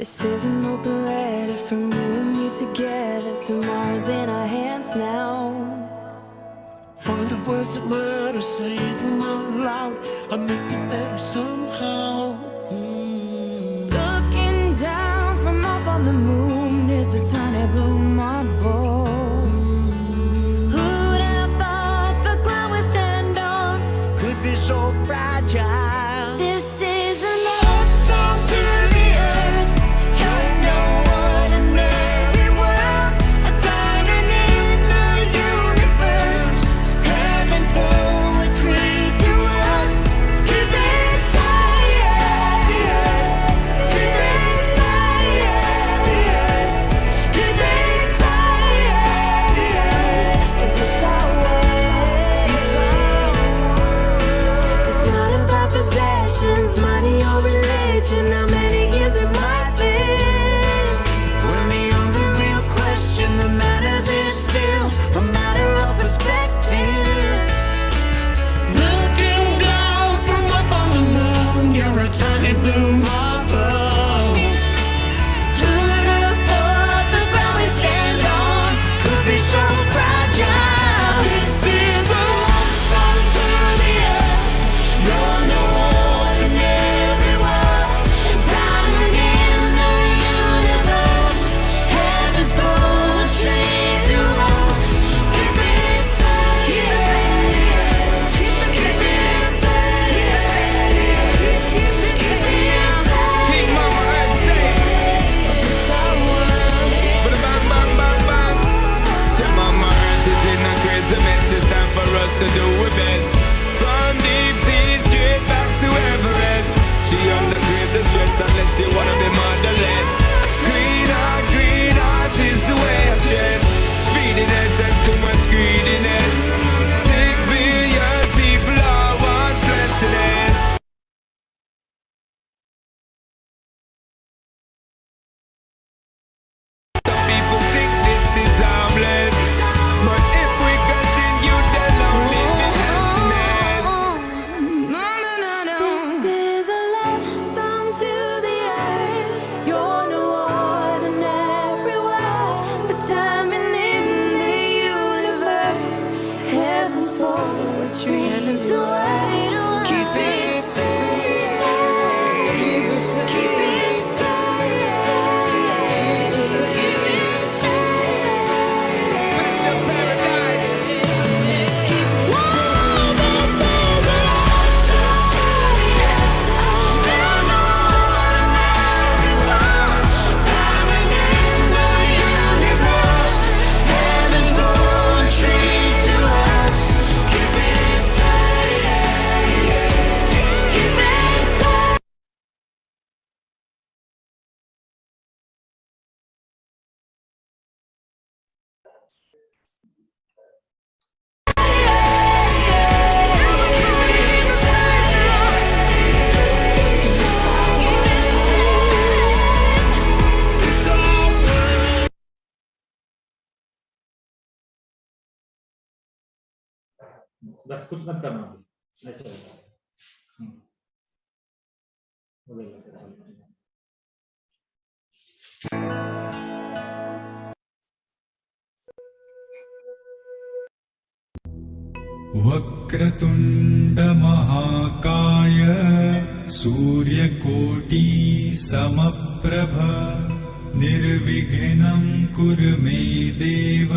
This is an open letter from you and me together. Tomorrow's in our hands now. Find the words that matter, say them out loud. I'll make it better somehow. Looking down from up on the moon is a tiny blue marble. Who'd have thought the ground would stand on Could be so fragile. This is a love song to the earth. You're no ordinary world, a diamond in the universe. Heaven's poetry to us. Keep it inside, keep it inside, keep it inside, 'cause it's our way. It's not about possessions, money or religion. How many years it might live? When the only real question that matters is still a matter of perspective. Looking down from up on the moon, you're a tiny blue marble. Who'd have thought the ground we stand on Could be so fragile. This is a love song to the earth. You're no ordinary world. diamond in the universe? Heaven's poetry to us. Keep it inside, keep it inside, keep it inside, keep it inside. Keep mama heart safe. It's our world. But bang, bang, bang, bang. Say mama earth is in a crazy mess. It's time for us to do our best. From deep sea straight back to Everest. She under crazy stress unless you wanna be motherless. Green heart is the way of dress. Speediness and too much greediness. 6 billion people all want plentiness. Some people think this is harmless, but if we continue, they'll only be emptiness. No, no, no, no. This is a love song to the earth. You're no ordinary world, a diamond in the universe. Heaven's poetry to us. Keep it safe. Keep it safe. Keep it safe. Special paradise. Keep it safe. This is a love song to the earth. You're no ordinary world, Diamond in the universe. Heaven's poetry to us. Keep it inside. Keep it inside. बस कुछ मत करना अभी ऐसे होगा हो गया वक्रतुण्डमहाकाय सूर्यकोटि समप्रभ निर्विघ्नं कुरु मे देव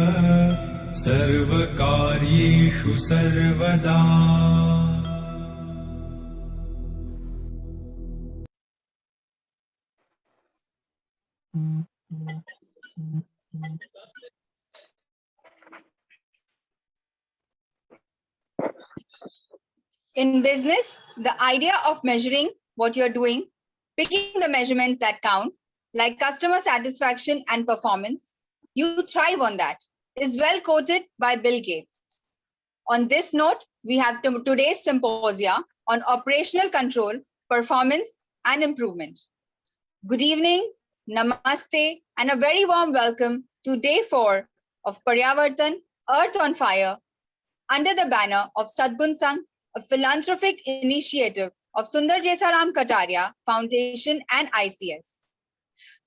सर्वकार्येषु सर्वदा। In business, the idea of measuring what you're doing, picking the measurements that count, like customer satisfaction and performance, you thrive on that, is well quoted by Bill Gates. On this note, we have today's symposia on operational control, performance, and improvement. Good evening, namaste, and a very warm welcome to day 4 of Paryavartan, Earth on Fire, under the banner of Sadgun Sangh, a philanthropic initiative of Sundar Kataria Foundation and ICS.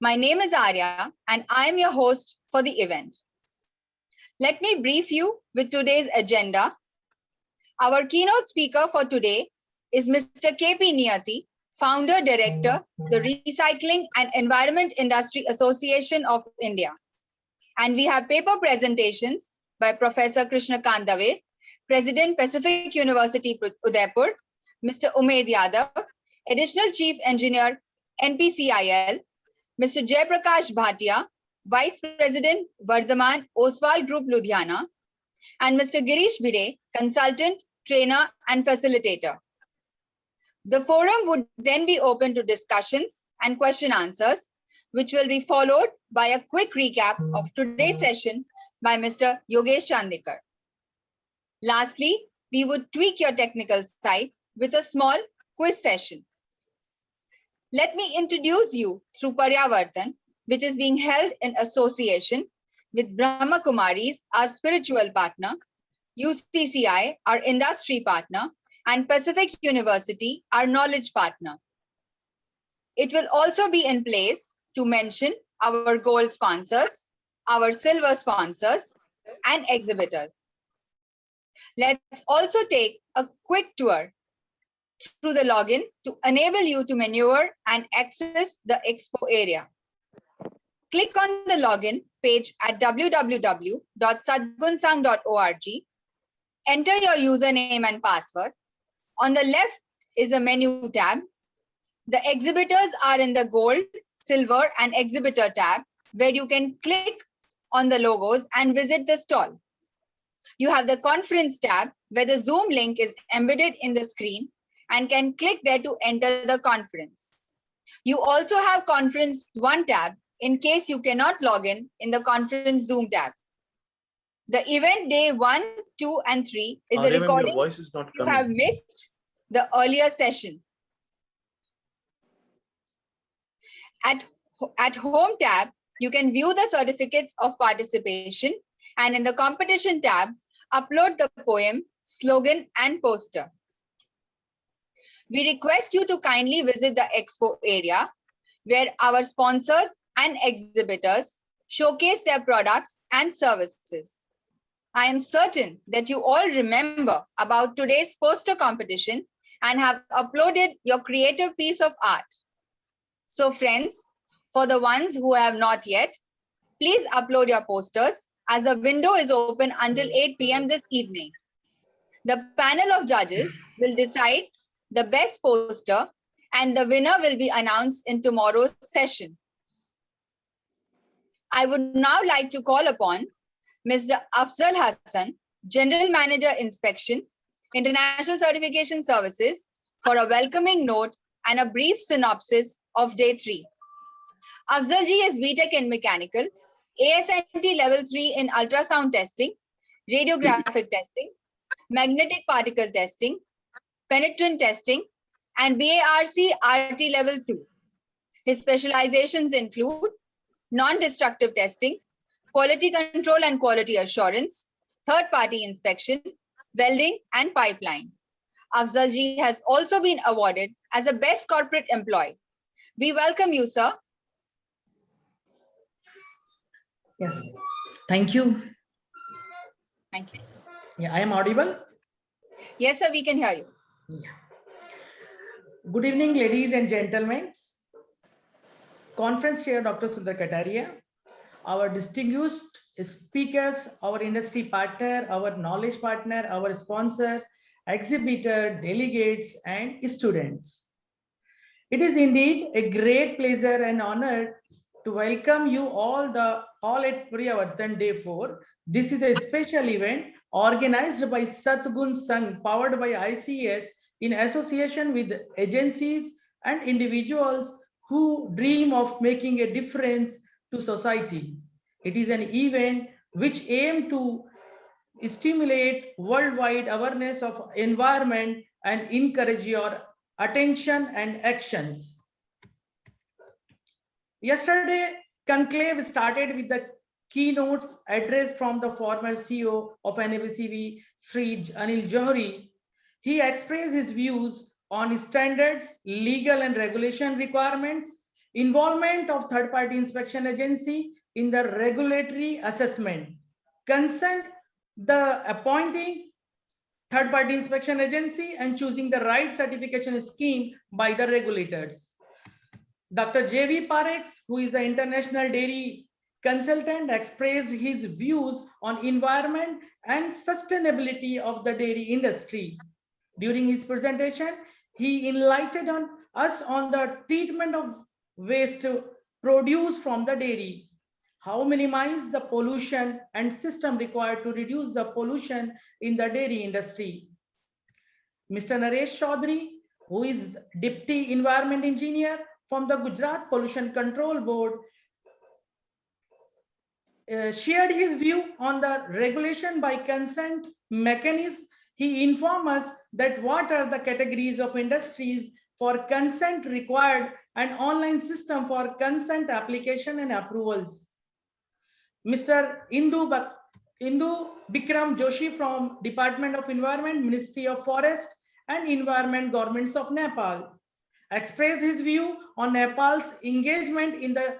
My name is Arya and I am your host for the event. Let me brief you with today's agenda. Our keynote speaker for today is Mr. KP Niyati, Founder Director, the Recycling and Environment Industry Association of India. And we have paper presentations by Professor Krishna Dave, President Pacific University Udaipur, Mr. Umed Yadav, Additional Chief Engineer NPCIL, Mr. Jaiprakash Bhatia, Vice President Vardhaman Oswal Group Ludhiana, and Mr. Girish Bide, Consultant, Trainer and Facilitator. The forum would then be open to discussions and question answers, which will be followed by a quick recap of today's session by Mr. Yogesh Chandikar. Lastly, we would tweak your technical side with a small quiz session. Let me introduce you through Paryavartan, which is being held in association with Brahma Kumaris, our spiritual partner, UCCI, our industry partner, and Pacific University, our knowledge partner. It will also be in place to mention our gold sponsors, our silver sponsors, and exhibitors. Let's also take a quick tour through the login to enable you to maneuver and access the expo area. Click on the login page at www.sadgunsang.org. Enter your username and password. On the left is a menu tab. The exhibitors are in the gold, silver, and exhibitor tab, where you can click on the logos and visit the stall. You have the conference tab, where the Zoom link is embedded in the screen and can click there to enter the conference. You also have Conference 1 tab in case you cannot log in the Conference Zoom tab. The event day 1, 2, and 3 is a recording. Your voice is not You coming. have missed the earlier session. At Home tab, you can view the certificates of participation, and in the Competition tab, upload the poem, slogan, and poster. We request you to kindly visit the expo area, where our sponsors and exhibitors showcase their products and services. I am certain that you all remember about today's poster competition and have uploaded your creative piece of art. So friends, for the ones who have not yet, please upload your posters as the window is open until 8 p.m. this evening. The panel of judges will decide the best poster and the winner will be announced in tomorrow's session. I would now like to call upon Mr. Afzal Hassan, General Manager Inspection, International Certification Services, for a welcoming note and a brief synopsis of day 3. Afzal ji is BTech in Mechanical, ASNT Level 3 in Ultrasound Testing, Radiographic Testing, Magnetic Particle Testing, Penetrant Testing, and BARC RT Level 2. His specializations include non-destructive testing, quality control and quality assurance, third-party inspection, welding, and pipeline. Afzal ji has also been awarded as a Best Corporate Employee. We welcome you, sir. Yes, thank you. Thank you, sir. Yeah, I am audible. Yes, sir, we can hear you. Yeah. Good evening, ladies and gentlemen. Conference Chair Dr. Sundar Kataria, our distinguished speakers, our industry partner, our knowledge partner, our sponsors, exhibitor, delegates, and students. It is indeed a great pleasure and honor to welcome you all at Paryavartan Day 4. This is a special event organized by Satgun Sangh, powered by ICS, in association with agencies and individuals who dream of making a difference to society. It is an event which aims to stimulate worldwide awareness of environment and encourage your attention and actions. Yesterday, conclave started with the keynotes address from the former CEO of NABCV, Sri Anil Johri. He expressed his views on standards, legal and regulation requirements, involvement of third-party inspection agency in the regulatory assessment, consent the appointing third-party inspection agency and choosing the right certification scheme by the regulators. Dr. J.V. Parekh, who is an international dairy consultant, expressed his views on environment and sustainability of the dairy industry. During his presentation, he enlightened us on the treatment of waste produce from the dairy, how minimize the pollution and system required to reduce the pollution in the dairy industry. Mr. Naresh Chaudhary, who is Deputy Environment Engineer from the Gujarat Pollution Control Board, shared his view on the regulation by consent mechanism. He informed us that what are the categories of industries for consent required and online system for consent application and approvals. Mr. Indu Bikram Joshi from Department of Environment, Ministry of Forest and Environment, Governments of Nepal, expressed his view on Nepal's engagement in the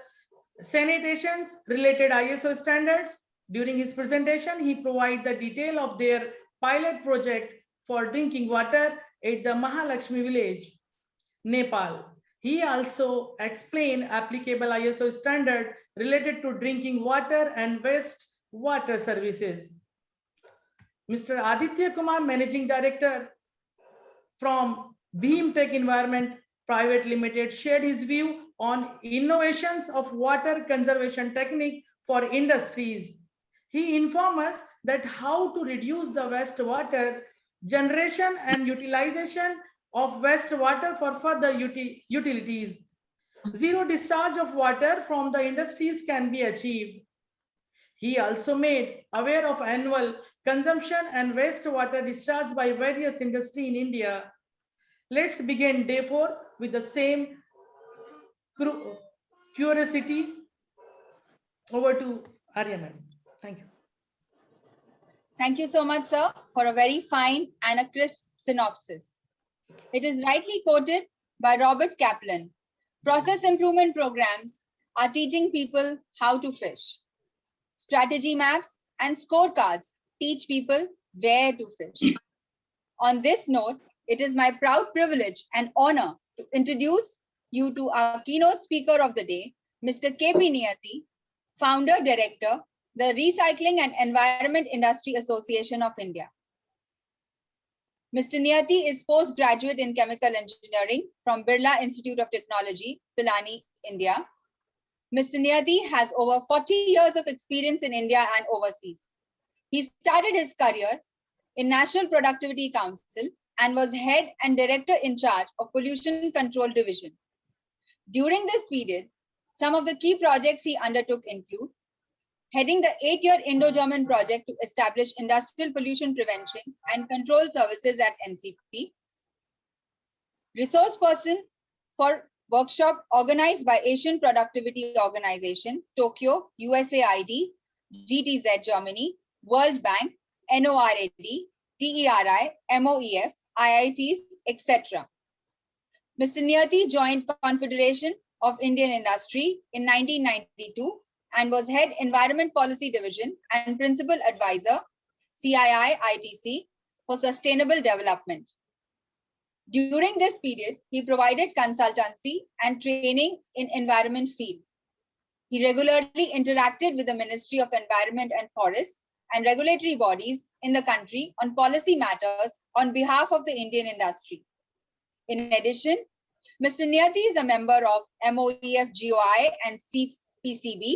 sanitations related ISO standards. During his presentation, he provided the detail of their pilot project for drinking water at the Mahalakshmi village, Nepal. He also explained applicable ISO standard related to drinking water and waste water services. Mr. Aditya Kumar, Managing Director from Bhimtech Environment Private Limited, shared his view on innovations of water conservation technique for industries. He informed us that how to reduce the wastewater generation and utilization of wastewater for further utilities. Zero discharge of water from the industries can be achieved. He also made aware of annual consumption and wastewater discharge by various industries in India. Let's begin day 4 with the same curiosity. Over to Arya ma'am. Thank you. Thank you so much, sir, for a very fine and a crisp synopsis. It is rightly quoted by Robert Kaplan. Process improvement programs are teaching people how to fish. Strategy maps and scorecards teach people where to fish. On this note, it is my proud privilege and honor to introduce you to our keynote speaker of the day, Mr. K.P. Niyati, Founder Director, the Recycling and Environment Industry Association of India. Mr. Niyati is postgraduate in chemical engineering from Birla Institute of Technology, Pilani, India. Mr. Niyati has over 40 years of experience in India and overseas. He started his career in National Productivity Council and was head and director in charge of Pollution Control Division. During this period, some of the key projects he undertook include heading the 8-year Indo-German project to establish industrial pollution prevention and control services at NCP, resource person for workshop organized by Asian Productivity Organization, Tokyo, USAID, GTZ Germany, World Bank, NORAD, TERI, MOEF, IITs, etc. Mr. Niyati joined Confederation of Indian Industry in 1992 and was head Environment Policy Division and Principal Advisor, CII ITC, for Sustainable Development. During this period, he provided consultancy and training in environment field. He regularly interacted with the Ministry of Environment and Forests and regulatory bodies in the country on policy matters on behalf of the Indian industry. In addition, Mr. Niyati is a member of MOEF GOI and PCB,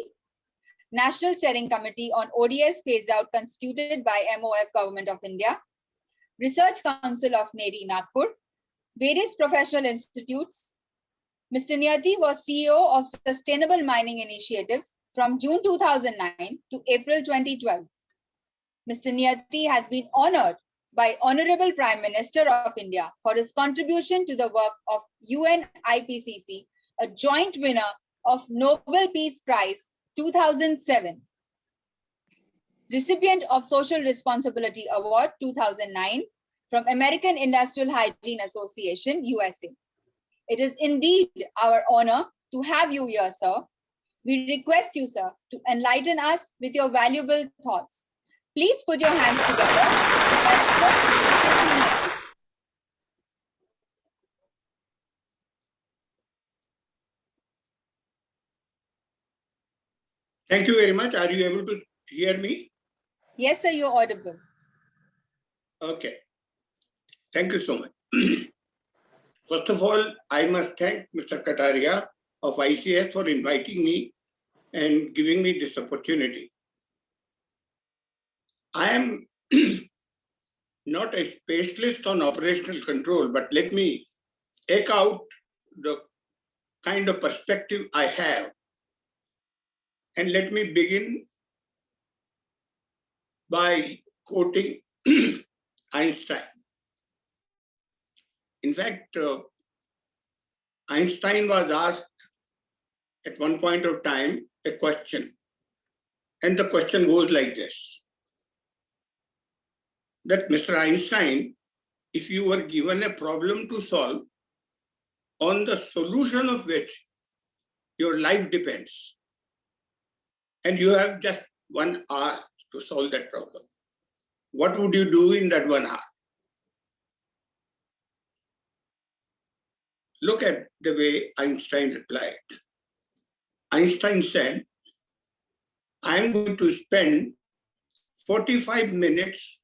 National Steering Committee on ODS Phased Out constituted by MOF Government of India, Research Council of NERI Nagpur, various professional institutes. Mr. Niyati was CEO of Sustainable Mining Initiatives from June 2009 to April 2012. Mr. Niyati has been honored by Honorable Prime Minister of India for his contribution to the work of UN IPCC, a joint winner of Nobel Peace Prize 2007, recipient of Social Responsibility Award 2009 from American Industrial Hygiene Association, USA. It is indeed our honor to have you here, sir. We request you, sir, to enlighten us with your valuable thoughts. Please put your hands together to welcome Mr. Kataria. Thank you very much. Are you able to hear me? Yes, sir, you're audible. Okay. Thank you so much. First of all, I must thank Mr. Kataria of ICS for inviting me and giving me this opportunity. I am not a specialist on operational control, but let me take out the kind of perspective I have. And let me begin by quoting Einstein. In fact, Einstein was asked at one point of time a question, and the question goes like this: that Mr. Einstein, if you were given a problem to solve, on the solution of which your life depends, and you have just 1 hour to solve that problem, what would you do in that 1 hour? Look at the way Einstein replied. Einstein said, I'm going to spend 45 minutes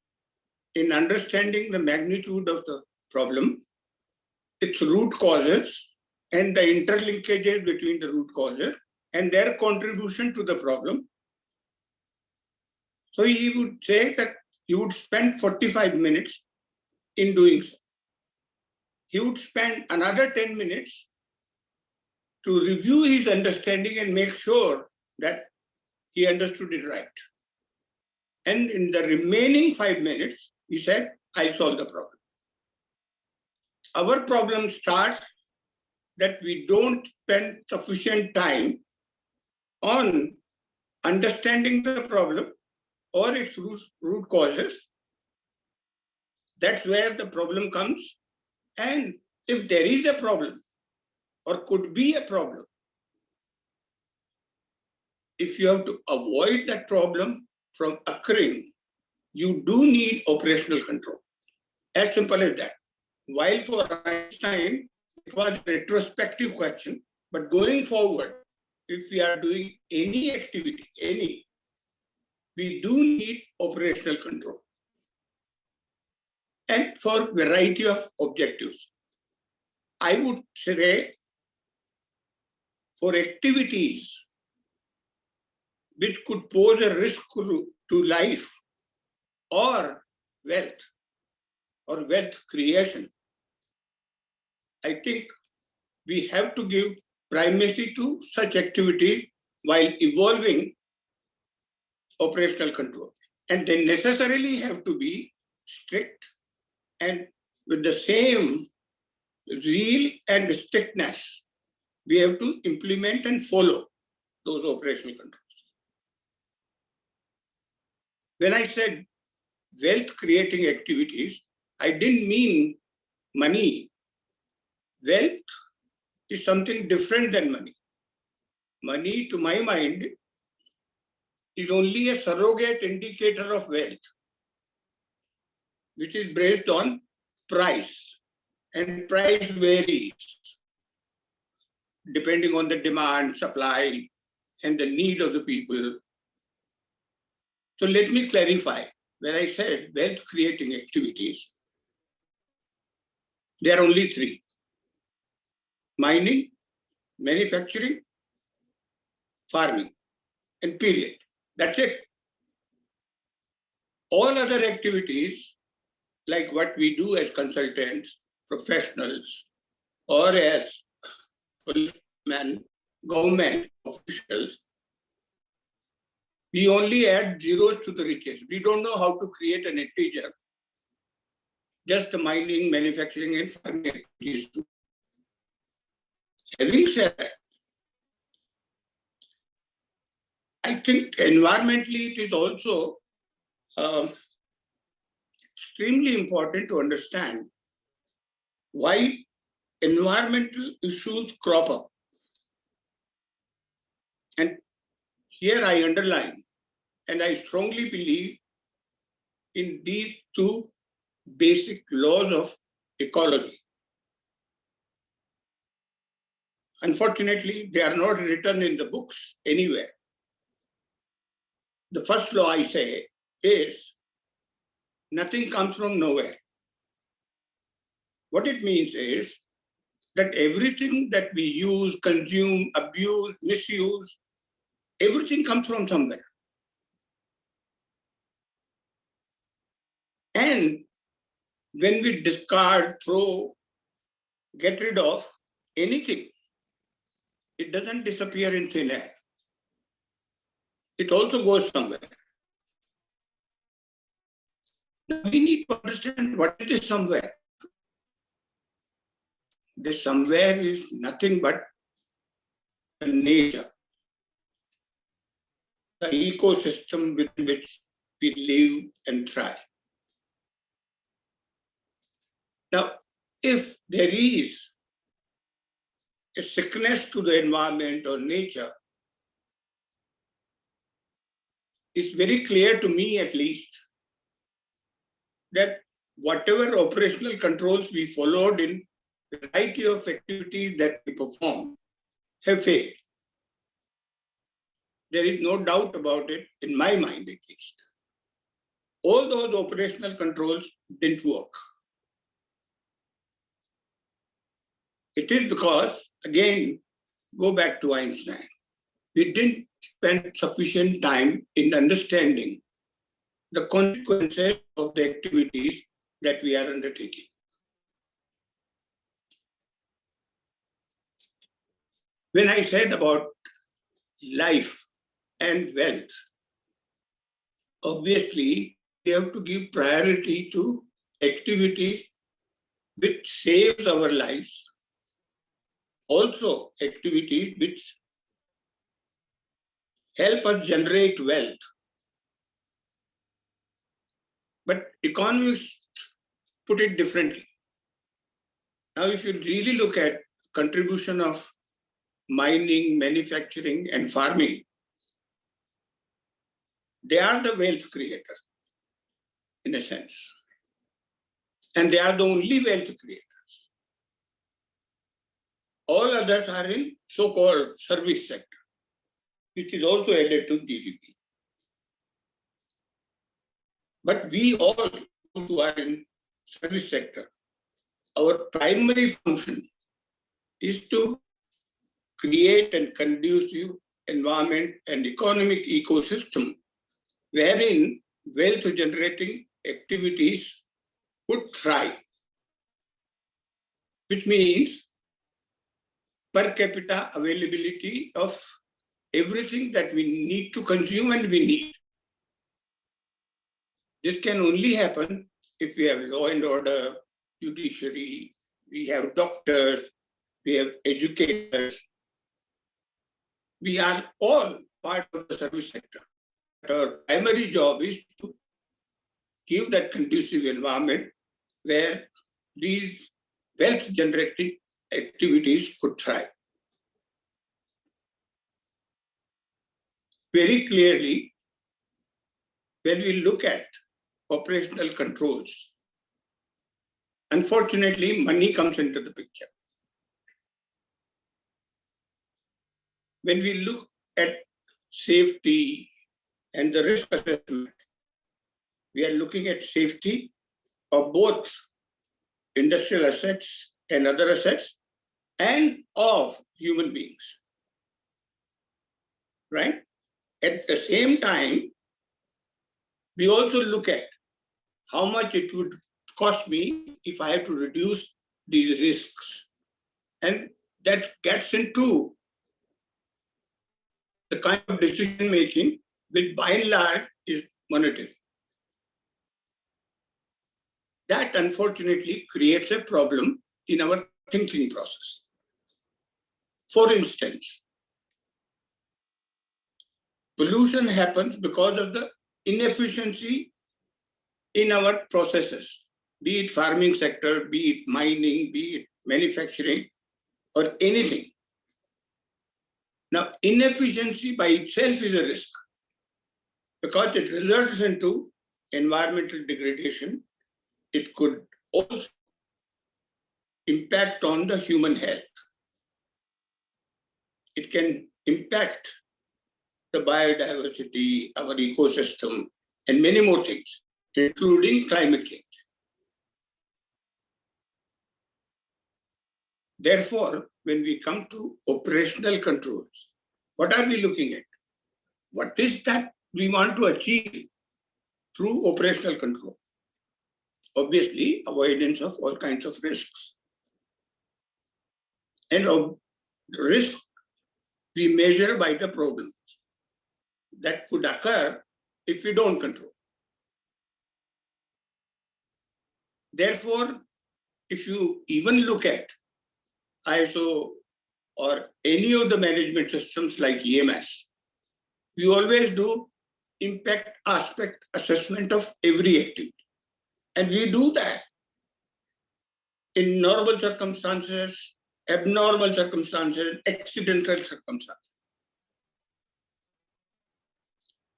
in understanding the magnitude of the problem, its root causes, and the interlinkages between the root causes and their contribution to the problem. So he would say that he would spend 45 minutes in doing so. He would spend another 10 minutes to review his understanding and make sure that he understood it right. And in the remaining 5 minutes, he said, I'll solve the problem. Our problem starts that we don't spend sufficient time on understanding the problem or its root causes. That's where the problem comes. And if there is a problem or could be a problem, if you have to avoid that problem from occurring, you do need operational control. As simple as that. While for Einstein, it was a retrospective question, but going forward, if we are doing any activity, we do need operational control. And for variety of objectives. I would say for activities which could pose a risk to life or wealth creation, I think we have to give primacy to such activities while evolving operational control. And they necessarily have to be strict and with the same zeal and strictness, we have to implement and follow those operational controls. When I said wealth creating activities, I didn't mean money. Wealth is something different than money. Money, to my mind, is only a surrogate indicator of wealth, which is based on price. And price varies depending on the demand, supply, and the need of the people. So let me clarify. When I said wealth creating activities, there are only 3. Mining, manufacturing, farming, and period. That's it. All other activities, like what we do as consultants, professionals, or as policemen, government officials, we only add zeros to the riches. We don't know how to create an integer. Just the mining, manufacturing, and farming activities do. Having said that, I think environmentally it is also extremely important to understand why environmental issues crop up. And here I underline, and I strongly believe in these two basic laws of ecology. Unfortunately, they are not written in the books anywhere. The first law I say is nothing comes from nowhere. What it means is that everything that we use, consume, abuse, misuse, everything comes from somewhere. And when we discard, throw, get rid of anything, it doesn't disappear in thin air. It also goes somewhere. Now we need to understand what it is somewhere. This somewhere is nothing but the nature, the ecosystem within which we live and thrive. Now, if there is a sickness to the environment or nature, it's very clear to me at least that whatever operational controls we followed in the variety of activities that we perform have failed. There is no doubt about it, in my mind at least. All those operational controls didn't work. It is because, again, go back to Einstein. We didn't spend sufficient time in understanding the consequences of the activities that we are undertaking. When I said about life and wealth, obviously we have to give priority to activities which saves our lives, also activities which help us generate wealth. But economists put it differently. Now, if you really look at contribution of mining, manufacturing, and farming, they are the wealth creators, in a sense. And they are the only wealth creators. All others are in so-called service sector, which is also added to GDP. But we all who are in service sector, our primary function is to create and conducive environment and economic ecosystem wherein wealth generating activities would thrive, which means per capita availability of everything that we need to consume and we need. This can only happen if we have law and order, judiciary, we have doctors, we have educators. We are all part of the service sector. Our primary job is to give that conducive environment where these wealth generating activities could thrive. Very clearly, when we look at operational controls, unfortunately, money comes into the picture. When we look at safety and the risk assessment, we are looking at safety of both industrial assets and other assets and of human beings, right? At the same time, we also look at how much it would cost me if I have to reduce these risks. And that gets into the kind of decision making which by and large is monetary. That unfortunately creates a problem in our thinking process. For instance, pollution happens because of the inefficiency in our processes, be it farming sector, be it mining, be it manufacturing, or anything. Now, inefficiency by itself is a risk because it results into environmental degradation. It could also impact on the human health. It can impact the biodiversity, our ecosystem, and many more things, including climate change. Therefore, when we come to operational controls, what are we looking at? What is that we want to achieve through operational control? Obviously, avoidance of all kinds of risks. And risk we measure by the problems that could occur if we don't control. Therefore, if you even look at ISO or any of the management systems like EMS, we always do impact aspect assessment of every activity. And we do that in normal circumstances, abnormal circumstances, accidental circumstances.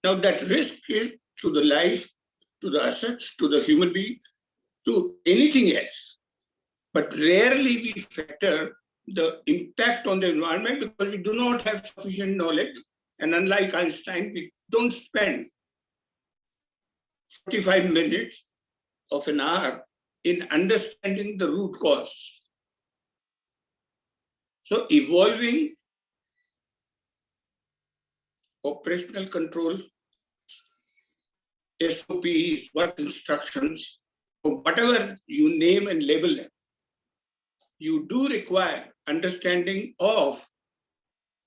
Now that risk is to the life, to the assets, to the human being, to anything else. But rarely we factor the impact on the environment because we do not have sufficient knowledge. And unlike Einstein, we don't spend 45 minutes of an hour in understanding the root cause. So evolving operational controls, SOPs, work instructions, or whatever you name and label them, you do require understanding of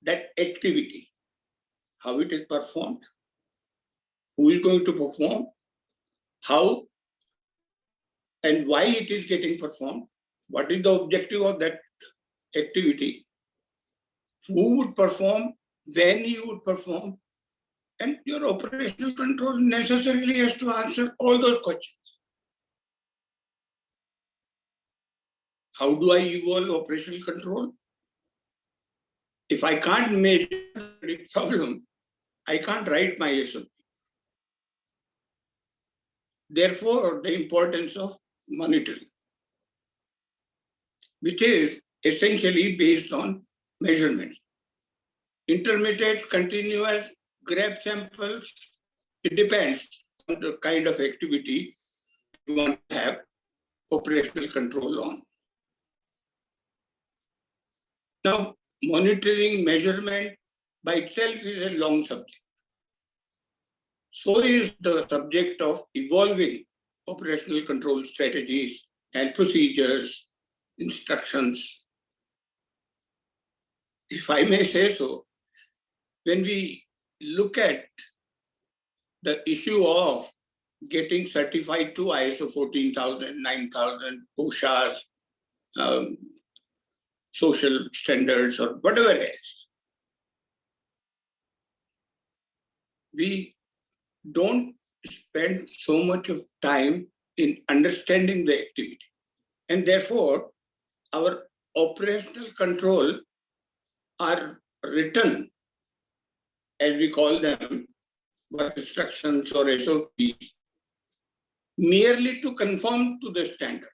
that activity, how it is performed, who is going to perform, how and why it is getting performed, what is the objective of that activity, who would perform, when you would perform, and your operational control necessarily has to answer all those questions. How do I evolve operational control? If I can't measure the problem, I can't write my SOP. Therefore, the importance of monitoring, which is essentially based on measurements. Intermediate, continuous, grab samples, it depends on the kind of activity you want to have operational control on. Now, monitoring measurement by itself is a long subject. So is the subject of evolving operational control strategies and procedures, instructions. If I may say so, when we look at the issue of getting certified to ISO 14,000, 9,000, OSHA's, social standards, or whatever else, we don't spend so much of time in understanding the activity. And therefore, our operational control are written, as we call them, work instructions or SOPs, merely to conform to the standard,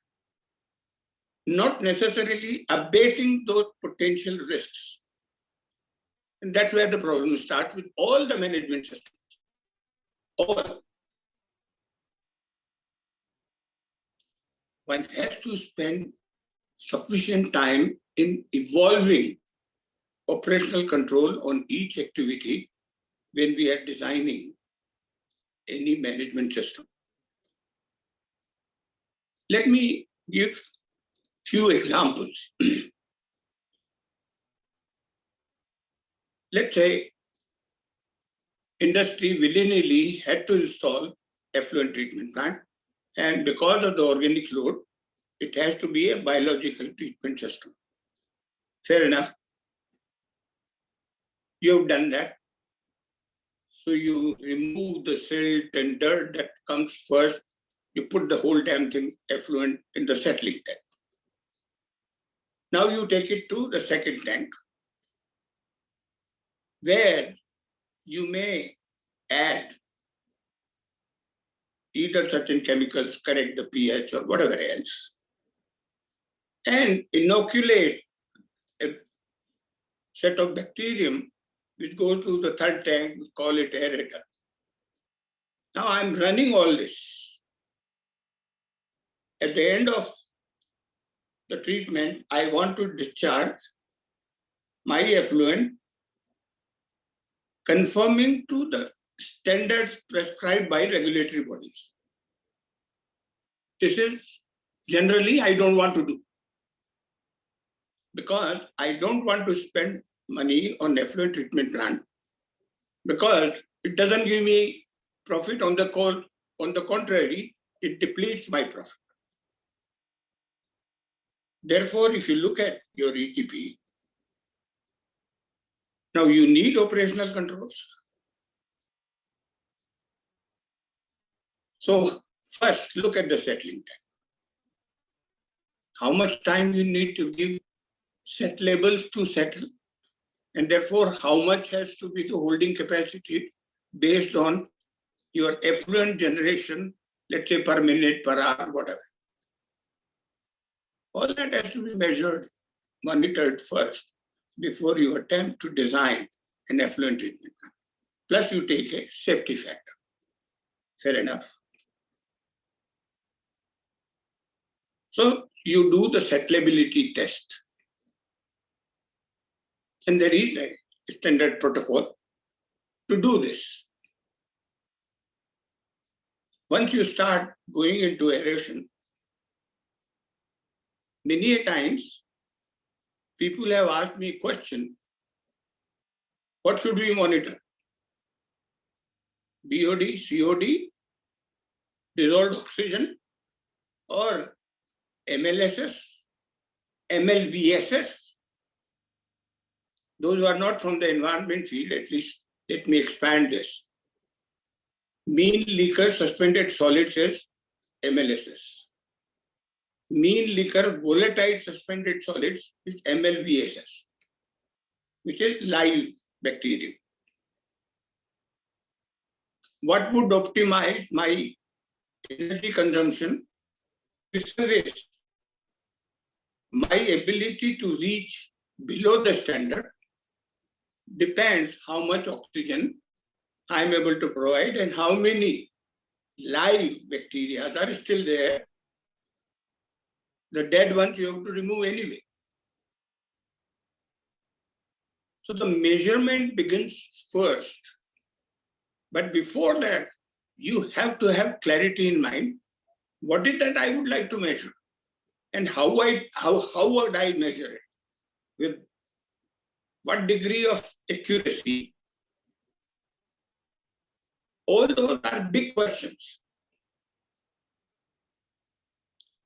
not necessarily abating those potential risks. And that's where the problem starts with all the management systems. All. One has to spend sufficient time in evolving operational control on each activity when we are designing any management system. Let me give few examples. Let's say industry willy-nilly had to install effluent treatment plant, and because of the organic load, it has to be a biological treatment system. Fair enough. You've done that. So you remove the silt and dirt that comes first. You put the whole damn thing effluent in the settling tank. Now you take it to the second tank. where you may add either certain chemicals, correct the pH or whatever else, and inoculate a set of bacterium which goes to the third tank, we call it aerator. Now I'm running all this. At the end of the treatment, I want to discharge my effluent conforming to the standards prescribed by regulatory bodies. This is generally I don't want to do, because I don't want to spend money on effluent treatment plant, because it doesn't give me profit. On the contrary, it depletes my profit. Therefore, if you look at your ETP, now you need operational controls. So first, look at the settling time. How much time you need to give set labels to settle, and therefore how much has to be the holding capacity based on your effluent generation, let's say per minute, per hour, whatever. All that has to be measured, monitored first before you attempt to design an effluent treatment. Plus you take a safety factor. Fair enough. So you do the settleability test. And there is a standard protocol to do this. Once you start going into aeration, many a times people have asked me a question, what should we monitor? BOD, COD, dissolved oxygen, or MLSS, MLVSS? Those who are not from the environment field, at least let me expand this. Mean liquor suspended solids is MLSS. Mean liquor volatile suspended solids is MLVSS, which is live bacterium. What would optimize my energy consumption? Is my ability to reach below the standard depends how much oxygen I'm able to provide and how many live bacteria are still there. The dead ones you have to remove anyway. So the measurement begins first. But before that, you have to have clarity in mind. What is that I would like to measure? And how would I measure it? With what degree of accuracy? All those are big questions.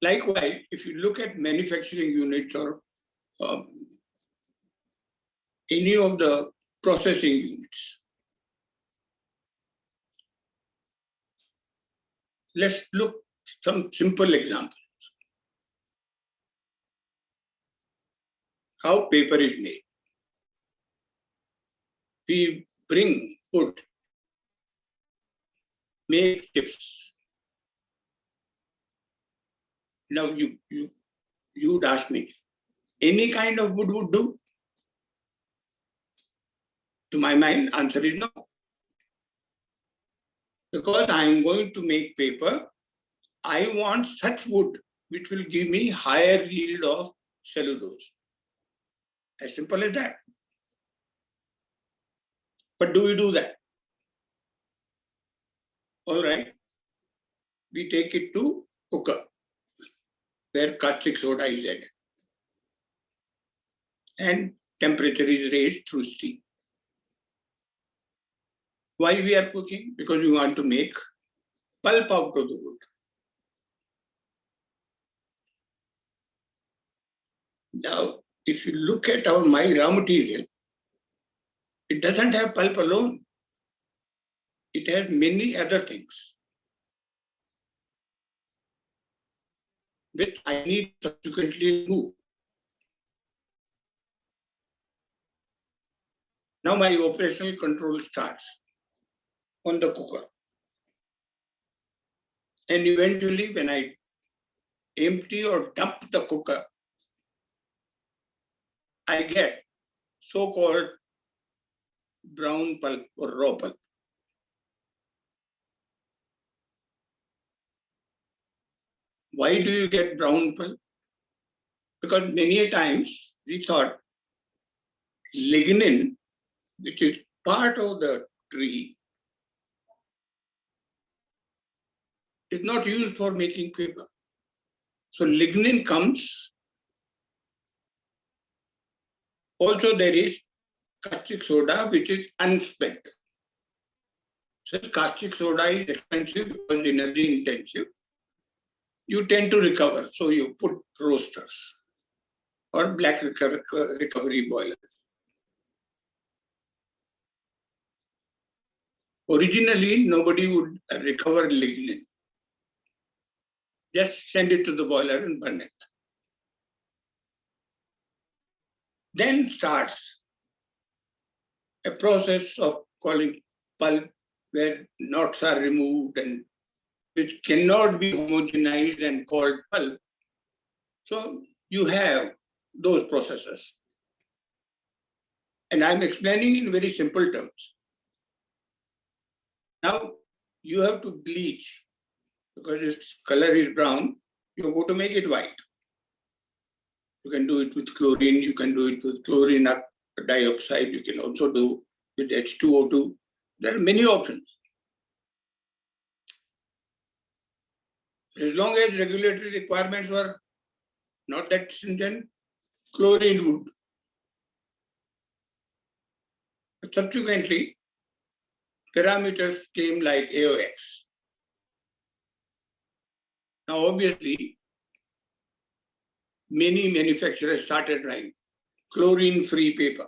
Likewise, if you look at manufacturing units or any of the processing units, let's look some simple examples. How paper is made. We bring wood, make chips. Now you'd ask me, any kind of wood would do? To my mind, answer is no. Because I am going to make paper, I want such wood which will give me higher yield of cellulose. As simple as that. But do we do that? All right. We take it to cooker, where caustic soda is added. And temperature is raised through steam. Why we are cooking? Because we want to make pulp out of the wood. Now, if you look at my raw material, it doesn't have pulp alone. It has many other things which I need subsequently do. Now my operational control starts on the cooker. And eventually when I empty or dump the cooker, I get so-called brown pulp or raw pulp. Why do you get brown pulp? Because many a times we thought lignin, which is part of the tree, is not used for making paper. So lignin comes. Also there is caustic soda, which is unspent. Since caustic soda is expensive because energy intensive, you tend to recover. So you put roasters or black recovery boilers. Originally, nobody would recover lignin. Just send it to the boiler and burn it. Then starts a process of calling pulp, where knots are removed and which cannot be homogenized and called pulp. So you have those processes. And I'm explaining in very simple terms. Now you have to bleach because its color is brown. You go to make it white. You can do it with chlorine. You can do it with chlorine dioxide. You can also do with H2O2. There are many options. As long as regulatory requirements were not that stringent, chlorine would. But subsequently, parameters came like AOX. Now, obviously, many manufacturers started writing chlorine-free paper.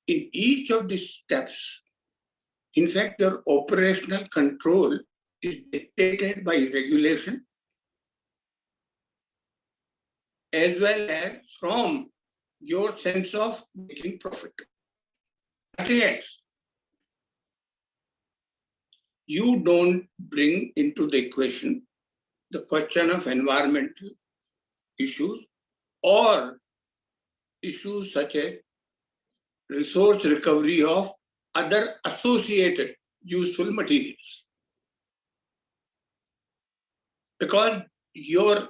In each of these steps, in fact, your operational control is dictated by regulation as well as from your sense of making profit. Nothing else. You don't bring into the equation the question of environmental issues or issues such as resource recovery of other associated useful materials. Because your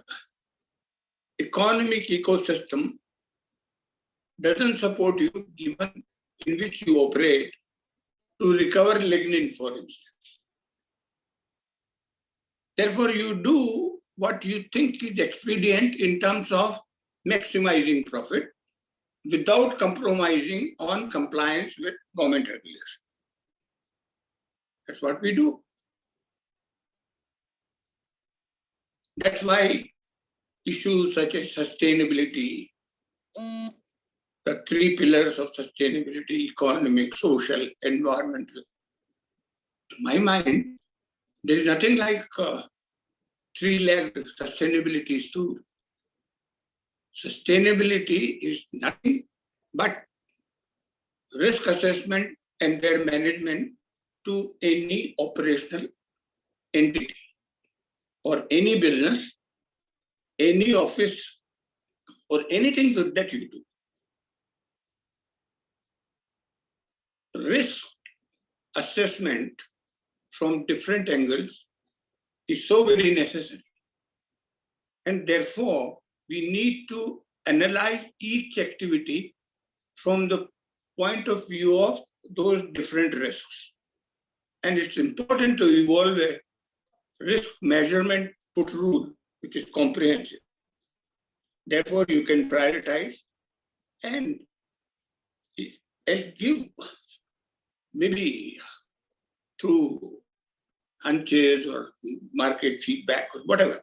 economic ecosystem doesn't support you, given in which you operate, to recover lignin, for instance. Therefore, you do what you think is expedient in terms of maximizing profit without compromising on compliance with government regulation. That's what we do. That's why issues such as sustainability, the three pillars of sustainability, economic, social, environmental. To my mind, there is nothing like three-legged sustainability stool. Sustainability is nothing but risk assessment and their management to any operational entity or any business, any office, or anything that you do. Risk assessment from different angles is so very necessary. And therefore, we need to analyze each activity from the point of view of those different risks. And it's important to evolve a risk measurement put rule, which is comprehensive. Therefore, you can prioritize and give maybe through hunches or market feedback or whatever.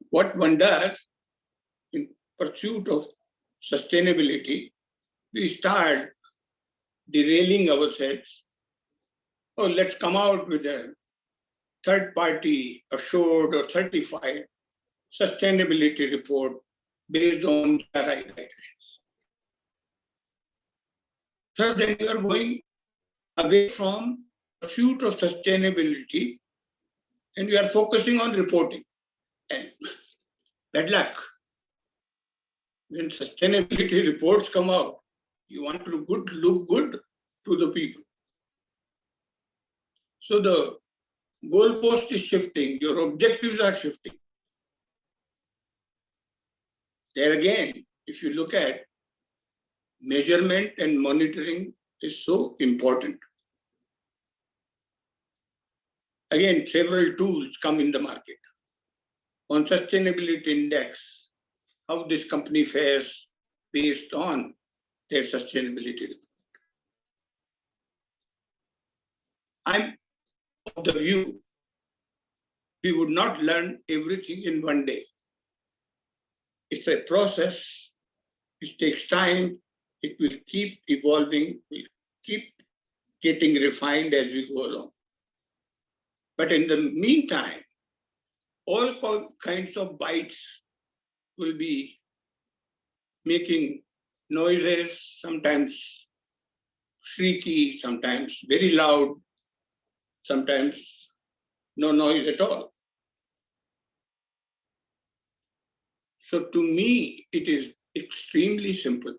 What one does in pursuit of sustainability, we start derailing ourselves. Oh, let's come out with a third-party assured or certified sustainability report based on GRI guidelines. So then you are going away from pursuit of sustainability and you are focusing on reporting. And bad luck. When sustainability reports come out, you want to look good to the people. So the goalpost is shifting, your objectives are shifting. There again, if you look at measurement and monitoring is so important. Again, several tools come in the market. On sustainability index, how this company fares based on their sustainability report. I'm of the view we would not learn everything in one day. It's a process, it takes time, it will keep evolving, will keep getting refined as we go along. But in the meantime, all kinds of bites will be making noises, sometimes shrieky, sometimes very loud, sometimes no noise at all. So to me, it is extremely simple.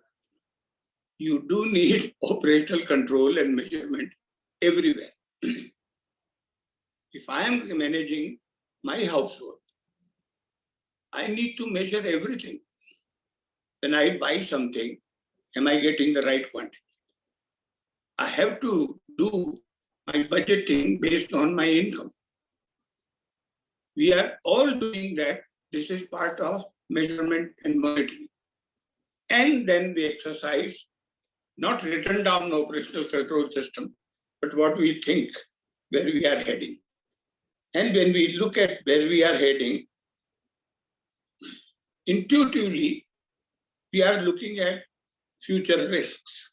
You do need operational control and measurement everywhere. If I am managing my household, I need to measure everything. When I buy something, am I getting the right quantity? I have to do my budgeting based on my income. We are all doing that. This is part of measurement and monitoring. And then we exercise, not written down operational control system, but what we think, where we are heading. And when we look at where we are heading, intuitively, we are looking at future risks,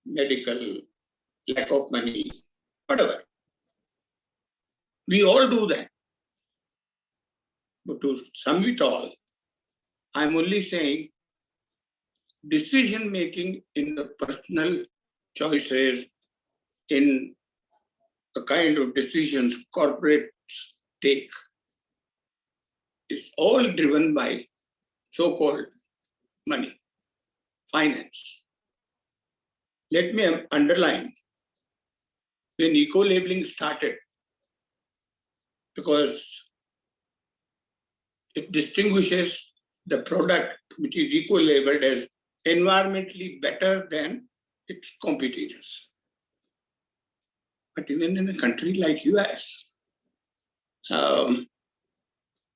medical, lack of money, whatever. We all do that. But to sum it all, I'm only saying decision-making in the personal choices, in the kind of decisions corporates take, is all driven by so-called money, finance. Let me underline, when eco-labeling started, because it distinguishes the product which is eco-labeled as environmentally better than its competitors. But even in a country like US,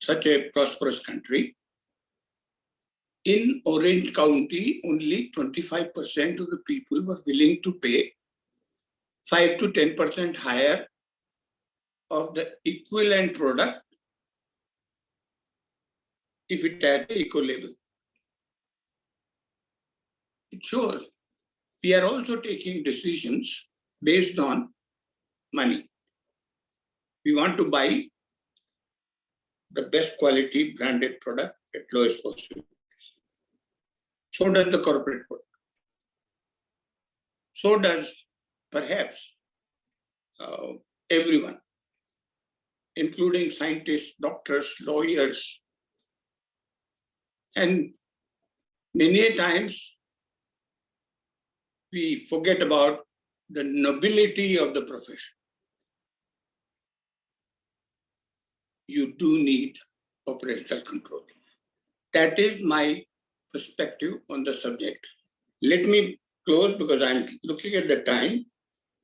such a prosperous country, in Orange County, only 25% of the people were willing to pay 5 to 10% higher of the equivalent product if it had an eco label. It shows we are also taking decisions based on money. We want to buy the best quality branded product at lowest possible price. So does the corporate product. So does perhaps everyone, including scientists, doctors, lawyers. And many times we forget about the nobility of the profession. You do need operational control. That is my perspective on the subject. Let me close because I'm looking at the time.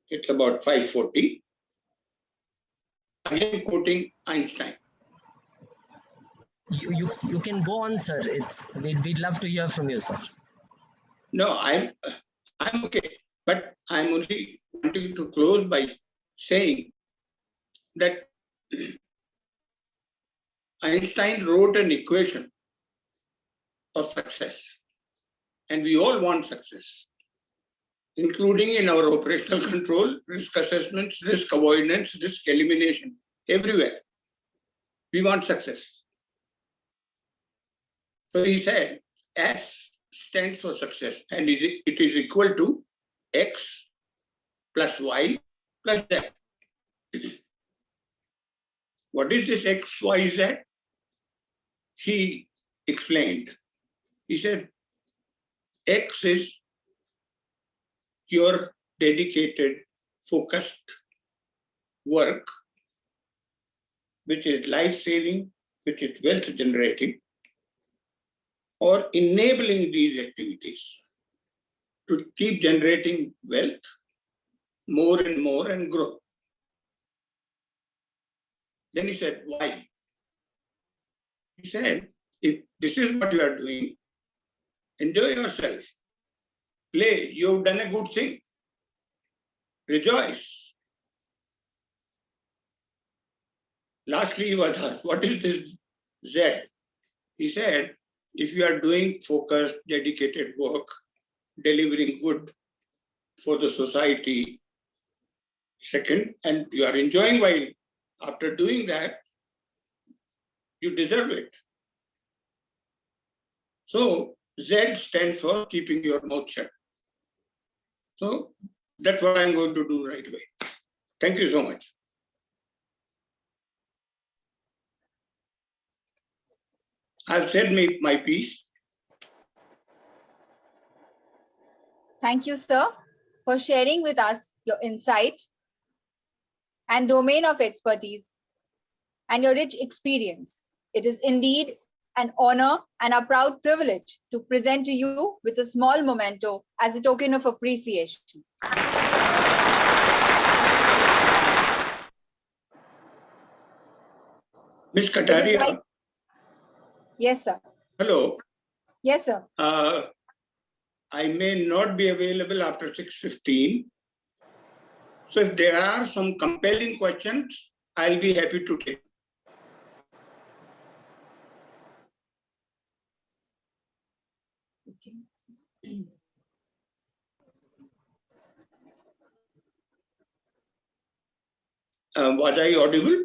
It's about 5:40. I am quoting Einstein. You can go on, sir. We'd love to hear from you, sir. No, I'm okay, but I'm only wanting to close by saying that Einstein wrote an equation of success, and we all want success, including in our operational control, risk assessments, risk avoidance, risk elimination, everywhere. We want success. So he said, as stands for success, and it is equal to X plus Y plus Z. What is this X, Y, Z? He explained. He said, X is your dedicated, focused work, which is life-saving, which is wealth-generating, or enabling these activities to keep generating wealth more and more and grow. Then he said, why? He said, if this is what you are doing, enjoy yourself, play, you've done a good thing, rejoice. Lastly, he was asked, what is this Z? He said, if you are doing focused, dedicated work, delivering good for the society, second, and you are enjoying while after doing that, you deserve it. So Z stands for keeping your mouth shut. So that's what I'm going to do right away. Thank you so much. I've said my piece. Thank you, sir, for sharing with us your insight and domain of expertise and your rich experience. It is indeed an honor and a proud privilege to present to you with a small memento as a token of appreciation. Ms. Kataria, Yes, sir. hello. Yes, sir. I may not be available after 6:15. So if there are some compelling questions, I'll be happy to take. Was I audible?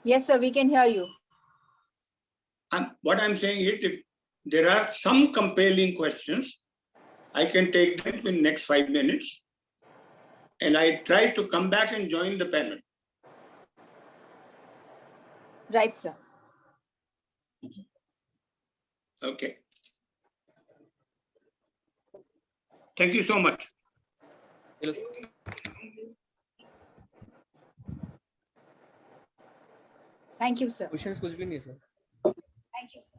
Yes, sir, we can hear you. What I'm saying is, if there are some compelling questions, I can take them in next 5 minutes. And I try to come back and join the panel. Right, sir. Okay. Thank you so much. Thank you, sir. Questions कुछ भी नहीं है sir. Thank you, sir.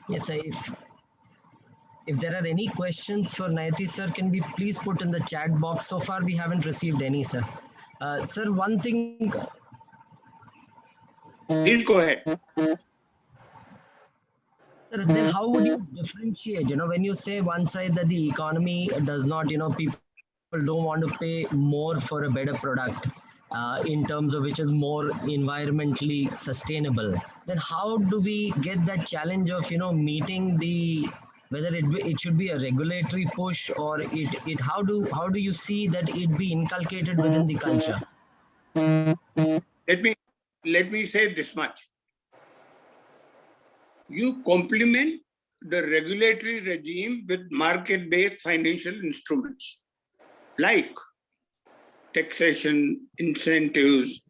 Yes, sir. If there are any questions for Nayati sir, can be please put in the chat box. So far, we haven't received any, sir. Sir, one thing. Please go ahead. Sir, then how would you differentiate? When you say one side that the economy does not, people don't want to pay more for a better product in terms of which is more environmentally sustainable, then how do we get that challenge of, meeting the, whether it should be a regulatory push or how do you see that it be inculcated within the culture? Let me say this much. You complement the regulatory regime with market-based financial instruments like taxation, incentives,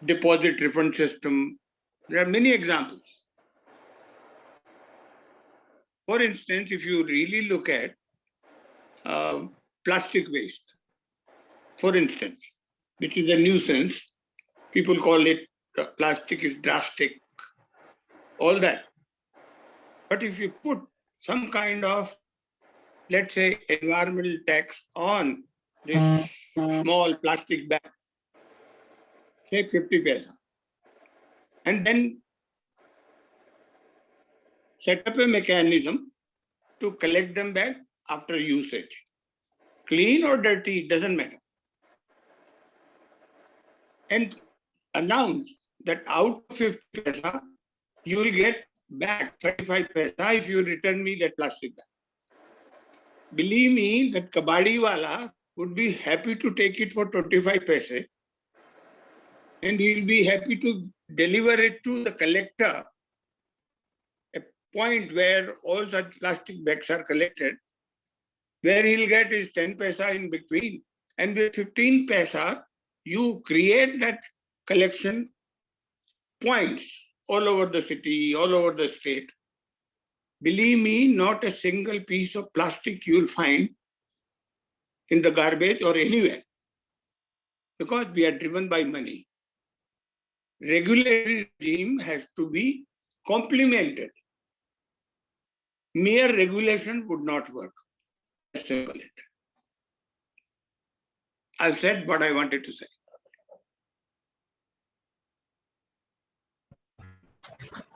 deposit refund system. There are many examples. For instance, if you really look at plastic waste, for instance, which is a nuisance, people call it plastic is drastic, all that. But if you put some kind of, let's say, environmental tax on this small plastic bag, say 50 paisa, and then set up a mechanism to collect them back after usage. Clean or dirty, it doesn't matter. And announce that out of 50 paisa, you will get back 35 paisa if you return me that plastic bag. Believe me, that kabadi wala would be happy to take it for 25 paise, and he will be happy to deliver it to the collector, a point where all such plastic bags are collected, where he'll get his 10 paisa in between. And with 15 paisa, you create that collection points all over the city, all over the state. Believe me, not a single piece of plastic you will find in the garbage or anywhere, because we are driven by money. Regulatory regime has to be complemented. Mere regulation would not work. As simple as that. I've said what I wanted to say.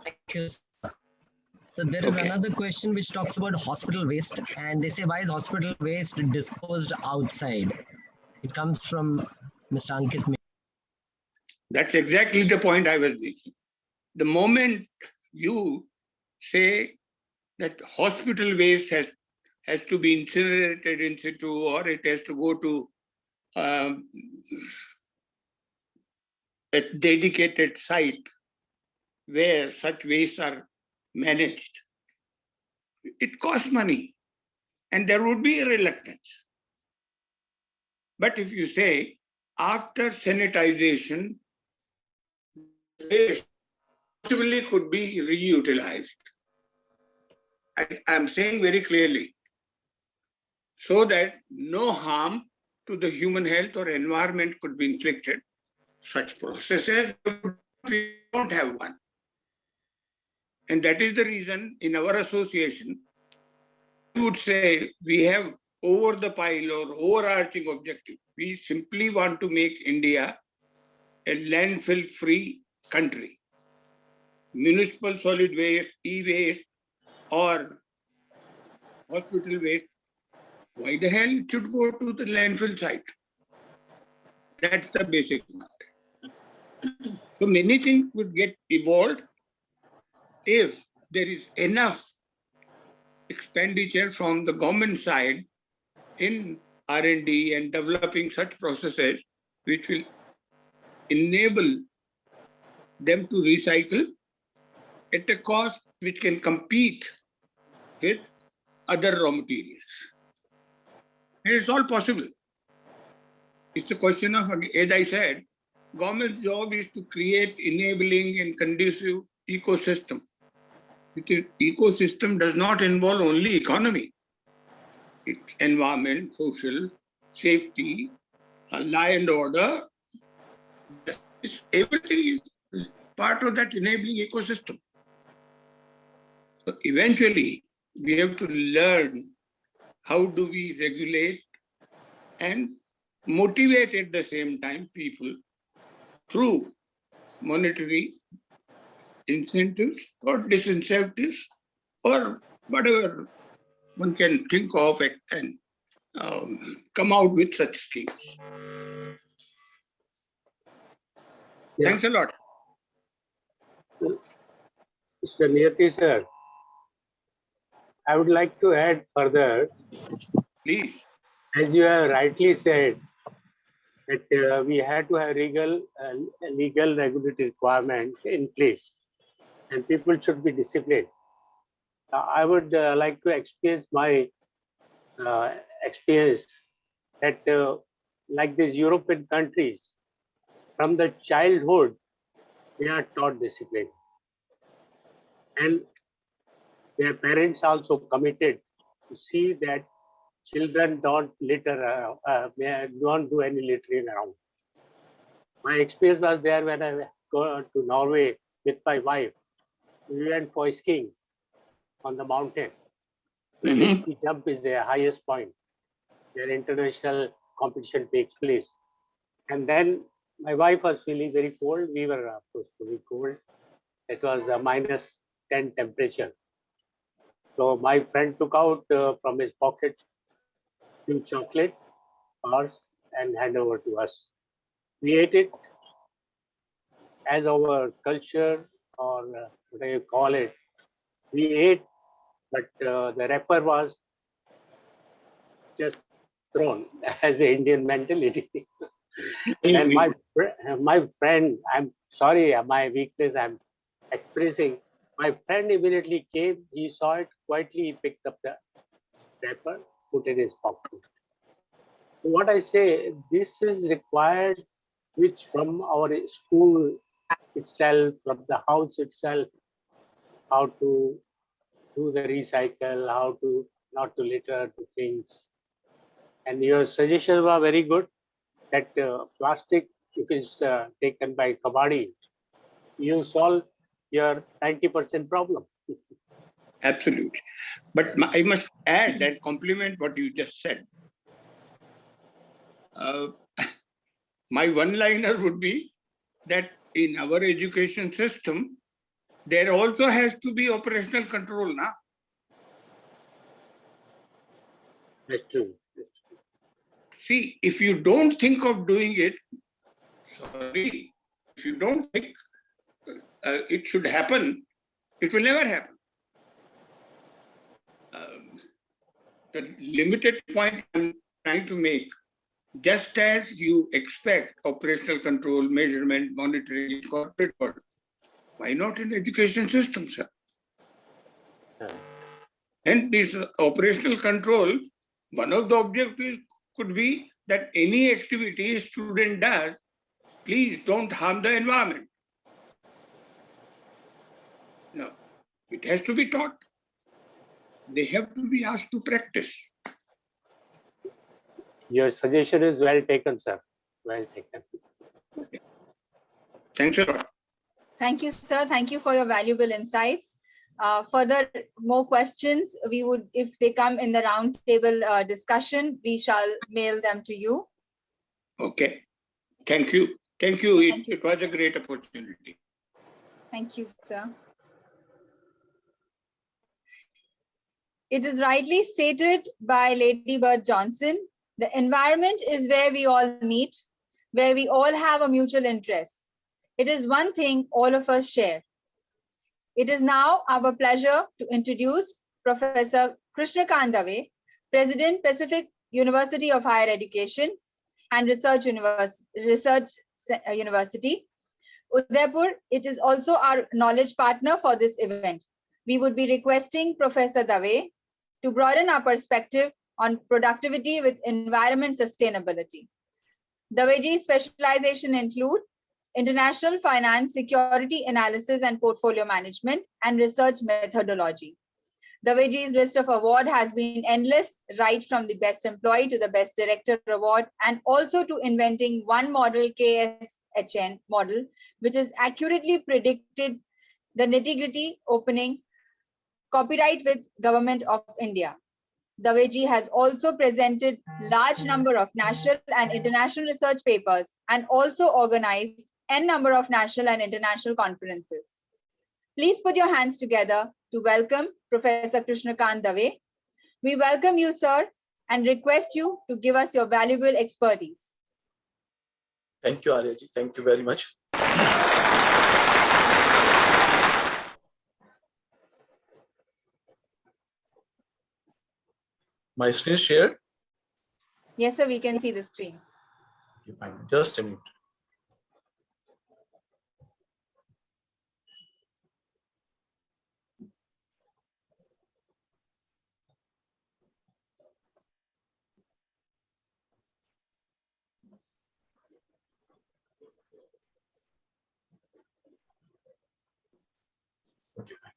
Thank you, sir. So there is Okay. another question which talks about hospital waste, and they say, why is hospital waste disposed outside? It comes from Mr. Ankit. That's exactly the point I was making. The moment you say that hospital waste has to be incinerated in situ, or it has to go to a dedicated site where such wastes are managed, it costs money, and there would be a reluctance. But if you say, after sanitization, waste possibly could be reutilized, I'm saying very clearly, so that no harm to the human health or environment could be inflicted, such processes, we don't have one. And that is the reason in our association, we would say we have over the pile or overarching objective. We simply want to make India a landfill-free country. Municipal solid waste, e-waste, or hospital waste, why the hell it should go to the landfill site? That's the basic one. So many things would get evolved if there is enough expenditure from the government side in R&D and developing such processes which will enable them to recycle at a cost which can compete with other raw materials. And it's all possible. It's a question of, as I said, government's job is to create enabling and conducive ecosystem. Because ecosystem does not involve only economy. It's environment, social, safety, law and order. Everything is part of that enabling ecosystem. So eventually, we have to learn how do we regulate and motivate at the same time people through monetary incentives or disincentives or whatever one can think of and come out with such schemes. Yeah. Thanks a lot. Mr. Niyati sir, I would like to add further, Please. as you have rightly said, that we had to have legal regulatory requirements in place, and people should be disciplined. I would like to experience my experience that like these European countries, from the childhood, they are taught discipline. And their parents also committed to see that children don't litter, don't do any littering around. My experience was there when I go to Norway with my wife. We went for skiing on the mountain. The ski jump is their highest point. Their international competition takes place. And then my wife was feeling very cold. We were supposed to be cold. It was a -10 temperature. So my friend took out from his pocket few chocolate bars and handed over to us. We ate it as our culture, or whatever you call it. We ate, but the wrapper was just thrown as the Indian mentality. And my friend, I'm sorry, my weakness I'm expressing. My friend immediately came, he saw it, quietly he picked up the wrapper, put it in his pocket. What I say, this is required, which from our school itself, from the house itself, how to do the recycle, how to not to litter to things. And your suggestions were very good, that plastic, if it's taken by kabadi, you solve your 90% problem. Absolutely. But I must add and compliment what you just said. My one-liner would be that in our education system, there also has to be operational control now. That's true. See, if you don't think of doing it, sorry, if you don't think it should happen, it will never happen. The limited point I'm trying to make, just as you expect operational control, measurement, monitoring in corporate world, why not in education system, sir? And this operational control, one of the objectives could be that any activity a student does, please don't harm the environment. No, it has to be taught. They have to be asked to practice. Your suggestion is well taken, sir. Well taken. Thanks a lot. Thank you, sir. Thank you for your valuable insights. Further, more questions, we would, if they come in the roundtable discussion, we shall mail them to you. Okay. Thank you. Thank you. It was a great opportunity. Thank you, sir. It is rightly stated by Lady Bird Johnson, the environment is where we all meet, where we all have a mutual interest. It is one thing all of us share. It is now our pleasure to introduce Professor Krishnakant Dave, President, Pacific University of Higher Education and Research University, Udaipur. It is also our knowledge partner for this event. We would be requesting Professor Dave to broaden our perspective on productivity with environment sustainability. Daveji's specialization include international finance, security analysis and portfolio management, and research methodology. Daveji's list of award has been endless, right from the best employee to the best director award, and also to inventing one model, KSHN model, which is accurately predicted the nitty-gritty opening copyright with Government of India. Daveji has also presented large number of national and international research papers and also organized n number of national and international conferences. Please put your hands together to welcome Professor Krishnakant Dave. We welcome you, sir, and request you to give us your valuable expertise. Thank you, Aryaji. Thank you very much. My screen is shared? Yes, sir, we can see the screen. Okay, fine. Just a minute. Okay, fine.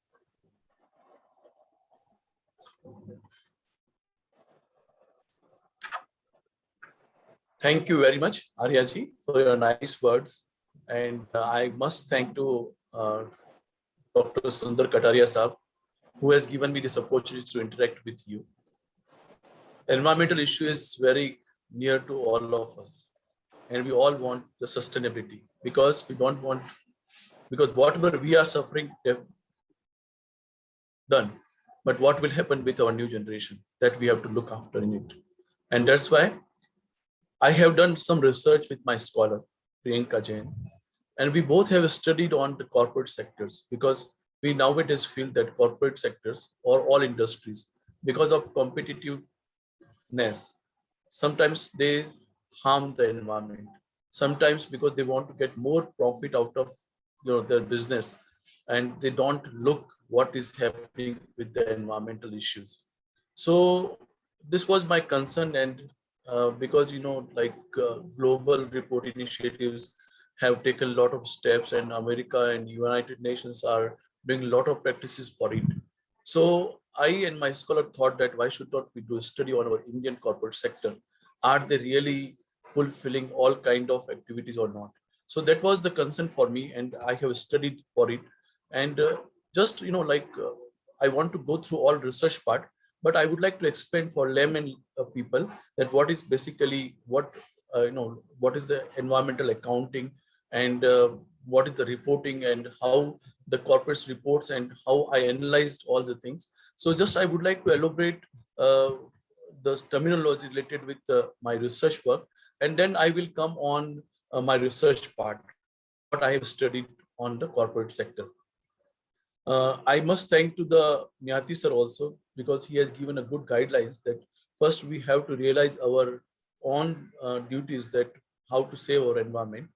Thank you very much, Aryaji, for your nice words. And I must thank to Dr. Sundar Kataria Saab, who has given me this opportunity to interact with you. Environmental issue is very near to all of us. And we all want the sustainability because we don't want, because whatever we are suffering, they've done. but what will happen with our new generation, that we have to look after in it. And that's why I have done some research with my scholar, Priyanka Jain, and we both have studied on the corporate sectors, because we nowadays feel that corporate sectors or all industries, because of competitiveness, sometimes they harm the environment. Sometimes because they want to get more profit out of their business, and they don't look what is happening with the environmental issues. So this was my concern, and because global report initiatives have taken a lot of steps, and America and United Nations are doing a lot of practices for it. So I and my scholar thought that why should not we do a study on our Indian corporate sector? Are they really fulfilling all kind of activities or not? So that was the concern for me, and I have studied for it. And just I want to go through all research part, but I would like to explain for layman people that what is basically what is the environmental accounting, and what is the reporting, and how the corporate reports, and how I analyzed all the things. So just I would like to elaborate the terminology related with my research work, and then I will come on my research part, what I have studied on the corporate sector. I must thank to the Nyati sir also, because he has given a good guidelines that first we have to realize our own duties, that how to save our environment.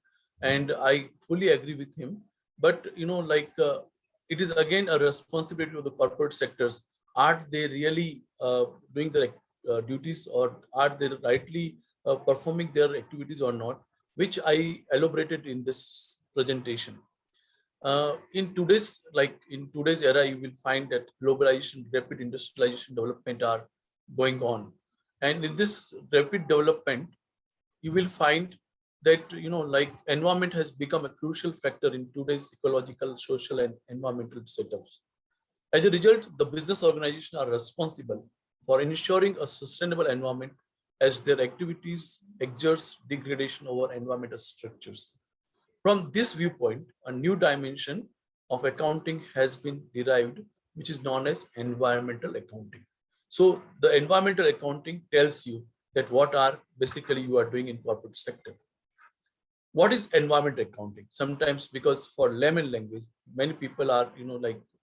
And I fully agree with him. But it is again a responsibility of the corporate sectors. Are they really doing their duties, or are they rightly performing their activities or not, which I elaborated in this presentation. In today's era, you will find that globalization, rapid industrialization development are going on. And in this rapid development, you will find that environment has become a crucial factor in today's ecological, social, and environmental setups. As a result, the business organizations are responsible for ensuring a sustainable environment, as their activities exert degradation over environmental structures. From this viewpoint, a new dimension of accounting has been derived, which is known as environmental accounting. So the environmental accounting tells you that what are basically you are doing in corporate sector. What is environmental accounting? Sometimes, because for layman language, many people are,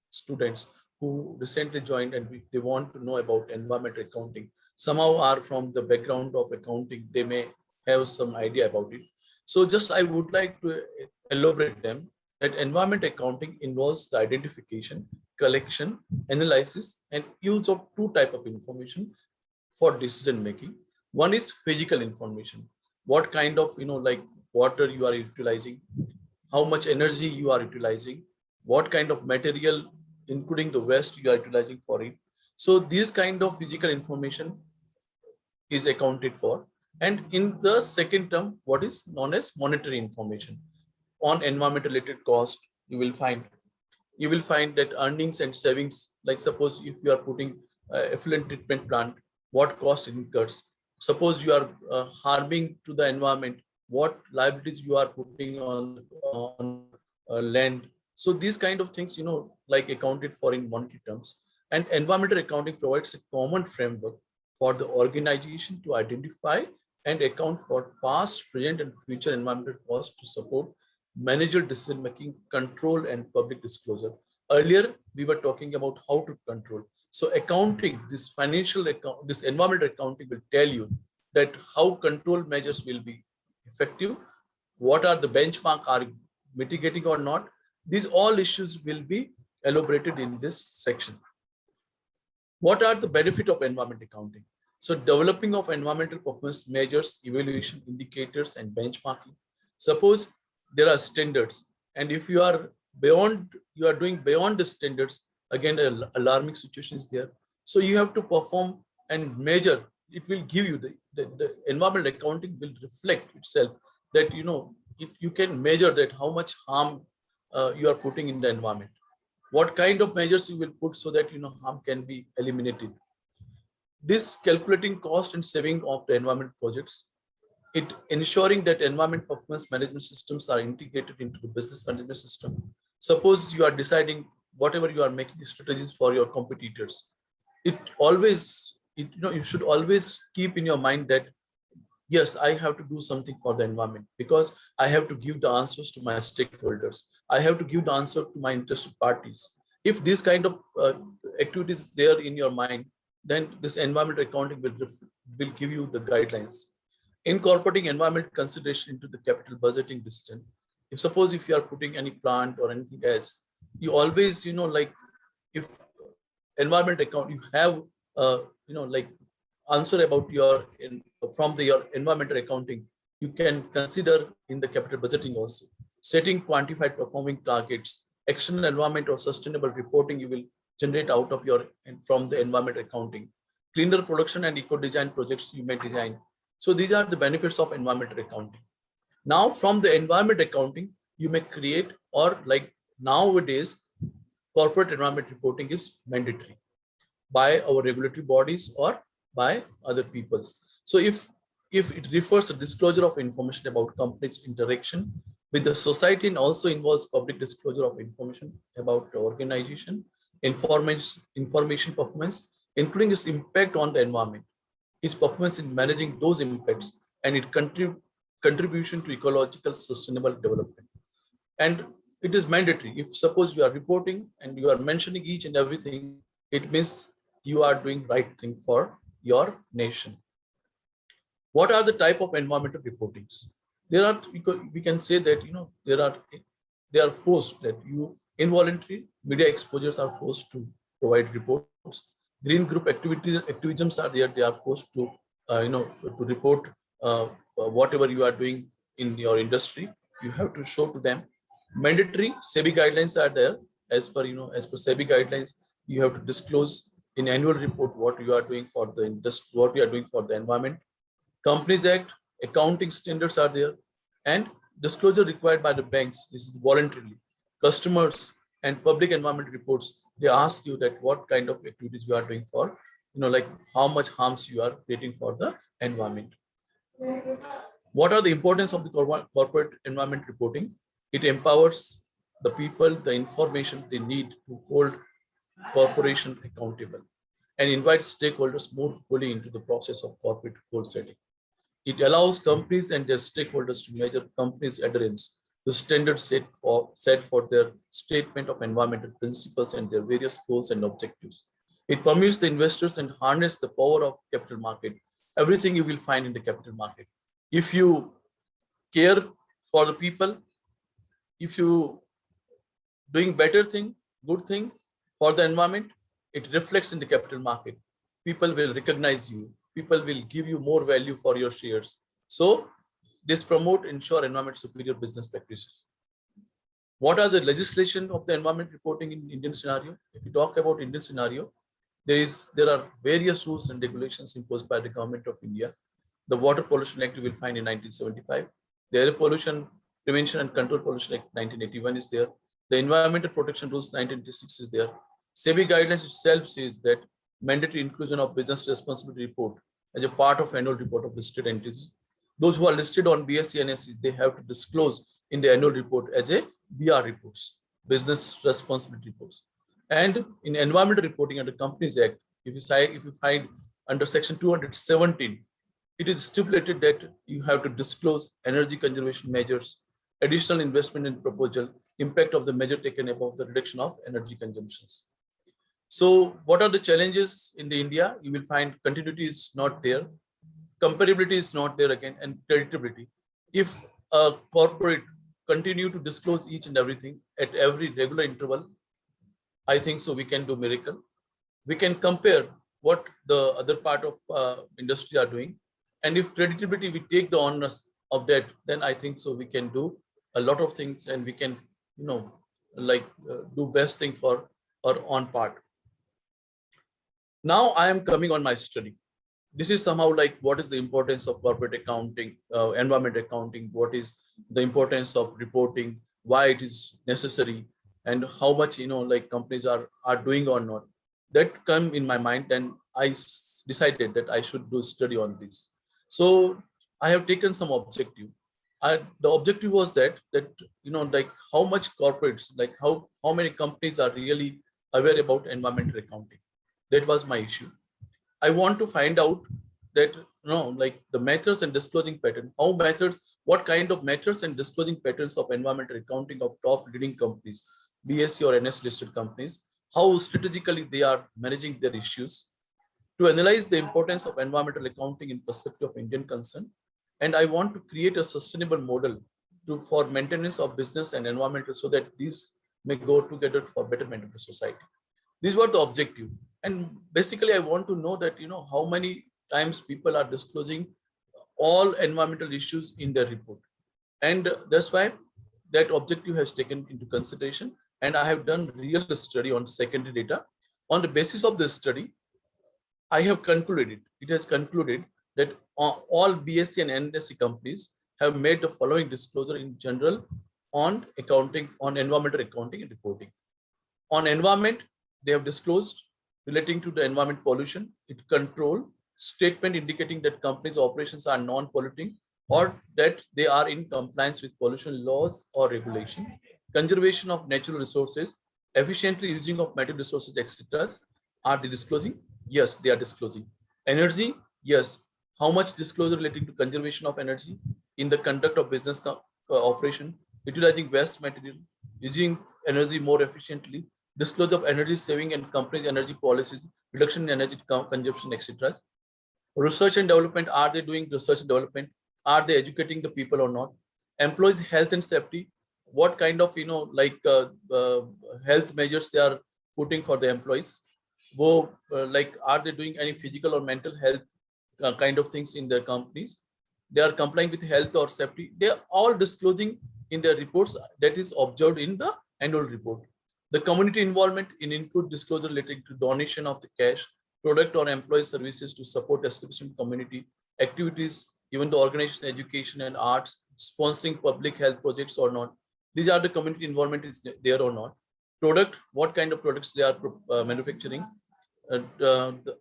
students who recently joined, and they want to know about environmental accounting. Somehow are from the background of accounting, they may have some idea about it. So just I would like to elaborate them that environment accounting involves the identification, collection, analysis, and use of two types of information for decision making. One is physical information. What kind of water you are utilizing, how much energy you are utilizing, what kind of material, including the waste, you are utilizing for it. So this kind of physical information is accounted for. And in the second term, what is known as monetary information. On environmental related cost, you will find that earnings and savings, like suppose if you are putting effluent treatment plant, what cost it incurs. Suppose you are harming to the environment, what liabilities you are putting on land. So these kind of things, accounted for in monetary terms. And environmental accounting provides a common framework for the organization to identify and account for past, present, and future environmental costs to support managerial decision making, control, and public disclosure. Earlier, we were talking about how to control. So accounting, this financial account, this environmental accounting will tell you that how control measures will be effective, what are the benchmark are mitigating or not. These all issues will be elaborated in this section. What are the benefits of environment accounting? So developing of environmental performance measures, evaluation indicators, and benchmarking. Suppose there are standards, and if you are doing beyond the standards, again, an alarming situation is there. So you have to perform and measure. It will give you the environmental accounting will reflect itself that, you can measure that how much harm you are putting in the environment. What kind of measures you will put so that, harm can be eliminated. This calculating cost and saving of the environment projects, it ensuring that environment performance management systems are integrated into the business management system. Suppose you are deciding whatever you are making strategies for your competitors. you should always keep in your mind that yes, I have to do something for the environment because I have to give the answers to my stakeholders. I have to give the answer to my interested parties. If this kind of activities there in your mind, then this environmental accounting will give you the guidelines. Incorporating environmental consideration into the capital budgeting decision. If suppose if you are putting any plant or anything else, you always, like if environment account, you have, like answer about your environmental accounting, you can consider in the capital budgeting also. Setting quantified performing targets, external environment or sustainable reporting you will generate out of your and from the environment accounting. Cleaner production and eco design projects you may design. So these are the benefits of environmental accounting. Now from the environment accounting, you may create, or like nowadays, corporate environment reporting is mandatory by our regulatory bodies or by other peoples. So if it refers to disclosure of information about company's interaction with the society and also involves public disclosure of information about the organization, information performance, including its impact on the environment, its performance in managing those impacts, and its contribution to ecological sustainable development. And it is mandatory. If suppose you are reporting and you are mentioning each and everything, it means you are doing right thing for your nation. What are the type of environmental reportings? There are, we can say that, they are forced that you involuntary media exposures are forced to provide reports. Green group activisms are there. They are forced to, to report whatever you are doing in your industry. You have to show to them. Mandatory SEBI guidelines are there. As per SEBI guidelines, you have to disclose in annual report what you are doing for the industry, what you are doing for the environment. Companies Act, accounting standards are there, and disclosure required by the banks. This is voluntarily. Customers and public environment reports, they ask you that what kind of activities you are doing for, like how much harms you are creating for the environment. What are the importance of the corporate environment reporting? It empowers the people, the information they need to hold corporation accountable and invites stakeholders more fully into the process of corporate goal setting. It allows companies and their stakeholders to measure companies' adherence to standards set for their statement of environmental principles and their various goals and objectives. It permits the investors and harness the power of capital market. Everything you will find in the capital market. If you care for the people, if you doing better thing, good thing for the environment, it reflects in the capital market. People will recognize you. People will give you more value for your shares. So this promote, ensure environment superior business practices. What are the legislation of the environment reporting in Indian scenario? If you talk about Indian scenario, there are various rules and regulations imposed by the government of India. The Water Pollution Act you will find in 1975. The Air Pollution Prevention and Control Pollution Act 1981 is there. The Environmental Protection Rules 1986 is there. SEBI guidelines itself says that mandatory inclusion of business responsibility report as a part of annual report of listed entities. Those who are listed on BSE and NSE, they have to disclose in the annual report as a BR reports, business responsibility reports. And in environmental reporting under Companies Act, if you find under section 217, it is stipulated that you have to disclose energy conservation measures, additional investment in proposal, impact of the measure taken above the reduction of energy consumptions. So what are the challenges in the India? You will find continuity is not there, comparability is not there again, and creditability. If a corporate continue to disclose each and everything at every regular interval, I think so we can do miracle. We can compare what the other part of industry are doing. And if creditability, we take the onus of that, then I think so we can do a lot of things and we can, do best thing for our own part. Now I am coming on my study. This is somehow like what is the importance of corporate accounting, environment accounting, what is the importance of reporting, why it is necessary, and how much companies are doing or not. That came in my mind, and I decided that I should do a study on this. So I have taken some objective. The objective was that how much corporates, how many companies are really aware about environmental accounting. That was my issue. I want to find out that, like the methods and disclosing pattern, what kind of methods and disclosing patterns of environmental accounting of top leading companies, BSE or NS listed companies, how strategically they are managing their issues, to analyze the importance of environmental accounting in perspective of Indian concern. And I want to create a sustainable model for maintenance of business and environmental, so that these may go together for betterment of the society. These were the objective. And basically, I want to know that, how many times people are disclosing all environmental issues in their report. And that's why that objective has taken into consideration. And I have done real study on secondary data. On the basis of this study, I have concluded, it has concluded that all BSc and NSC companies have made the following disclosure in general on accounting, on environmental accounting and reporting. On environment, they have disclosed relating to the environment pollution, it control, statement indicating that companies' operations are non-polluting or that they are in compliance with pollution laws or regulation, conservation of natural resources, efficiently using of material resources, etc. Are they disclosing? Yes, they are disclosing. Energy, yes. How much disclosure relating to conservation of energy in the conduct of business operation, utilizing waste material, using energy more efficiently, disclosure of energy saving and companies' energy policies, reduction in energy consumption, etc. Research and development, are they doing research and development? Are they educating the people or not? Employees' health and safety, what kind of health measures they are putting for the employees? Are they doing any physical or mental health kind of things in their companies? They are complying with health or safety. They are all disclosing in their reports that is observed in the annual report. The community involvement in include disclosure relating to donation of the cash, product or employee services to support establishment community activities, even the organization, education and arts, sponsoring public health projects or not. These are the community involvement is there or not. Product, what kind of products they are manufacturing,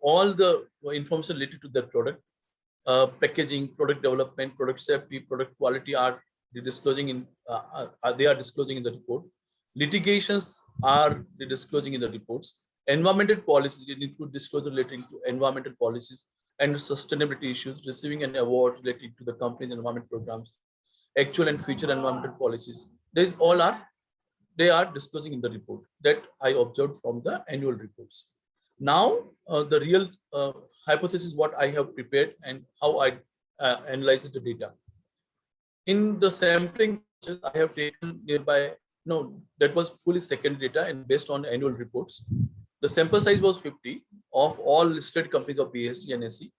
all the information related to that product, packaging, product development, product safety, product quality are disclosing in they are disclosing in the report. Litigations are disclosing in the reports. Environmental policies include disclosure relating to environmental policies and sustainability issues, receiving an award related to the company's environment programs, actual and future environmental policies. These all are, they are disclosing in the report that I observed from the annual reports. Now, the real hypothesis, what I have prepared and how I analyze the data. In the sampling, I have taken nearby, that was fully secondary data and based on annual reports. The sample size was 50 of all listed companies of BSE and SE.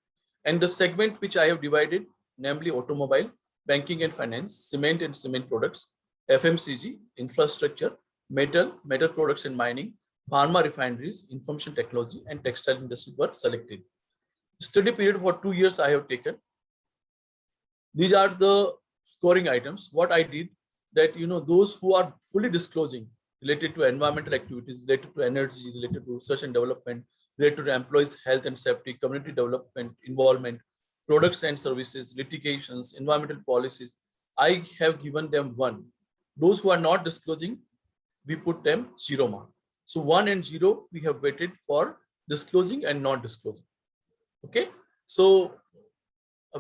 And the segment which I have divided, namely automobile, banking and finance, cement and cement products, FMCG, infrastructure, metal products and mining, pharma refineries, information technology, and textile industries were selected. Study period for 2 years I have taken. These are the scoring items. What I did that, those who are fully disclosing related to environmental activities, related to energy, related to research and development, related to employees' health and safety, community development, involvement, products and services, litigations, environmental policies, I have given them 1. Those who are not disclosing, we put them 0 mark. So 1 and 0, we have waited for disclosing and not disclosing. Okay. So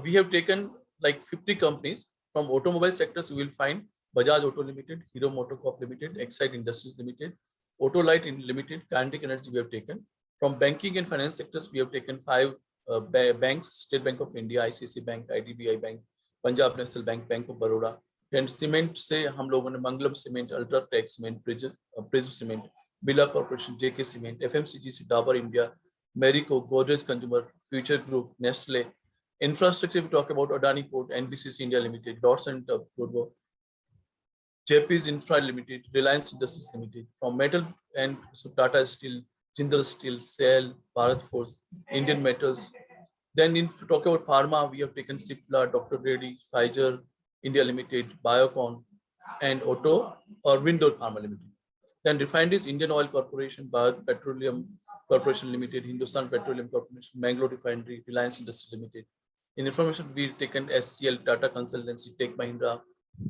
we have taken like 50 companies from automobile sectors. You will find Bajaj Auto Limited, Hero Motocorp Limited, Exide Industries Limited, Autolite Limited, Kinetic Energy we have taken. From banking and finance sectors, we have taken 5 banks, State Bank of India, ICICI Bank, IDBI Bank, Punjab National Bank, Bank of Baroda. And cement से हम लोगों ने Mangalam Cement, Ultratech Cement, Prism Cement, Bila Corporation, JK Cement, FMCG से Dabur India, Marico, Godrej Consumer, Future Group, Nestle. Infrastructure, we talk about Adani Port, NBCC India Limited, Dawson Turbo, JP's Infra Limited, Reliance Industries Limited. From metal and so Tata Steel, Jindal Steel, SAIL, Bharat Forge, Indian Metals. Then if we talk about pharma, we have taken Cipla, Dr. Reddy, Pfizer, India Limited, Biocon, and Auto or Windor Pharma Limited. Then refineries, Indian Oil Corporation, Bharat Petroleum Corporation Limited, Hindustan Petroleum Corporation, Mangalore Refinery, Reliance Industries Limited. In information, we've taken SCL, Tata Consultancy, Tech Mahindra,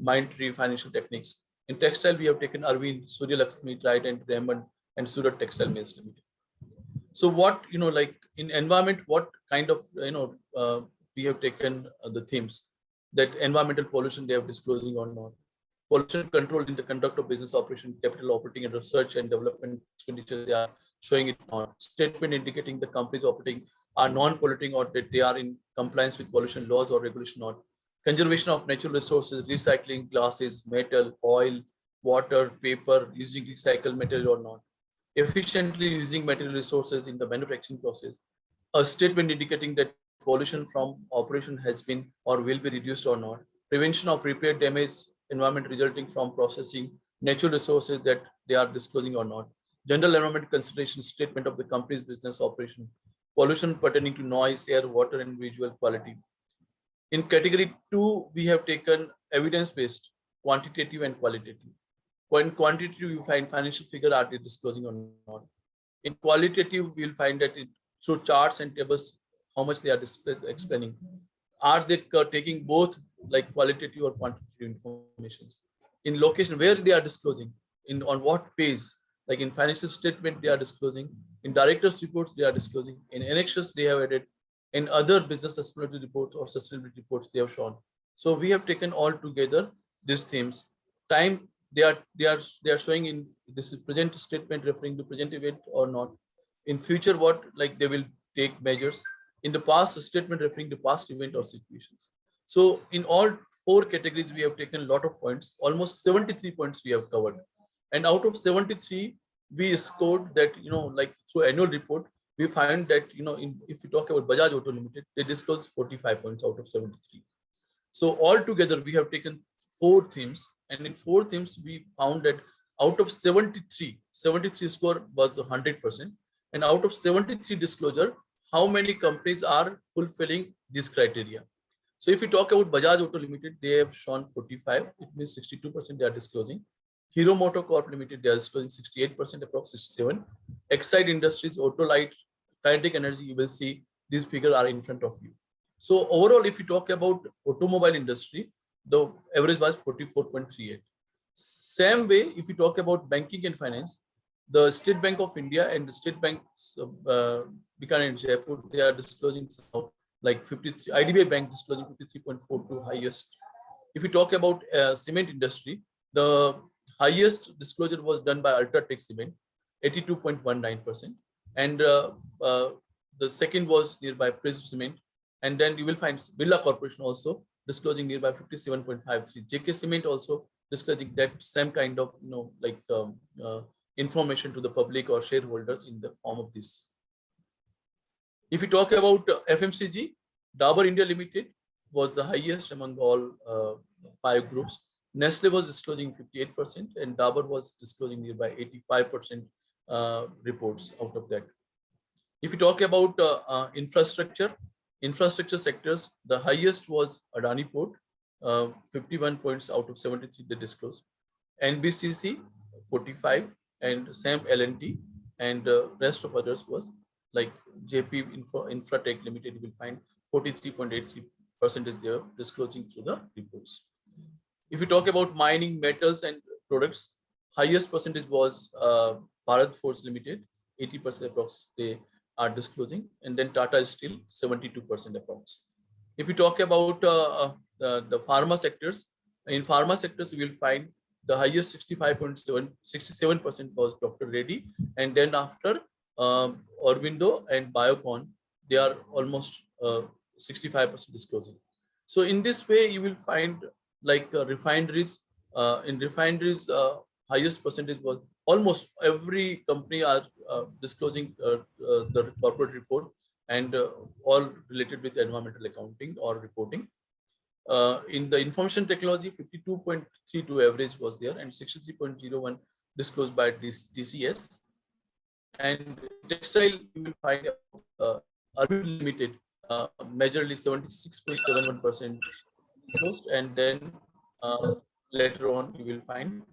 Mindtree Financial Techniques. In textile, we have taken Arvind, Surya Lakshmi, Trident, Raymond, and Surat Textile Mills Limited. So what, like in environment, what kind of, we have taken the themes that environmental pollution they are disclosing or not. Pollution control in the conduct of business operation, capital operating and research and development expenditure, they are showing it not. Statement indicating the companies operating are non-polluting or that they are in compliance with pollution laws or regulation not. Conservation of natural resources, recycling glasses, metal, oil, water, paper, using recycled material or not. Efficiently using material resources in the manufacturing process. A statement indicating that pollution from operation has been or will be reduced or not. Prevention of repair damage environment resulting from processing natural resources that they are disclosing or not. General environment consideration statement of the company's business operation. Pollution pertaining to noise, air, water, and visual quality. In category 2, we have taken evidence-based, quantitative and qualitative. When quantitative, you find financial figure are they disclosing or not. In qualitative, we will find that through charts and tables, how much they are explaining. Are they taking both like qualitative or quantitative informations? In location, where they are disclosing, on what page, like in financial statement, they are disclosing. In directors' reports, they are disclosing. In annexes, they have added. In other business sustainability reports or sustainability reports, they have shown. So we have taken all together these themes. Time, they are showing in this is present statement referring to present event or not. In future, what like they will take measures. In the past, statement referring to past event or situations. So in all 4 categories, we have taken a lot of points. Almost 73 points we have covered, and out of 73, we scored that like through annual report, we find that if we talk about Bajaj Auto Limited, they disclose 45 points out of 73. So altogether, we have taken 4 themes, and in 4 themes, we found that out of 73 score was 100%, and out of 73 disclosure, how many companies are fulfilling this criteria. So if we talk about Bajaj Auto Limited, they have shown 45, it means 62% they are disclosing. Hero Motor Corp Limited, they are disclosing 68%, approx 67. Exide Industries, Autolite, Kinetic Energy, you will see these figures are in front of you. So overall, if you talk about automobile industry, the average was 44.38. Same way, if you talk about banking and finance, the State Bank of India and the State Bank Bikaner and Jaipur, they are disclosing like 53. IDBI Bank disclosing 53.42 highest. If we talk about cement industry, the highest disclosure was done by Ultratech Cement, 82.19%, and the second was nearby Prism Cement, and then you will find Birla Corporation also disclosing nearby 57.53. JK Cement also disclosing that same kind of information to the public or shareholders in the form of this. If we talk about FMCG, Dabur India Limited was the highest among all 5 groups. Nestle was disclosing 58%, and Dabur was disclosing nearby 85% reports out of that. If you talk about infrastructure sectors, the highest was Adani Port, 51 points out of 73 they disclosed. NBCC 45, and Sam L&T, and rest of others was like JP Infratech Limited. You will find 43.83% they are disclosing through the reports. If we talk about mining, metals, and products, highest percentage was Bharat Forge Limited, 80% approx they are disclosing, and then Tata Steel 72% approx. If we talk about the pharma sectors, in pharma sectors we will find the highest 67% was Dr. Reddy, and then after Aurobindo and Biocon, they are almost 65% disclosing. So in this way, you will find like refineries. In refineries, highest percentage was almost every company are disclosing the corporate report, and all related with environmental accounting or reporting. In the information technology, 52.32 average was there, and 63.01 disclosed by TCS. And textile, you will find Urban Limited, majorly 76.71% disclosed, and then later on you will find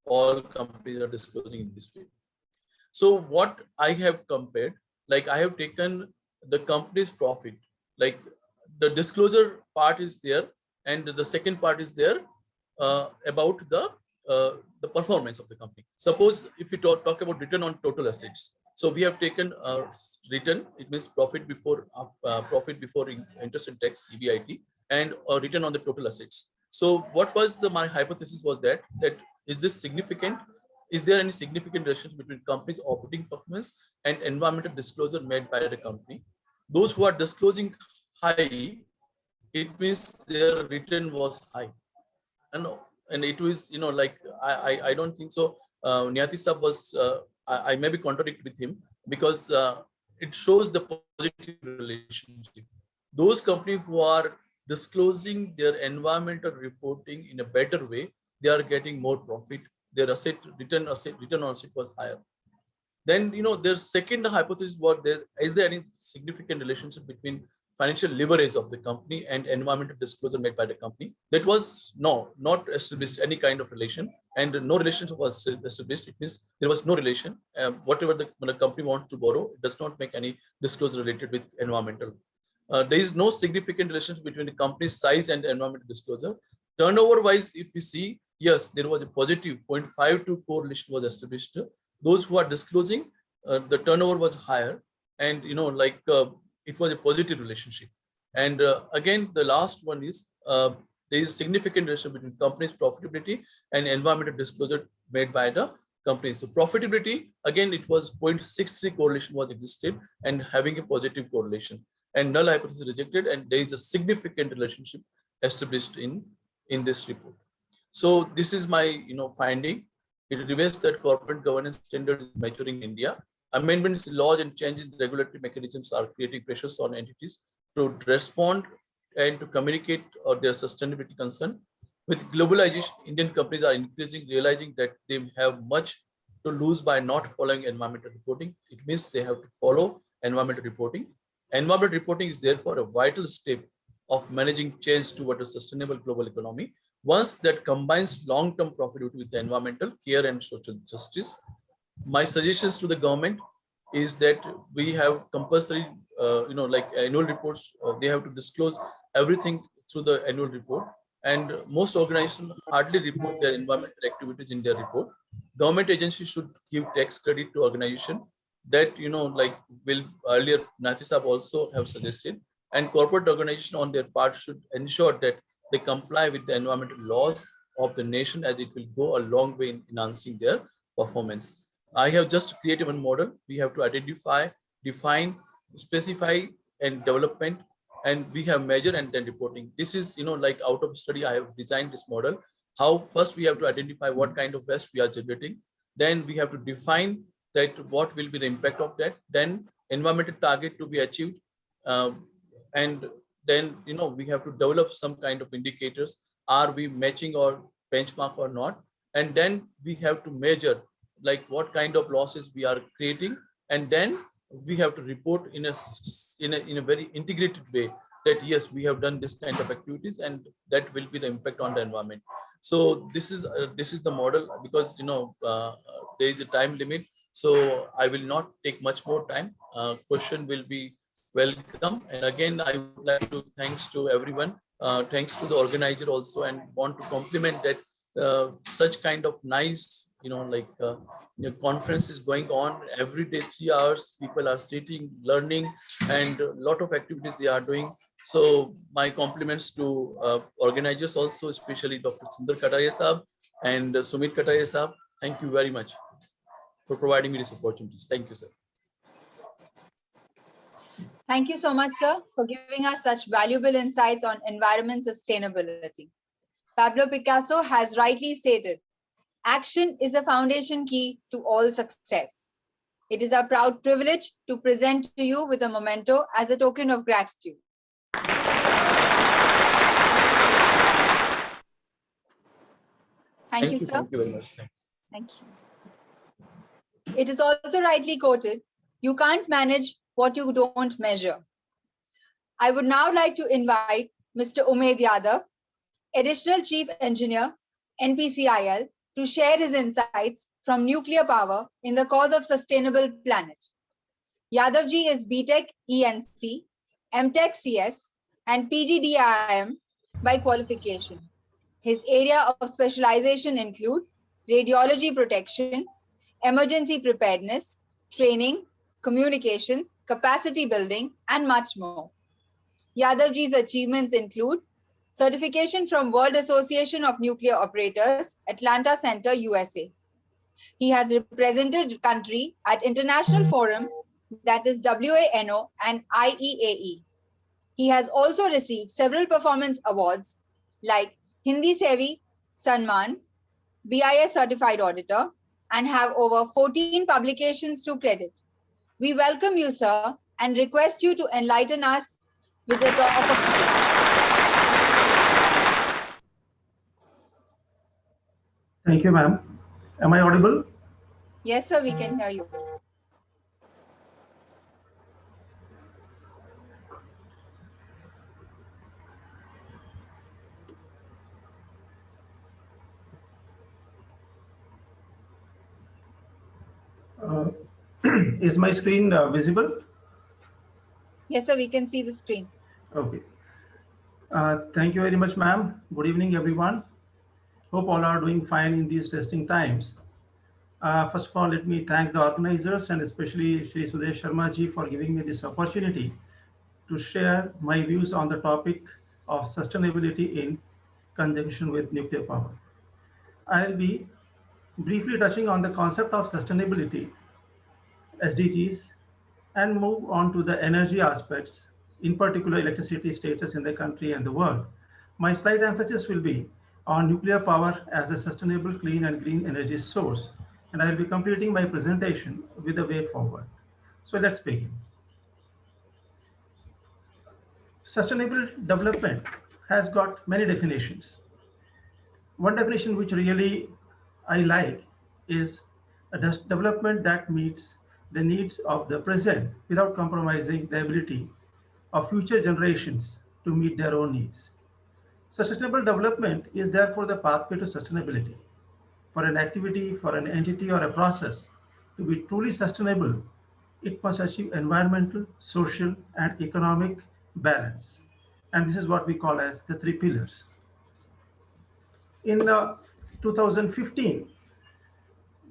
all companies are disclosing in this way. So what I have compared, like I have taken the company's profit, like the disclosure part is there, and the second part is there about the performance of the company. Suppose if we talk about return on total assets, So we have taken return, it means profit before interest and tax, EBIT, and return on the total assets. So what was my hypothesis was that is this significant? Is there any significant relationship between company's operating performance and environmental disclosure made by the company? Those who are disclosing high, it means their return was high. And it was, like I don't think so. Niyati Sab was, I maybe contradict with him, because it shows the positive relationship. Those companies who are disclosing their environmental reporting in a better way, they are getting more profit. Their return on asset was higher. Then, their second hypothesis was, is there any significant relationship between financial leverage of the company and environmental disclosure made by the company? That was not established any kind of relation, and no relationship was established. It means there was no relation. Whatever the company wants to borrow, it does not make any disclosure related with environmental. There is no significant relationship between the company's size and environmental disclosure. Turnover wise, if we see, yes, there was a positive 0.52 correlation was established. Those who are disclosing, the turnover was higher, and it was a positive relationship. And again, the last one is there is significant relationship between company's profitability and environmental disclosure made by the company. So profitability, again, it was 0.63 correlation was existed and having a positive correlation, and null hypothesis rejected, and there is a significant relationship established in this report. So this is my finding. It reveals that corporate governance standards is maturing in India. Amendments to laws and changes in regulatory mechanisms are creating pressures on entities to respond and to communicate their sustainability concern. With globalization, Indian companies are increasingly realizing that they have much to lose by not following environmental reporting. It means they have to follow environmental reporting. Environmental reporting is therefore a vital step of managing change toward a sustainable global economy. Once that combines long-term profitability with the environmental care and social justice, my suggestions to the government is that we have compulsory, like annual reports. They have to disclose everything through the annual report, and most organizations hardly report their environmental activities in their report. Government agencies should give tax credit to organization that will earlier Natisab also have suggested, and corporate organization on their part should ensure that they comply with the environmental laws of the nation, as it will go a long way in enhancing their performance. I have just created one model. We have to identify, define, specify, and development, and we have measure and then reporting. This is, like out of study, I have designed this model. How first we have to identify what kind of waste we are generating. Then we have to define that what will be the impact of that. Then environmental target to be achieved. And then, we have to develop some kind of indicators. Are we matching our benchmark or not? And then we have to measure like what kind of losses we are creating. And then we have to report in a very integrated way that yes, we have done this kind of activities, and that will be the impact on the environment. So this is the model, because there is a time limit, so I will not take much more time. Question will be welcome. And again, I would like to thanks to everyone, thanks to the organizer also, and want to compliment that such kind of nice conference is going on every day, 3 hours. People are sitting, learning, and a lot of activities they are doing. So my compliments to organizers also, especially Dr. Sundar Kataria Sahab and Sumit Kataria Sahab. Thank you very much for providing me this opportunities. Thank you, sir. Thank you so much, sir, for giving us such valuable insights on environment sustainability. Pablo Picasso has rightly stated, action is a foundation key to all success. It is our proud privilege to present to you with a memento as a token of gratitude. Thank you, sir. Thank you very much. Thank you. It is also rightly quoted, you can't manage what you don't measure. I would now like to invite Mr. Umaid Yadav, Additional Chief Engineer, NPCIL, to share his insights from nuclear power in the cause of sustainable planet. Yadavji is BTech ENC, MTech CS, and PGDIM by qualification. His area of specialization include radiology protection, emergency preparedness, training, communications, capacity building, and much more. Yadavji's achievements include certification from World Association of Nuclear Operators, Atlanta Center, USA. He has represented country at international forums, that is WANO and IEAE. He has also received several performance awards like Hindi Sevi Sanman, BIS Certified Auditor, and have over 14 publications to credit. We welcome you, sir, and request you to enlighten us with the talk of today. Thank you, ma'am. Am I audible? Yes, sir, we can hear you. Is my screen visible? Yes, sir, we can see the screen. Okay. Thank you very much, ma'am. Good evening, everyone. Hope all are doing fine in these testing times. First of all, let me thank the organizers and especially Shri Sudesh Sharma ji for giving me this opportunity to share my views on the topic of sustainability in conjunction with nuclear power. I'll be briefly touching on the concept of sustainability, SDGs, and move on to the energy aspects, in particular electricity status in the country and the world. My slight emphasis will be on nuclear power as a sustainable, clean and green energy source, and I will be completing my presentation with a way forward. So let's begin. Sustainable development has got many definitions. One definition which really I like is a development that meets the needs of the present without compromising the ability of future generations to meet their own needs. Sustainable development is therefore the pathway to sustainability. For an activity, for an entity or a process to be truly sustainable, it must achieve environmental, social, and economic balance. And this is what we call as the three pillars. In 2015,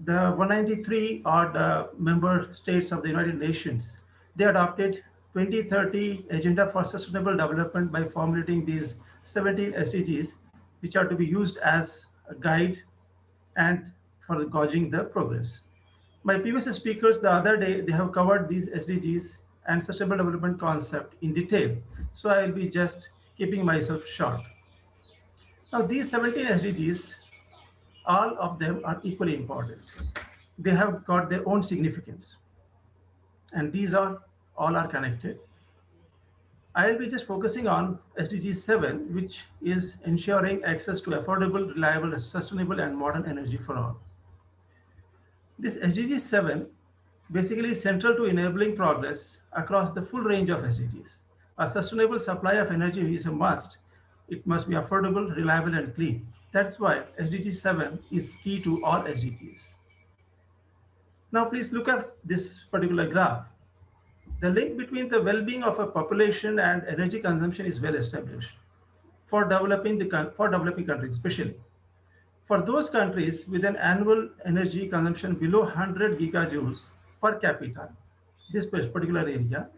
the 193 odd member states of the United Nations, they adopted 2030 Agenda for Sustainable Development by formulating these 17 SDGs, which are to be used as a guide and for gauging the progress. My previous speakers the other day, they have covered these SDGs and sustainable development concept in detail. So I will be just keeping myself short. Now these 17 SDGs, all of them are equally important. They have got their own significance. And these are all are connected. I'll be just focusing on SDG 7, which is ensuring access to affordable, reliable, sustainable, and modern energy for all. This SDG 7 basically is central to enabling progress across the full range of SDGs. A sustainable supply of energy is a must. It must be affordable, reliable, and clean. That's why SDG 7 is key to all SDGs. Now, please look at this particular graph. The link between the well-being of a population and energy consumption is well established for developing countries, especially. For those countries with an annual energy consumption below 100 gigajoules per capita, this particular area,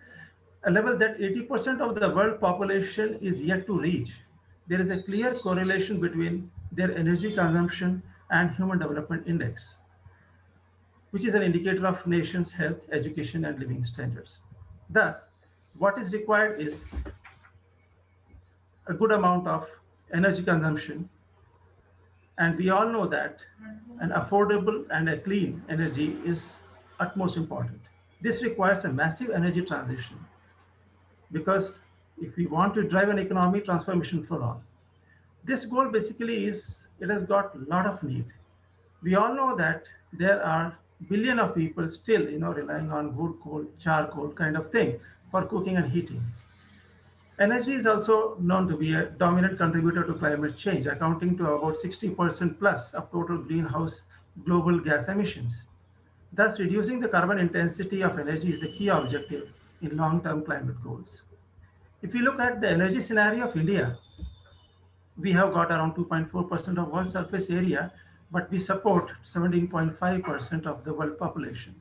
a level that 80% of the world population is yet to reach, there is a clear correlation between their energy consumption and Human Development Index, which is an indicator of nations' health, education, and living standards. Thus, what is required is a good amount of energy consumption. And we all know that an affordable and a clean energy is utmost important. This requires a massive energy transition because if we want to drive an economic transformation for all, this goal basically is, it has got a lot of need. We all know that there are billion of people still, relying on wood, coal, charcoal kind of thing for cooking and heating. Energy is also known to be a dominant contributor to climate change, accounting to about 60% plus of total greenhouse global gas emissions. Thus, reducing the carbon intensity of energy is a key objective in long-term climate goals. If we look at the energy scenario of India, we have got around 2.4% of world surface area, but we support 17.5% of the world population.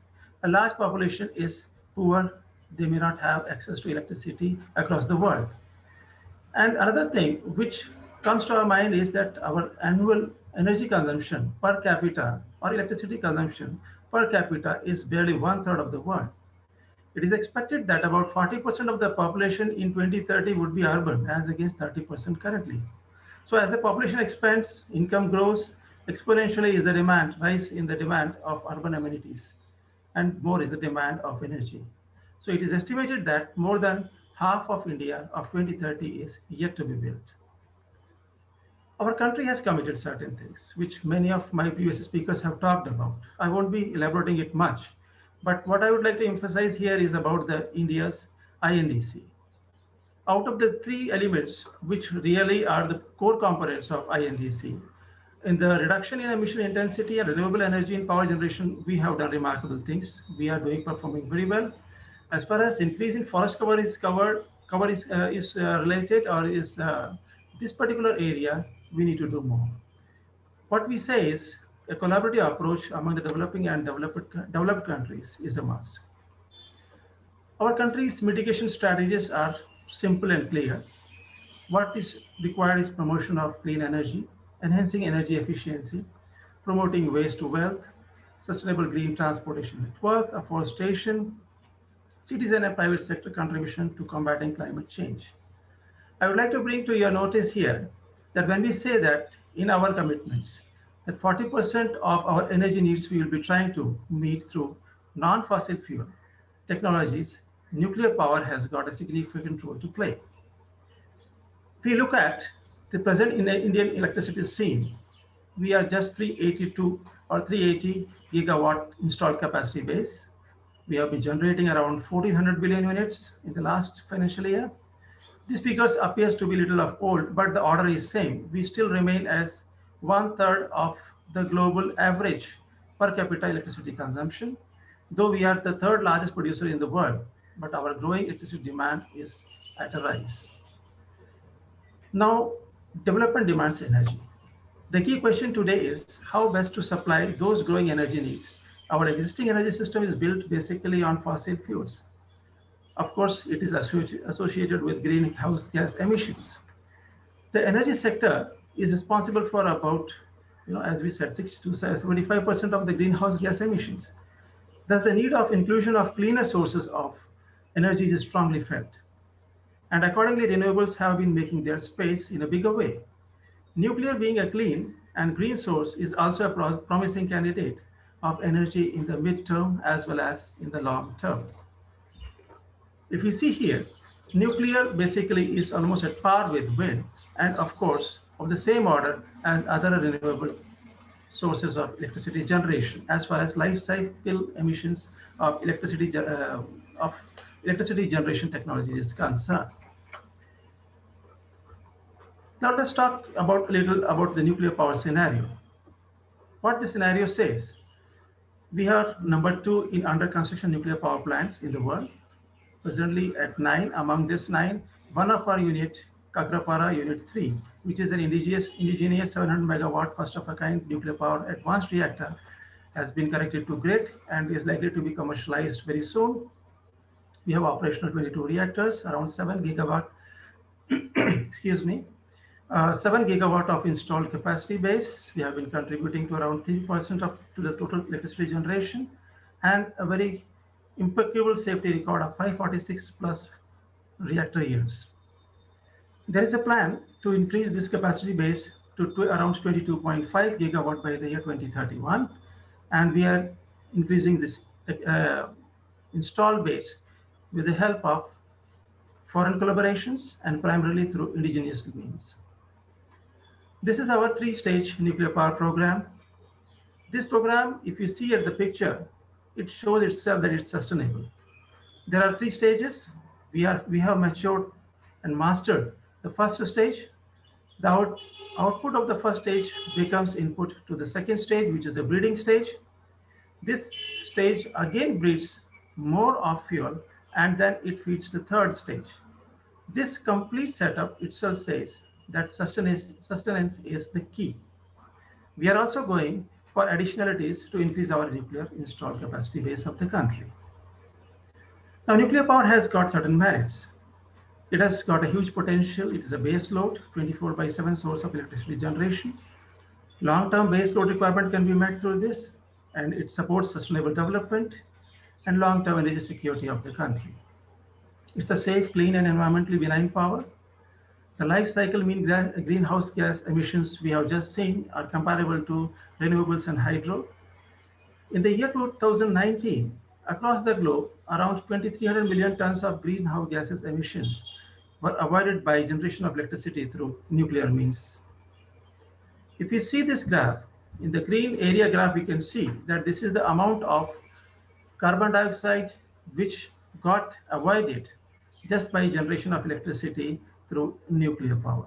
A large population is poor. They may not have access to electricity across the world. And another thing which comes to our mind is that our annual energy consumption per capita or electricity consumption per capita is barely 1/3 of the world. It is expected that about 40% of the population in 2030 would be urban, as against 30% currently. So as the population expands, income grows, exponentially is the demand, rise in the demand of urban amenities, and more is the demand of energy. So it is estimated that more than half of India of 2030 is yet to be built. Our country has committed certain things, which many of my previous speakers have talked about. I won't be elaborating it much, but what I would like to emphasize here is about the India's INDC. Out of the three elements, which really are the core components of INDC, in the reduction in emission intensity and renewable energy in power generation, we have done remarkable things. We are performing very well. As far as increase in forest cover is related, or is this particular area, we need to do more. What we say is a collaborative approach among the developing and developed countries is a must. Our country's mitigation strategies are simple and clear. What is required is promotion of clean energy, enhancing energy efficiency, promoting waste to wealth, sustainable green transportation network, afforestation, citizen and private sector contribution to combating climate change. I would like to bring to your notice here that when we say that in our commitments, that 40% of our energy needs we will be trying to meet through non-fossil fuel technologies, nuclear power has got a significant role to play. If we look at the present Indian electricity scene, we are just 382 or 380 gigawatt installed capacity base. We have been generating around 1400 billion units in the last financial year. This figures appears to be little of old, but the order is same. We still remain as 1/3 of the global average per capita electricity consumption, though we are the third largest producer in the world, but our growing electricity demand is at a rise. Now, development demands energy. The key question today is how best to supply those growing energy needs. Our existing energy system is built basically on fossil fuels. Of course, it is associated with greenhouse gas emissions. The energy sector is responsible for about, as we said, 60 to 75% of the greenhouse gas emissions. Thus, the need of inclusion of cleaner sources of energy is strongly felt. And accordingly, renewables have been making their space in a bigger way. Nuclear, being a clean and green source, is also a promising candidate of energy in the mid-term as well as in the long term. If we see here, nuclear basically is almost at par with wind, and of course, of the same order as other renewable sources of electricity generation, as far as life cycle emissions of electricity generation technology is concerned. Now let's talk a little about the nuclear power scenario. What the scenario says: we are number 2 in under construction nuclear power plants in the world. Presently at 9. Among this 9, one of our unit, Kagrapara Unit 3, which is an indigenous 700 megawatt first of a kind nuclear power advanced reactor, has been connected to grid and is likely to be commercialized very soon. We have operational 22 reactors, around 7 gigawatt, 7 gigawatt of installed capacity base. We have been contributing to around 3% to the total electricity generation, and a very impeccable safety record of 546 plus reactor years. There is a plan to increase this capacity base to around 22.5 gigawatt by the year 2031, and we are increasing this installed base with the help of foreign collaborations and primarily through indigenous means. This is our 3-stage nuclear power program. This program, if you see at the picture, it shows itself that it's sustainable. There are 3 stages. We have matured and mastered the first stage. The output of the first stage becomes input to the second stage, which is the breeding stage. This stage again breeds more of fuel, and then it feeds the third stage. This complete setup itself says that sustenance is the key. We are also going for additionalities to increase our nuclear installed capacity base of the country. Now, nuclear power has got certain merits. It has got a huge potential. It is a base load, 24/7 source of electricity generation. Long-term base load requirement can be met through this, and it supports sustainable development and long-term energy security of the country. It's a safe, clean, and environmentally benign power. The life cycle mean greenhouse gas emissions we have just seen are comparable to renewables and hydro. In the year 2019, across the globe, around 2,300 million tons of greenhouse gases emissions were avoided by generation of electricity through nuclear means. If you see this graph, in the green area graph, we can see that this is the amount of carbon dioxide which got avoided just by generation of electricity through nuclear power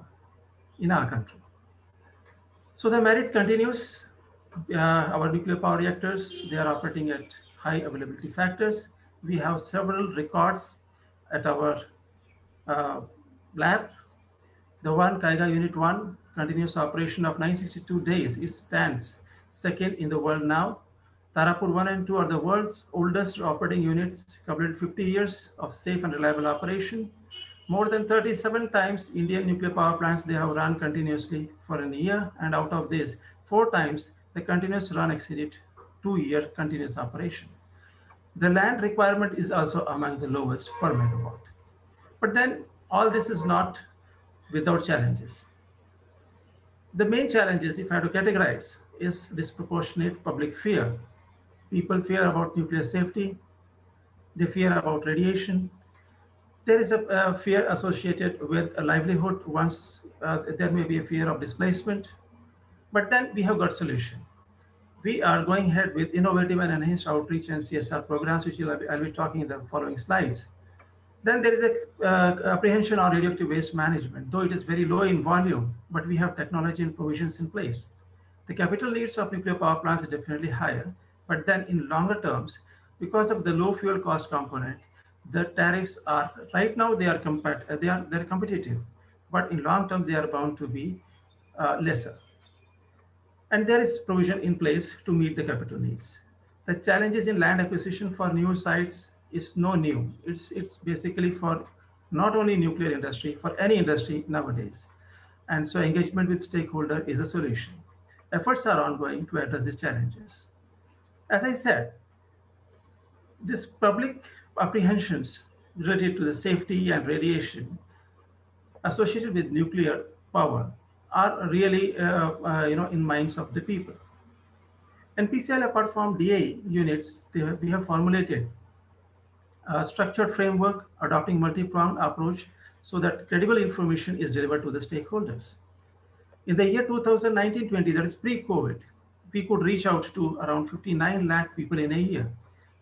in our country. So the merit continues. Our nuclear power reactors, they are operating at high availability factors. We have several records at our lab. The one Kaiga Unit 1 continuous operation of 962 days. It stands second in the world now. Tarapur 1 and 2 are the world's oldest operating units, completed 50 years of safe and reliable operation. More than 37 times Indian nuclear power plants they have run continuously for a year, and out of this, 4 times the continuous run exceeded 2-year continuous operation. The land requirement is also among the lowest per megawatt. But then all this is not without challenges. The main challenges, if I have to categorize, is disproportionate public fear. People fear about nuclear safety. They fear about radiation. There is a fear associated with a livelihood. Once there may be a fear of displacement, but then we have got solution. We are going ahead with innovative and enhanced outreach and CSR programs, which I'll be talking in the following slides. Then there is a apprehension on radioactive waste management, though it is very low in volume, but we have technology and provisions in place. The capital needs of nuclear power plants is definitely higher, but then in longer terms, because of the low fuel cost component, the tariffs are right now they're competitive, but in long term they are bound to be lesser. And there is provision in place to meet the capital needs. The challenges in land acquisition for new sites is no new. It's basically for not only nuclear industry, for any industry nowadays. And so engagement with stakeholder is a solution. Efforts are ongoing to address these challenges. As I said, this public apprehensions related to the safety and radiation associated with nuclear power are really in minds of the people. NPCIL, apart from DA units, we have formulated a structured framework adopting multi-pronged approach so that credible information is delivered to the stakeholders. In the year 2019-20, that is pre-COVID, we could reach out to around 59 lakh people in a year.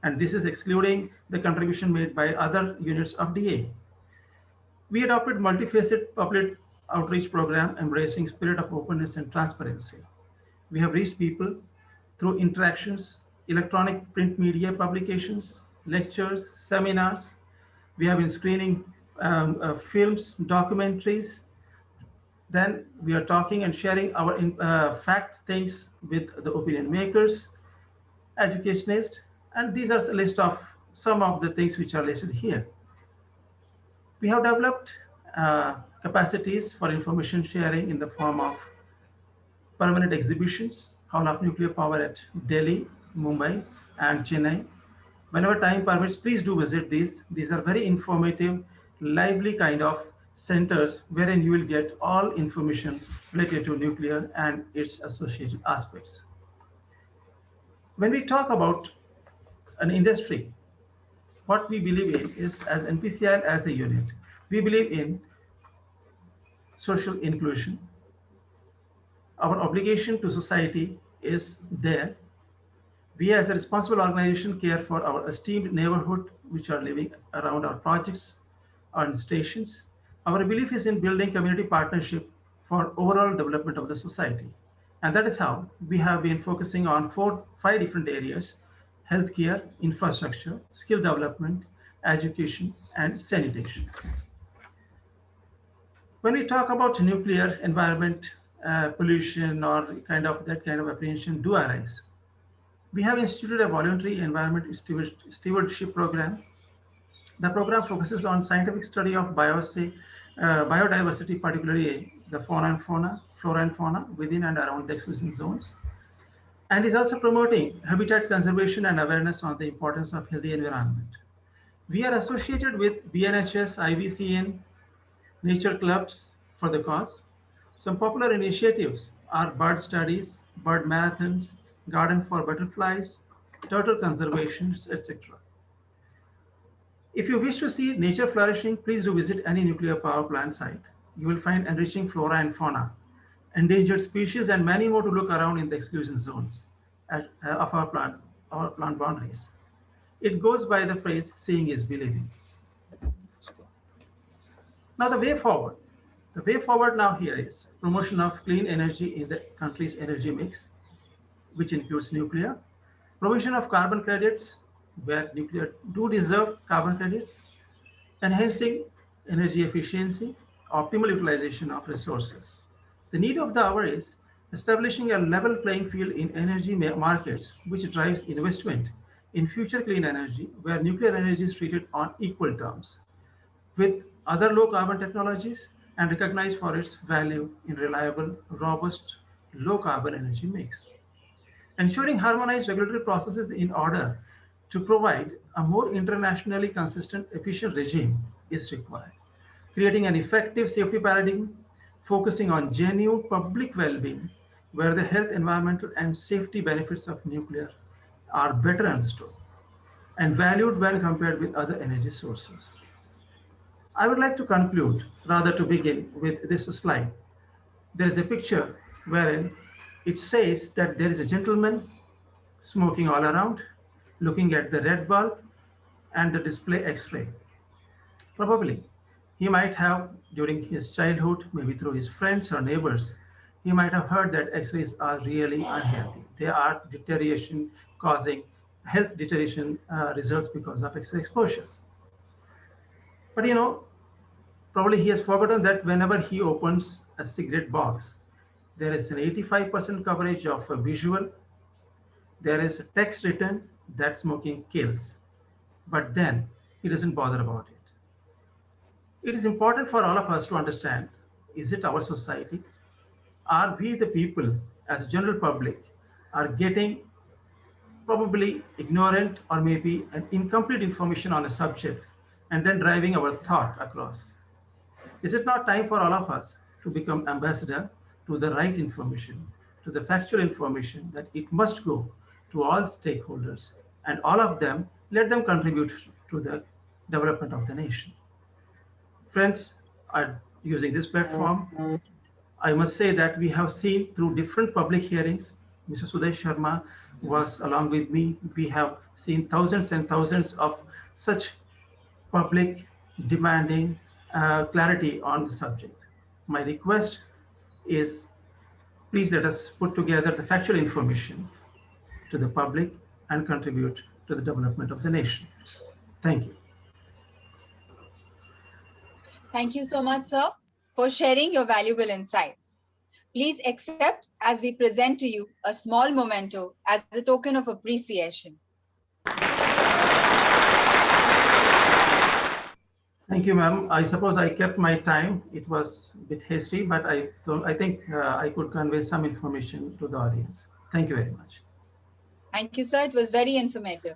And this is excluding the contribution made by other units of DA. We adopted multifaceted public outreach program embracing spirit of openness and transparency. We have reached people through interactions, electronic print media publications, lectures, seminars. We have been screening films, documentaries. Then we are talking and sharing our fact things with the opinion makers, educationists, and these are a list of some of the things which are listed here. We have developed capacities for information sharing in the form of permanent exhibitions, Hall of Nuclear Power at Delhi, Mumbai, and Chennai. Whenever time permits, please do visit these. These are very informative, lively kind of centers wherein you will get all information related to nuclear and its associated aspects. When we talk about an industry, what we believe in is, as NPCIL as a unit, we believe in social inclusion. Our obligation to society is there. We as a responsible organization care for our esteemed neighborhood which are living around our projects and stations. Our belief is in building community partnership for overall development of the society. And that is how we have been focusing on 5 different areas: healthcare, infrastructure, skill development, education, and sanitation. When we talk about nuclear environment pollution or kind of that kind of apprehension do arise. We have instituted a voluntary environment stewardship program. The program focuses on scientific study of biodiversity, particularly the flora and fauna within and around the exclusion zones, and is also promoting habitat conservation and awareness on the importance of healthy environment. We are associated with BNHS, IBCN, nature clubs for the cause. Some popular initiatives are bird studies, bird marathons, garden for butterflies, turtle conservations, etc. If you wish to see nature flourishing, please do visit any nuclear power plant site. You will find enriching flora and fauna, endangered species, and many more to look around in the exclusion zones of our plant boundaries. It goes by the phrase, seeing is believing. Now the way forward. The way forward now here is promotion of clean energy in the country's energy mix, which includes nuclear, provision of carbon credits, where nuclear do deserve carbon credits, enhancing energy efficiency, optimal utilization of resources. The need of the hour is establishing a level playing field in energy markets, which drives investment in future clean energy, where nuclear energy is treated on equal terms with other low carbon technologies and recognized for its value in reliable, robust, low carbon energy mix. Ensuring harmonized regulatory processes in order to provide a more internationally consistent, efficient regime is required. Creating an effective safety paradigm, focusing on genuine public well-being, where the health, environmental, and safety benefits of nuclear are better understood and valued when compared with other energy sources. I would like to conclude, rather to begin with this slide. There is a picture wherein it says that there is a gentleman smoking all around, looking at the red bulb and the display X-ray. Probably, he might have, during his childhood, maybe through his friends or neighbors, he might have heard that X-rays are really unhealthy. They are deterioration, causing health deterioration results because of X-ray exposures. But probably he has forgotten that whenever he opens a cigarette box, there is an 85% coverage of a visual. There is a text written that smoking kills, but then he doesn't bother about it. It is important for all of us to understand, is it our society? Are we the people as general public are getting probably ignorant or maybe an incomplete information on a subject and then driving our thought across? Is it not time for all of us to become ambassador to the right information, to the factual information, that it must go to all stakeholders, and all of them, let them contribute to the development of the nation? Friends, using this platform, I must say that we have seen through different public hearings, Mr. Sudesh Sharma was along with me, we have seen thousands and thousands of such public demanding clarity on the subject. My request is, please let us put together the factual information to the public and contribute to the development of the nation. Thank you. Thank you so much, sir, for sharing your valuable insights. Please accept as we present to you a small memento as a token of appreciation. Thank you, ma'am. I suppose I kept my time. It was a bit hasty, but I think I could convey some information to the audience. Thank you very much. Thank you, sir. It was very informative.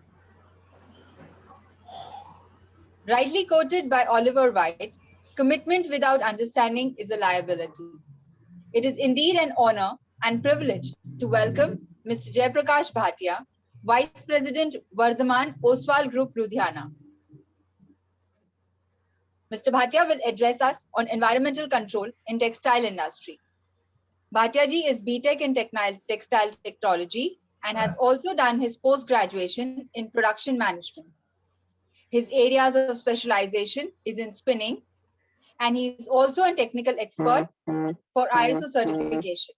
Rightly quoted by Oliver White, commitment without understanding is a liability. It is indeed an honor and privilege to welcome Mr. Jaiprakash Bhatia, Vice President, Vardhaman Oswal Group, Ludhiana. Mr. Bhatia will address us on environmental control in textile industry. Bhatia ji is BTech in textile technology and has also done his post-graduation in production management. His areas of specialization is in spinning, and he is also a technical expert for ISO certification.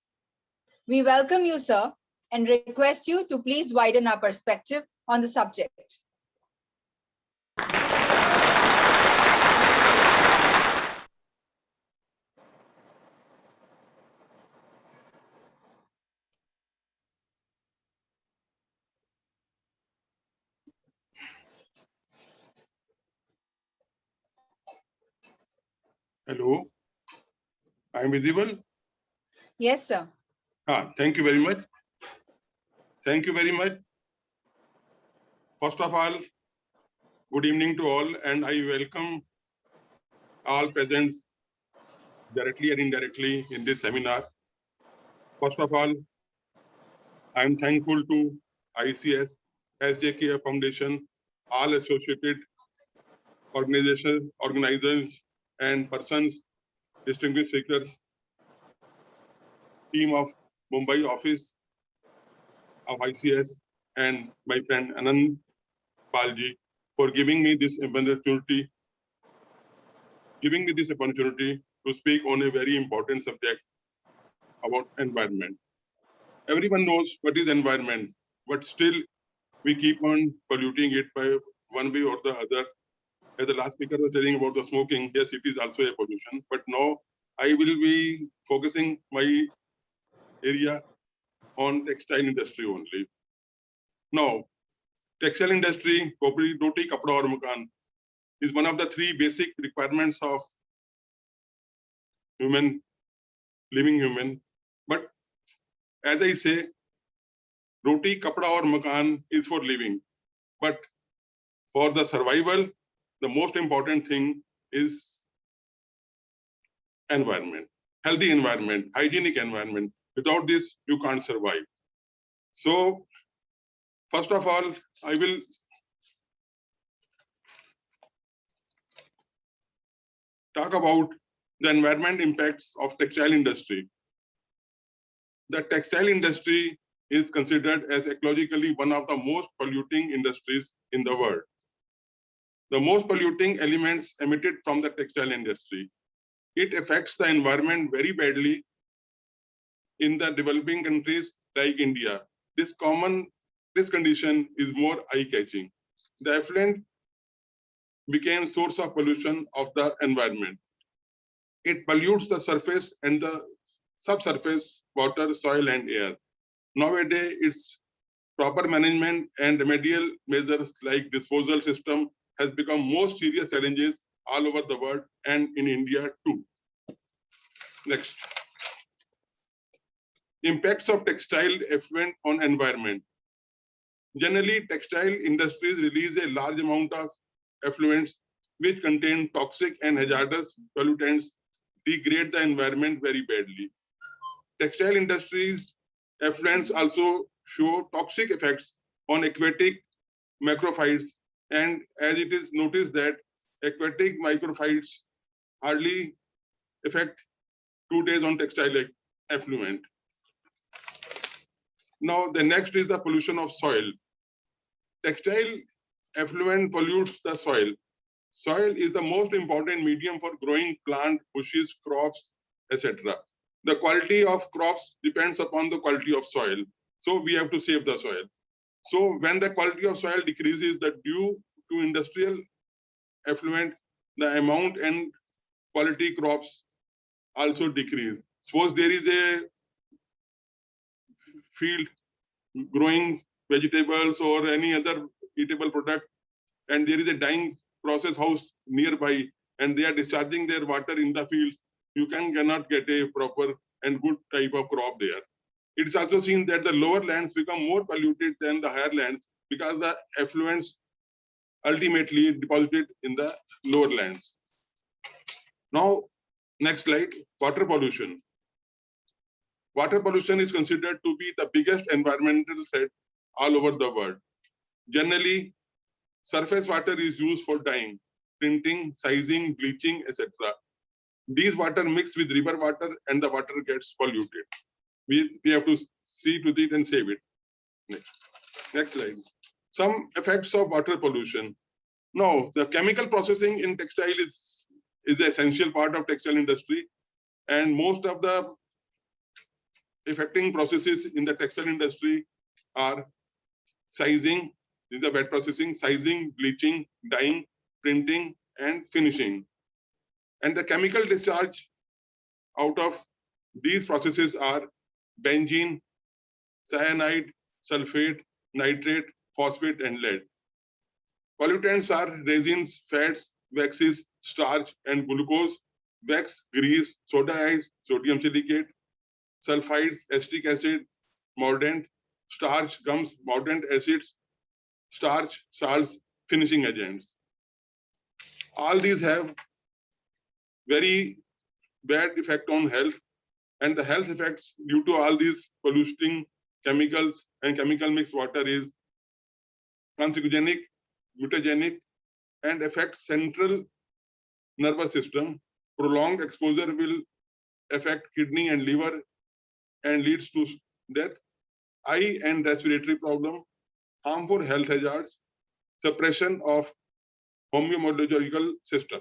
We welcome you, sir, and request you to please widen our perspective on the subject. Hello, I am visible. Yes, sir. Thank you very much. Thank you very much. First of all, good evening to all, and I welcome all presents directly and indirectly in this seminar. First of all, I am thankful to ICS, SJKF Foundation, all associated organizers and persons, distinguished speakers, team of Mumbai office of ICS, and my friend Anand Palji for giving me this opportunity to speak on a very important subject about environment. Everyone knows what is environment, but still we keep on polluting it by one way or the other. As the last speaker was telling about the smoking, yes, it is also a pollution, but now I will be focusing my area on textile industry only. Now, textile industry, roti, kapda aur makan, is one of the three basic requirements of living human. But as I say, roti, kapda aur makan is for living. But for the survival, the most important thing is environment, healthy environment, hygienic environment. Without this, you can't survive. So, first of all, I will talk about the environment impacts of textile industry. The textile industry is considered as ecologically one of the most polluting industries in the world. The most polluting elements emitted from the textile industry. It affects the environment very badly in the developing countries like India. This condition is more eye-catching. The effluent became source of pollution of the environment. It pollutes the surface and the subsurface water, soil, and air. Nowadays, its proper management and remedial measures like disposal system has become most serious challenges all over the world and in India too. Next. Impacts of textile effluent on environment. Generally, textile industries release a large amount of effluents which contain toxic and hazardous pollutants, degrade the environment very badly. Textile industries effluents also show toxic effects on aquatic macrophytes, and as it is noticed that aquatic microphytes hardly affect 2 days on textile effluent. Now the next is the pollution of soil. Textile effluent pollutes the soil. Soil is the most important medium for growing plant, bushes, crops, etc. The quality of crops depends upon the quality of soil. So we have to save the soil. So when the quality of soil decreases, due to industrial effluent, the amount and quality crops also decrease. Suppose there is a field growing vegetables or any other eatable product, and there is a dyeing process house nearby, and they are discharging their water in the fields, you cannot get a proper and good type of crop there. It is also seen that the lower lands become more polluted than the higher lands because the effluents ultimately deposited in the lower lands. Now, next slide, water pollution. Water pollution is considered to be the biggest environmental threat all over the world. Generally, surface water is used for dyeing, printing, sizing, bleaching, etc. These water mix with river water and the water gets polluted. We have to see to it and save it. Next slide. Some effects of water pollution. Now, the chemical processing in textile is the essential part of textile industry, and most of the affecting processes in the textile industry are sizing, these are wet processing, sizing, bleaching, dyeing, printing, and finishing. And the chemical discharge out of these processes are benzene, cyanide, sulfate, nitrate, phosphate, and lead. Pollutants are resins, fats, waxes, starch, and glucose. wax, grease, soda ash, sodium silicate, sulfides, acetic acid, mordant, starch, gums, mordant acids, starch, salts, finishing agents. All these have very bad effect on health, and the health effects due to all these polluting chemicals and chemical mixed water is carcinogenic, mutagenic, and affects central nervous system. Prolonged exposure will affect kidney and liver and leads to death, eye and respiratory problem, harmful health hazards, suppression of homeological system.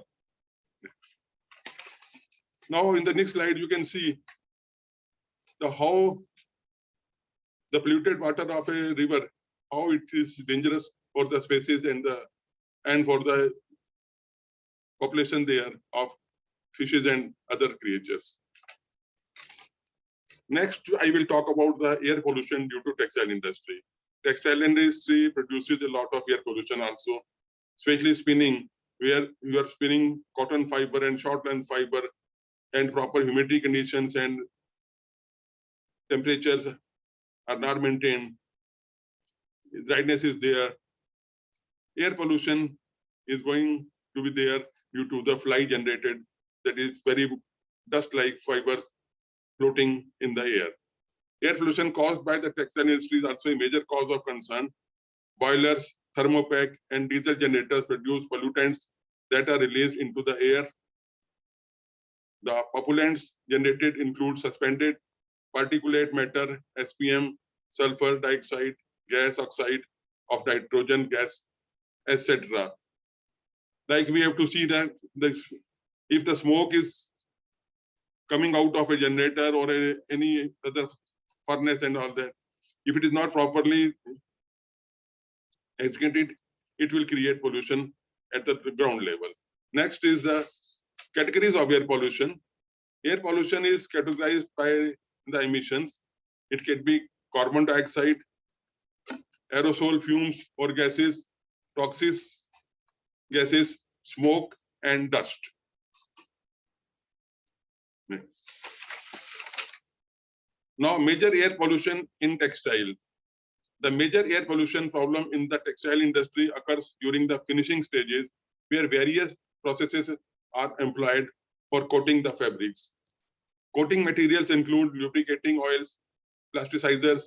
Now, in the next slide, you can see how the polluted water of a river, how it is dangerous for the species and for the population there of fishes and other creatures. Next, I will talk about the air pollution due to textile industry. Textile industry produces a lot of air pollution also, especially spinning, where you are spinning cotton fiber and short length fiber, and proper humidity conditions and temperatures are not maintained. Dryness is there. Air pollution is going to be there due to the fly generated, that is very dust-like fibers floating in the air. Air pollution caused by the textile industry is also a major cause of concern. Boilers, thermopack, and diesel generators produce pollutants that are released into the air. The pollutants generated include suspended particulate matter, SPM, sulfur dioxide, gas oxide of nitrogen gas, etc. Like we have to see that if the smoke is coming out of a generator or any other furnace and all that, if it is not properly executed, it will create pollution at the ground level. Next is the categories of air pollution. Air pollution is categorized by the emissions. It can be carbon dioxide, aerosol fumes or gases, toxic gases, smoke, and dust. Now, major air pollution in textile. The major air pollution problem in the textile industry occurs during the finishing stages, where various processes are employed for coating the fabrics. Coating materials include lubricating oils, plasticizers,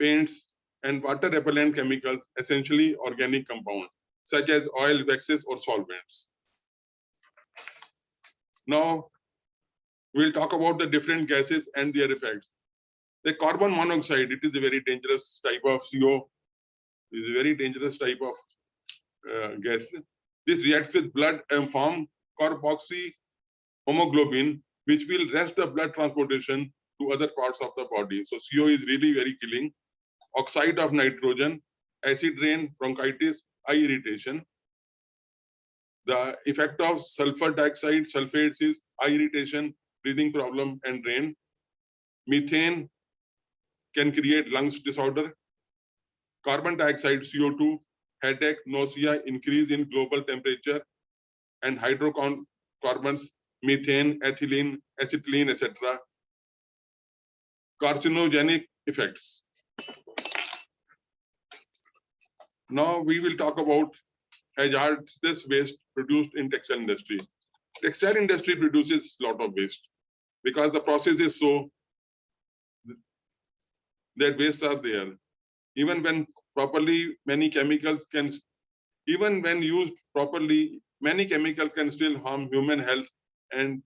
paints, and water repellent chemicals, essentially organic compounds, such as oil, waxes, or solvents. Now, we'll talk about the different gases and their effects. The carbon monoxide, it is a very dangerous type of CO. It is a very dangerous type of gas. This reacts with blood and form carboxy homoglobin, which will arrest the blood transportation to other parts of the body. So CO is really very killing. Oxide of nitrogen, acid rain, bronchitis, eye irritation. The effect of sulfur dioxide, sulfates is eye irritation, breathing problem, and rain. Methane can create lungs disorder. Carbon dioxide, CO2, headache, nausea, increase in global temperature, and hydrocarbons, methane, ethylene, acetylene, etc. Carcinogenic effects. Now we will talk about hazardous waste produced in textile industry. Textile industry produces a lot of waste because the process is so that wastes are there. Even when properly, many chemicals can, even when used properly, many chemicals can still harm human health and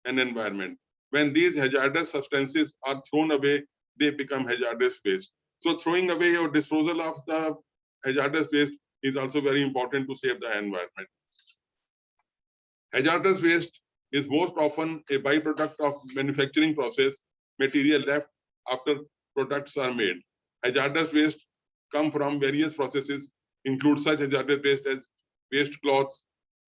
an environment. When these hazardous substances are thrown away, they become hazardous waste. So throwing away or disposal of the hazardous waste is also very important to save the environment. Hazardous waste is most often a byproduct of manufacturing process, material left after products are made. Hazardous waste come from various processes, include such hazardous waste as waste cloths,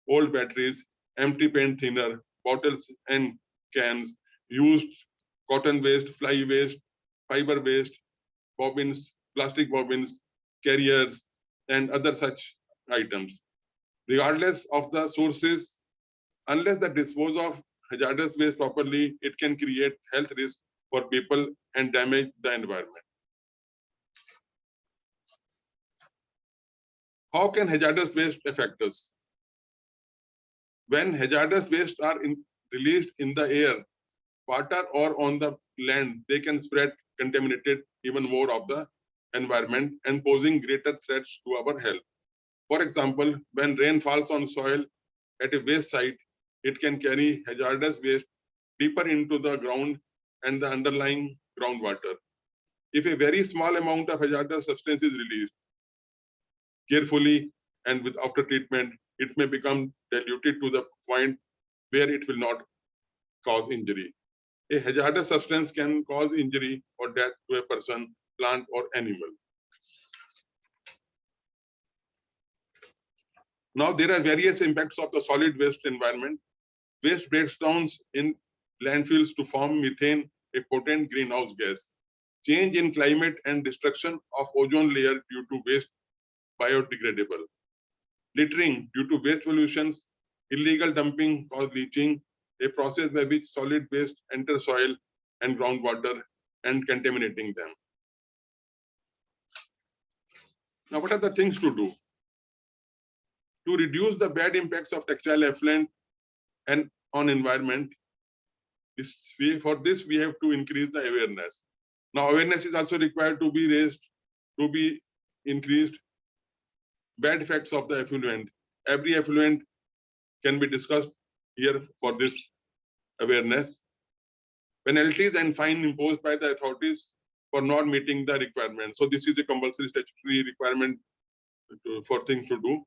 old batteries, empty paint thinner, bottles and cans, used cotton waste, fly waste, fiber waste, bobbins, plastic bobbins, carriers, and other such items. Regardless of the sources Unless the dispose of hazardous waste properly, it can create health risks for people and damage the environment. How can hazardous waste affect us? When hazardous waste are released in the air, water, or on the land, they can spread contaminated even more of the environment and posing greater threats to our health. For example, when rain falls on soil at a waste site, it can carry hazardous waste deeper into the ground and the underlying groundwater. If a very small amount of hazardous substance is released carefully and with after treatment, it may become diluted to the point where it will not cause injury. A hazardous substance can cause injury or death to a person, plant, or animal. Now, there are various impacts of the solid waste environment. Waste breaks down in landfills to form methane, a potent greenhouse gas. Change in climate and destruction of ozone layer due to waste biodegradable. Littering due to waste pollutions, illegal dumping cause leaching, a process by which solid waste enter soil and groundwater and contaminating them. Now, what are the things to do? To reduce the bad impacts of textile effluent and on environment, for this we have to increase the awareness. Now, awareness is also required to be raised, to be increased. Bad effects of the effluent. Every effluent can be discussed here for this awareness. Penalties and fine imposed by the authorities for not meeting the requirement. So this is a compulsory statutory requirement for things to do.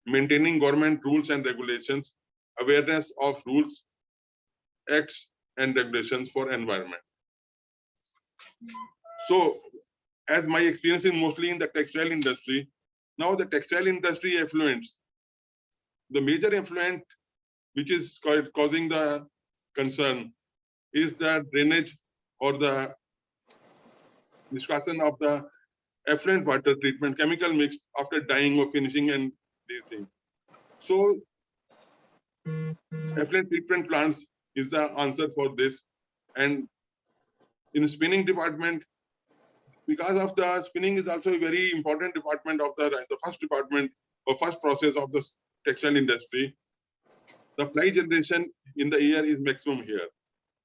Maintaining government rules and regulations, awareness of rules, acts and regulations for environment. So as my experience is mostly in the textile industry, now the textile industry effluents, the major effluent which is causing the concern is the drainage or the discussion of the effluent water treatment, chemical mixed after dyeing or finishing and these things. So effluent treatment plants is the answer for this. And in spinning department, because of the spinning is also a very important department of the first department or first process of the textile industry. The fly generation in the air is maximum here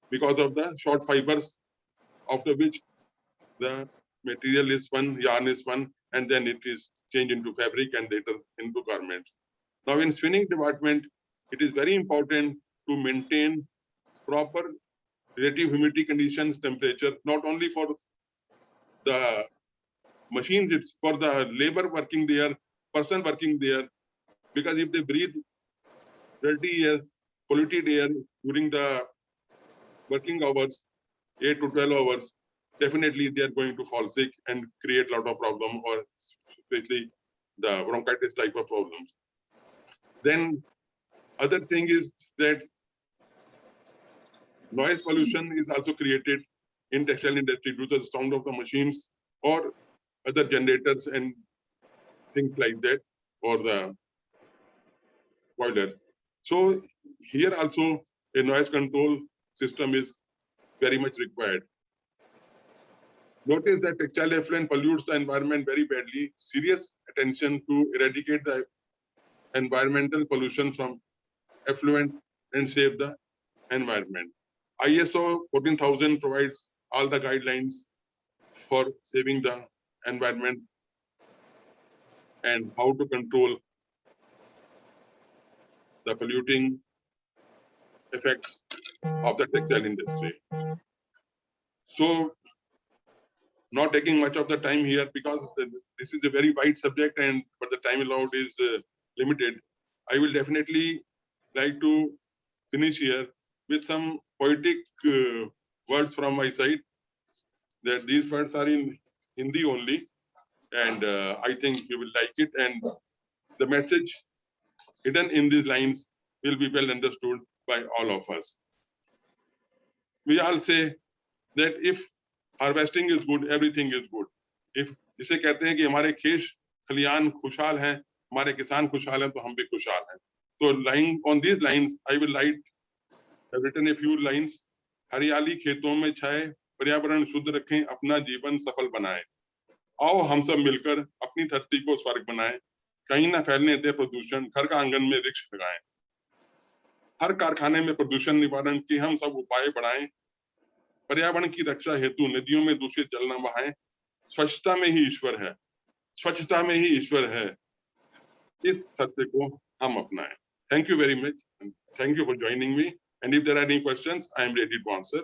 because of the short fibers, after which the material is spun, yarn is spun, and then it is changed into fabric and later into garments. Now in spinning department, it is very important to maintain proper relative humidity conditions, temperature, not only for the machines, it's for the labor working there, person working there, because if they breathe dirty air, polluted air during the working hours, 8 to 12 hours, definitely they are going to fall sick and create a lot of problem, or especially the bronchitis type of problems. Then other thing is that noise pollution is also created in textile industry due to the sound of the machines or other generators and things like that, or the boilers. So here also a noise control system is very much required. Notice that textile effluent pollutes the environment very badly. Serious attention to eradicate the environmental pollution from effluent and save the environment. ISO 14000 provides all the guidelines for saving the environment and how to control the polluting effects of the textile industry. So, not taking much of the time here because this is a very wide subject but the time allowed is limited. I will definitely like to finish here with some poetic words from my side. That these words are in Hindi only, and I think you will like it. And the message hidden in these lines will be well understood by all of us. We all say that if harvesting is good, everything is good. If जिसे कहते हैं कि हमारे खेत खलियान खुशहाल हैं, हमारे किसान खुशहाल हैं, तो हम भी खुशहाल हैं. So line on these lines, I will write. I've written a few lines. हरियाली खेतों में छाए, पर्यावरण शुद्ध रखें, अपना जीवन सफल बनाएं. आओ हम सब मिलकर अपनी धरती को स्वर्ग बनाएं. कहीं ना फैलने दे प्रदूषण, घर का आंगन में वृक्ष लगाएं. हर कारखाने में प्रदूषण निवारण के हम सब उपाय बढ़ाएं. पर्यावरण की रक्षा हेतु नदियों में दूषित जल न बहाएं. स्वच्छता में ही ईश्वर है. स्वच्छता में ही ईश्वर है. इस सत्य को हम अपनाएं. Thank you very much. And thank you for joining me. And if there are any questions, I am ready to answer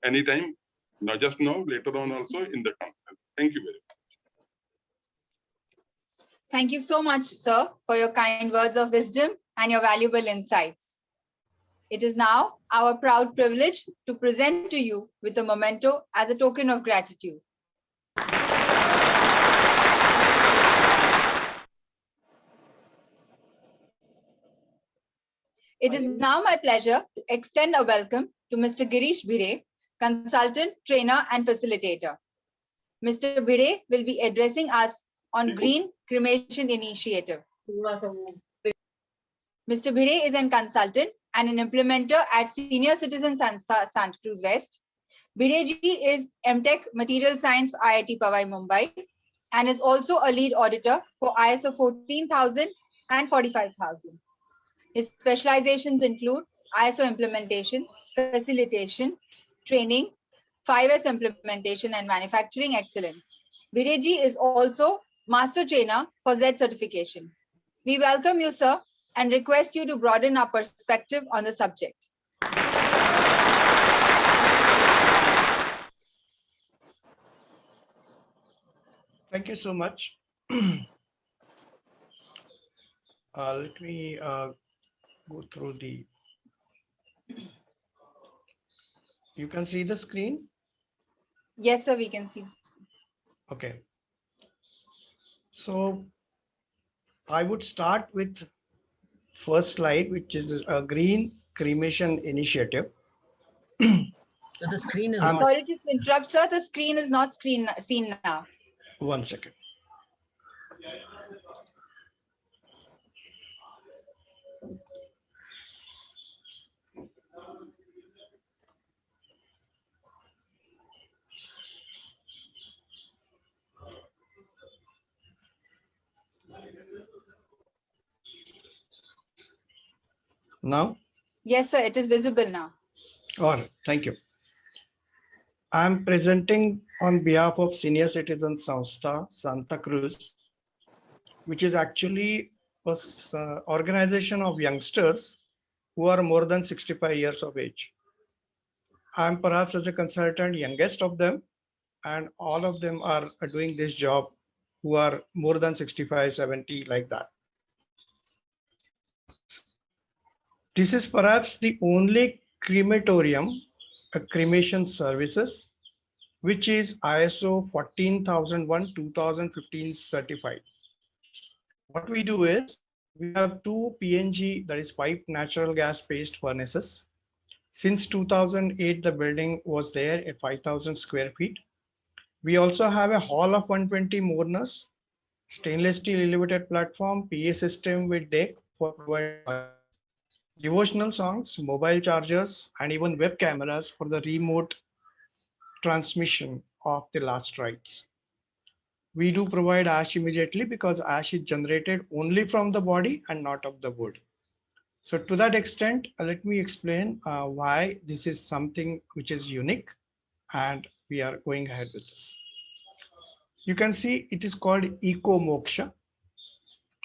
anytime. Now, just now, later on, also in the conference. Thank you very much. Thank you so much, sir, for your kind words of wisdom and your valuable insights. It is now our proud privilege to present to you with a memento as a token of gratitude. It is now my pleasure to extend a welcome to Mr. Girish Bhide, consultant, trainer, and facilitator. Mr. Bhide will be addressing us on Green Cremation Initiative. Mr. Bhide is a consultant and an implementer at Senior Citizen Sanstha, Santa Cruz West. Bhide ji is MTech Material Science IIT Powai, Mumbai, and is also a lead auditor for ISO 14000 and 45000. His specializations include ISO implementation, facilitation, training, 5S implementation, and manufacturing excellence. Bhide ji is also master trainer for Z certification. We welcome you, sir, and request you to broaden our perspective on the subject. Thank you so much. Let me go through the. You can see the screen? Yes, sir, we can see. Okay. So I would start with first slide, which is a green cremation initiative. So the screen is not. Sorry to interrupt, sir. The screen is not seen now. One second. Now? Yes, sir, it is visible now. All right, thank you. I'm presenting on behalf of Senior Citizen Sanstha, Santa Cruz, which is actually an organization of youngsters who are more than 65 years of age. I'm perhaps as a consultant youngest of them, and all of them are doing this job who are more than 65, 70, like that. This is perhaps the only crematorium, cremation services, which is ISO 14001:2015 certified. What we do is we have two PNG, that is piped natural gas paste furnaces. Since 2008, the building was there at 5,000 square feet. We also have a hall of 120 mourners, stainless steel elevated platform, PA system with deck for providing devotional songs, mobile chargers, and even web cameras for the remote transmission of the last rites. We do provide ash immediately because ash is generated only from the body and not of the wood. So to that extent, let me explain why this is something which is unique, and we are going ahead with this. You can see it is called Eco Moksha,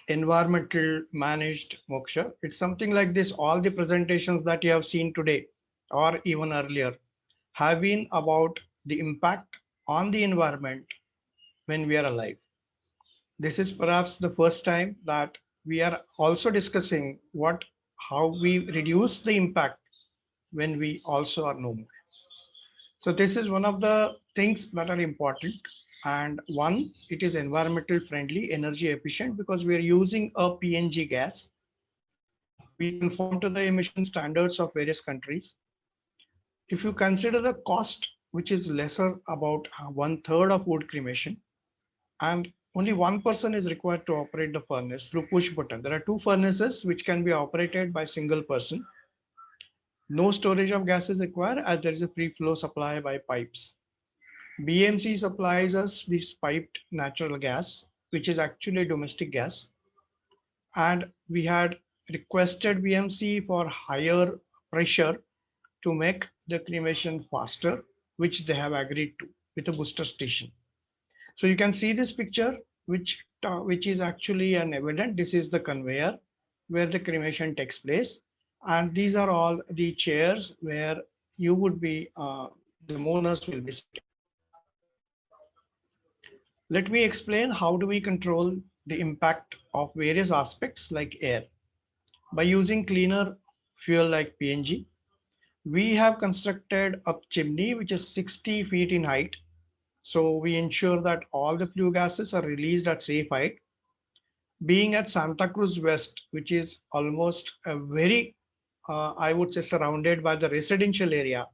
environmental managed moksha. It's something like this. All the presentations that you have seen today or even earlier have been about the impact on the environment when we are alive. This is perhaps the first time that we are also discussing how we reduce the impact when we also are no more. So this is one of the things that are important. And one, it is environmental friendly, energy efficient, because we are using a PNG gas. We conform to the emission standards of various countries. If you consider the cost, which is lesser, about 1/3 of wood cremation, and only one person is required to operate the furnace through push button. There are two furnaces which can be operated by single person. No storage of gas is required as there is a free flow supply by pipes. BMC supplies us this piped natural gas, which is actually domestic gas. And we had requested BMC for higher pressure to make the cremation faster, which they have agreed to with a booster station. So you can see this picture, which is actually an evidence. This is the conveyor where the cremation takes place. And these are all the chairs where you would be, the mourners will be sitting. Let me explain how do we control the impact of various aspects like air. By using cleaner fuel like PNG, we have constructed a chimney which is 60 feet in height. So we ensure that all the flue gases are released at safe height. Being at Santa Cruz West, which is almost a very, I would say, surrounded by the residential area,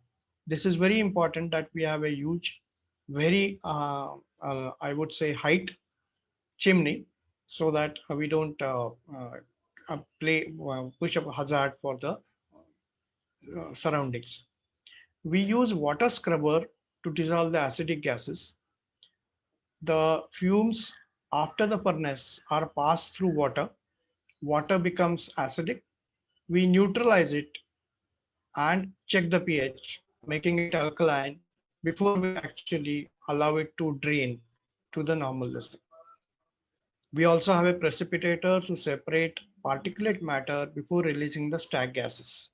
this is very important that we have a huge, very, I would say, height chimney so that we don't push up a hazard for the surroundings. We use water scrubber to dissolve the acidic gases. The fumes after the furnace are passed through water. Water becomes acidic. We neutralize it and check the pH, making it alkaline before we actually allow it to drain to the normal listing. We also have a precipitator to separate particulate matter before releasing the stack gases.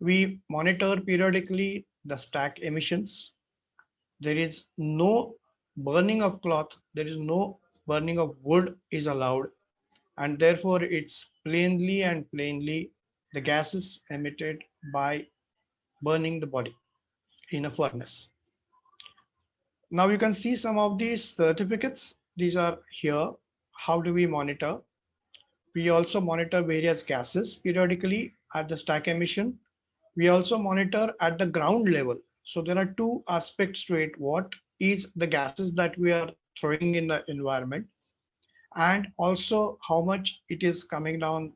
We monitor periodically the stack emissions. There is no burning of cloth, there is no burning of wood is allowed, and therefore it's plainly the gases emitted by burning the body in a furnace. Now you can see some of these certificates. These are here. How do we monitor? We also monitor various gases periodically at the stack emission. We also monitor at the ground level. So there are two aspects to it. What is the gases that we are throwing in the environment, and also how much it is coming down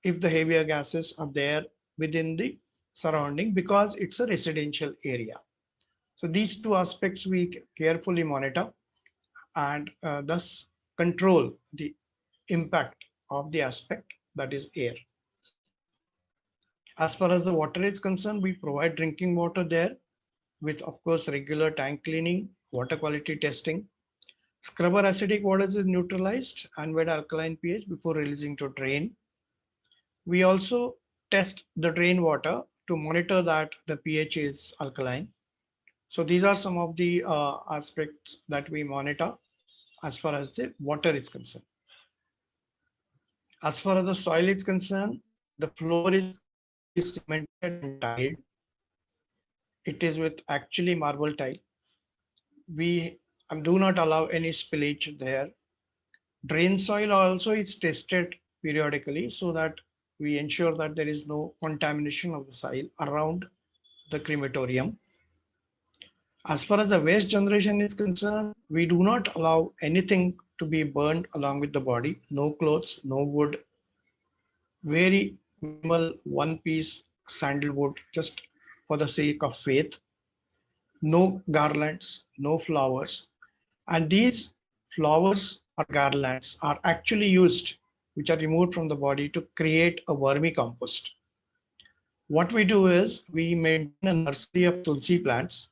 if the heavier gases are there within the surrounding, because it's a residential area. So these two aspects we carefully monitor and thus control the impact of the aspect that is air. As far as the water is concerned, we provide drinking water there with, of course, regular tank cleaning, water quality testing. Scrubber acidic water is neutralized and with alkaline pH before releasing to drain. We also test the drain water to monitor that the pH is alkaline. So these are some of the aspects that we monitor as far as the water is concerned. As far as the soil is concerned, the floor is cemented and tiled. It is with actually marble tile. We do not allow any spillage there. Drain soil also is tested periodically so that we ensure that there is no contamination of the soil around the crematorium. As far as the waste generation is concerned, we do not allow anything to be burned along with the body. No clothes, no wood, very minimal one piece sandalwood just for the sake of faith. No garlands, no flowers. And these flowers or garlands are actually used, which are removed from the body to create a vermicompost. What we do is we maintain a nursery of tulsi plants.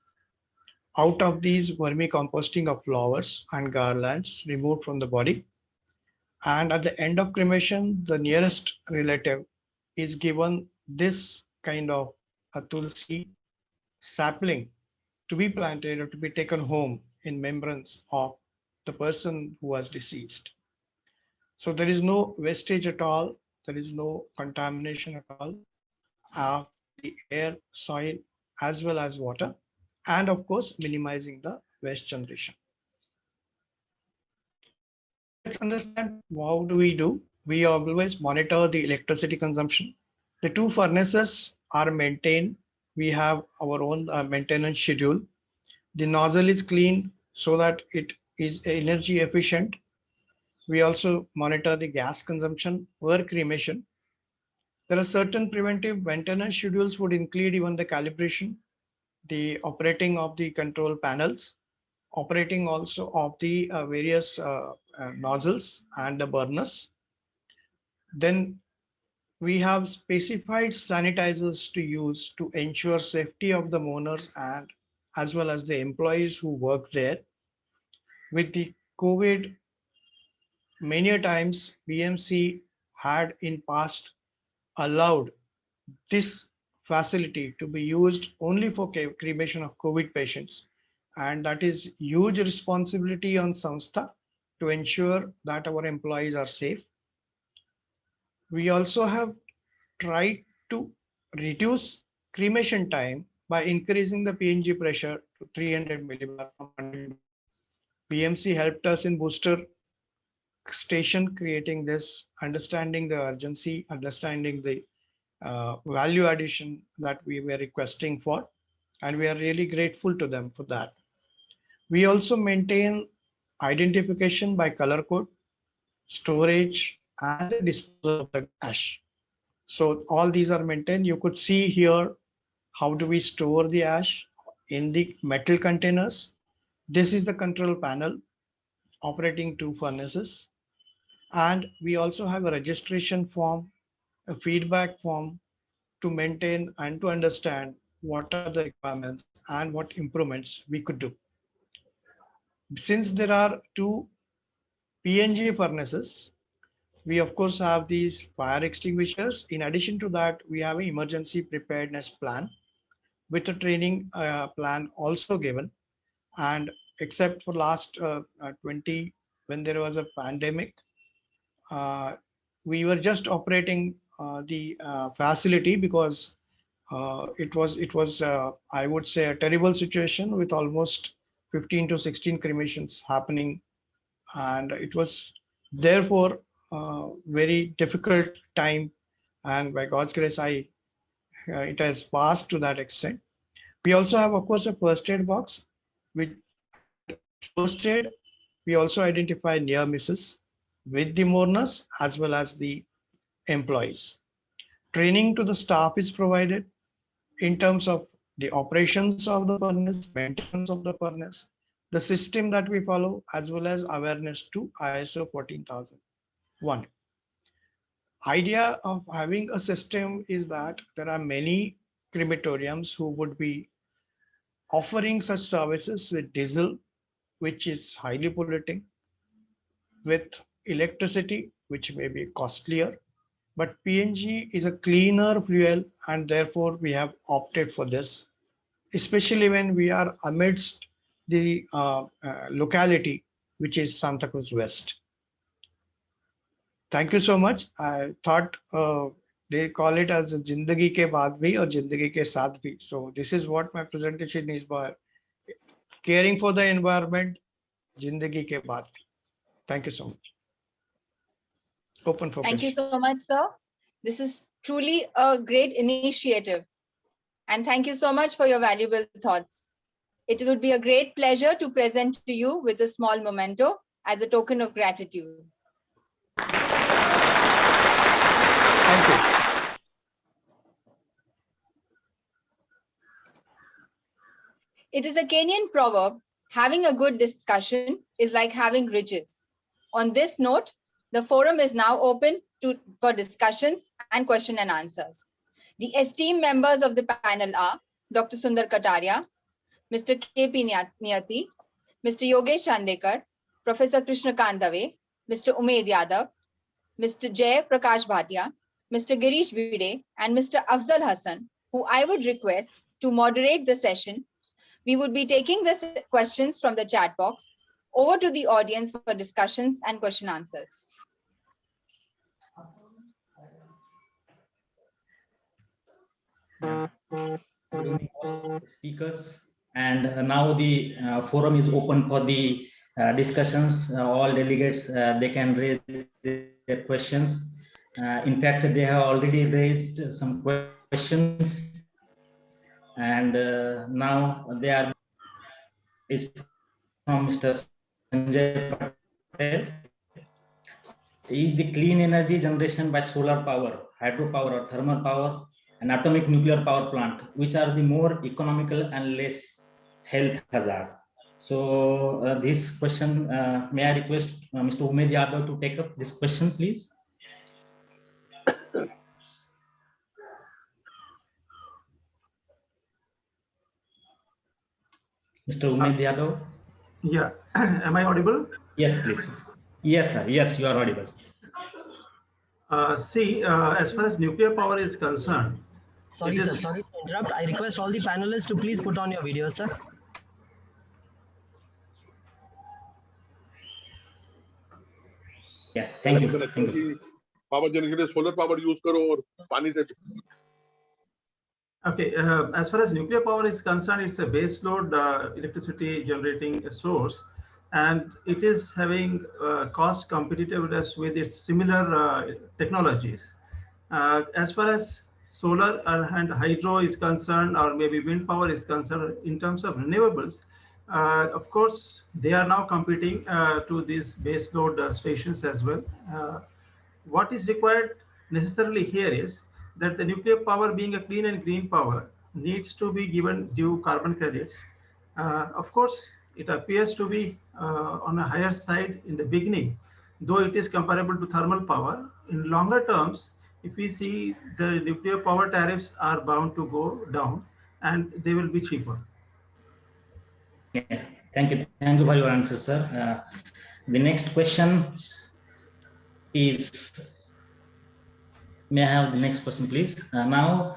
Out of these vermicomposting of flowers and garlands removed from the body. And at the end of cremation, the nearest relative is given this kind of a tulsi sapling to be planted or to be taken home in remembrance of the person who was deceased. So there is no wastage at all. There is no contamination at all of the air, soil, as well as water. And of course, minimizing the waste generation. Let's understand how do we do. We always monitor the electricity consumption. The two furnaces are maintained. We have our own maintenance schedule. The nozzle is cleaned so that it is energy efficient We also monitor the gas consumption per cremation. There are certain preventive maintenance schedules would include even the calibration, the operating of the control panels, operating also of the various nozzles and the burners. Then we have specified sanitizers to use to ensure safety of the mourners and as well as the employees who work there. With the COVID, many a times BMC had in past allowed this facility to be used only for cremation of COVID patients. And that is huge responsibility on Samstha to ensure that our employees are safe. We also have tried to reduce cremation time by increasing the PNG pressure to 300 millibar from 100. BMC helped us in booster station, creating this, understanding the urgency, understanding the value addition that we were requesting for, and we are really grateful to them for that. We also maintain identification by color code, storage, and disposal of the ash. So all these are maintained. You could see here how do we store the ash in the metal containers. This is the control panel operating 2 furnaces. And we also have a registration form, a feedback form to maintain and to understand what are the requirements and what improvements we could do. Since there are 2 PNG furnaces, we of course have these fire extinguishers. In addition to that, we have an emergency preparedness plan with a training plan also given. And except for last 20, when there was a pandemic, we were just operating the facility because it was I would say a terrible situation with almost 15 to 16 cremations happening, and it was therefore very difficult time, and by God's grace it has passed to that extent. We also have of course a first aid box, and first aid we also identify near misses with the mourners as well as the employees. Training to the staff is provided in terms of the operations of the furnace, maintenance of the furnace, the system that we follow, as well as awareness to ISO 14001. Idea of having a system is that there are many crematoriums who would be offering such services with diesel, which is highly polluting, with electricity, which may be costlier, but PNG is a cleaner fuel, and therefore we have opted for this, especially when we are amidst the locality, which is Santa Cruz West. Thank you so much. I thought they call it as Jindagi ke baad bhi or Jindagi ke saath bhi. So this is what my presentation is about: caring for the environment, Jindagi ke baad bhi. Thank you so much. Open for Thank you questions. so much, sir. This is truly a great initiative. And thank you so much for your valuable thoughts. It would be a great pleasure to present to you with a small memento as a token of gratitude. Thank you. It is a Kenyan proverb, having a good discussion is like having riches. On this note, the forum is now open for discussions and question and answers. The esteemed members of the panel are Dr. Sundar Kataria, Mr. K.P. Niyati, Mr. Yogesh Chandekar, Professor Krishna Dave, Mr. Umed Yadav, Mr. Jay Prakash Bhatia, Mr. Girish Vide, and Mr. Afzal Hassan, who I would request to moderate the session. We would be taking the questions from the chat box over to the audience for discussions and question answers. Speakers, and now the forum is open for the discussions. All delegates, they can raise their questions. In fact, they have already raised some questions, and now they are is from Mr. Sanjay Patel. is the clean energy generation by solar power, hydropower or thermal power, and atomic nuclear power plant, which are the more economical and less health hazard. So this question, may I request Mr. Umed Yadav to take up this question, please? Mr. Umed Yadav? Yeah, am I audible? Yes, please. Yes, sir. Yes, you are audible. See, as far as nuclear power is concerned, Sorry, sir. Sorry to interrupt. I request all the panelists to please put on your video, sir. Yeah, thank you. Thank you. Power generation के solar power use करो और पानी से Okay, as far as nuclear power is concerned, it's a base load electricity generating source, and it is having cost competitiveness with its similar technologies. As far as solar and hydro is concerned, or maybe wind power is concerned, in terms of renewables, of course, they are now competing to these base load stations as well. What is required necessarily here is that the nuclear power, being a clean and green power, needs to be given due carbon credits. Of course, it appears to be on a higher side in the beginning, though it is comparable to thermal power. In longer terms, if we see, the nuclear power tariffs are bound to go down and they will be cheaper. Yeah, thank you. Thank you for your answer, sir. The next question is, may I have the next question, please? Now,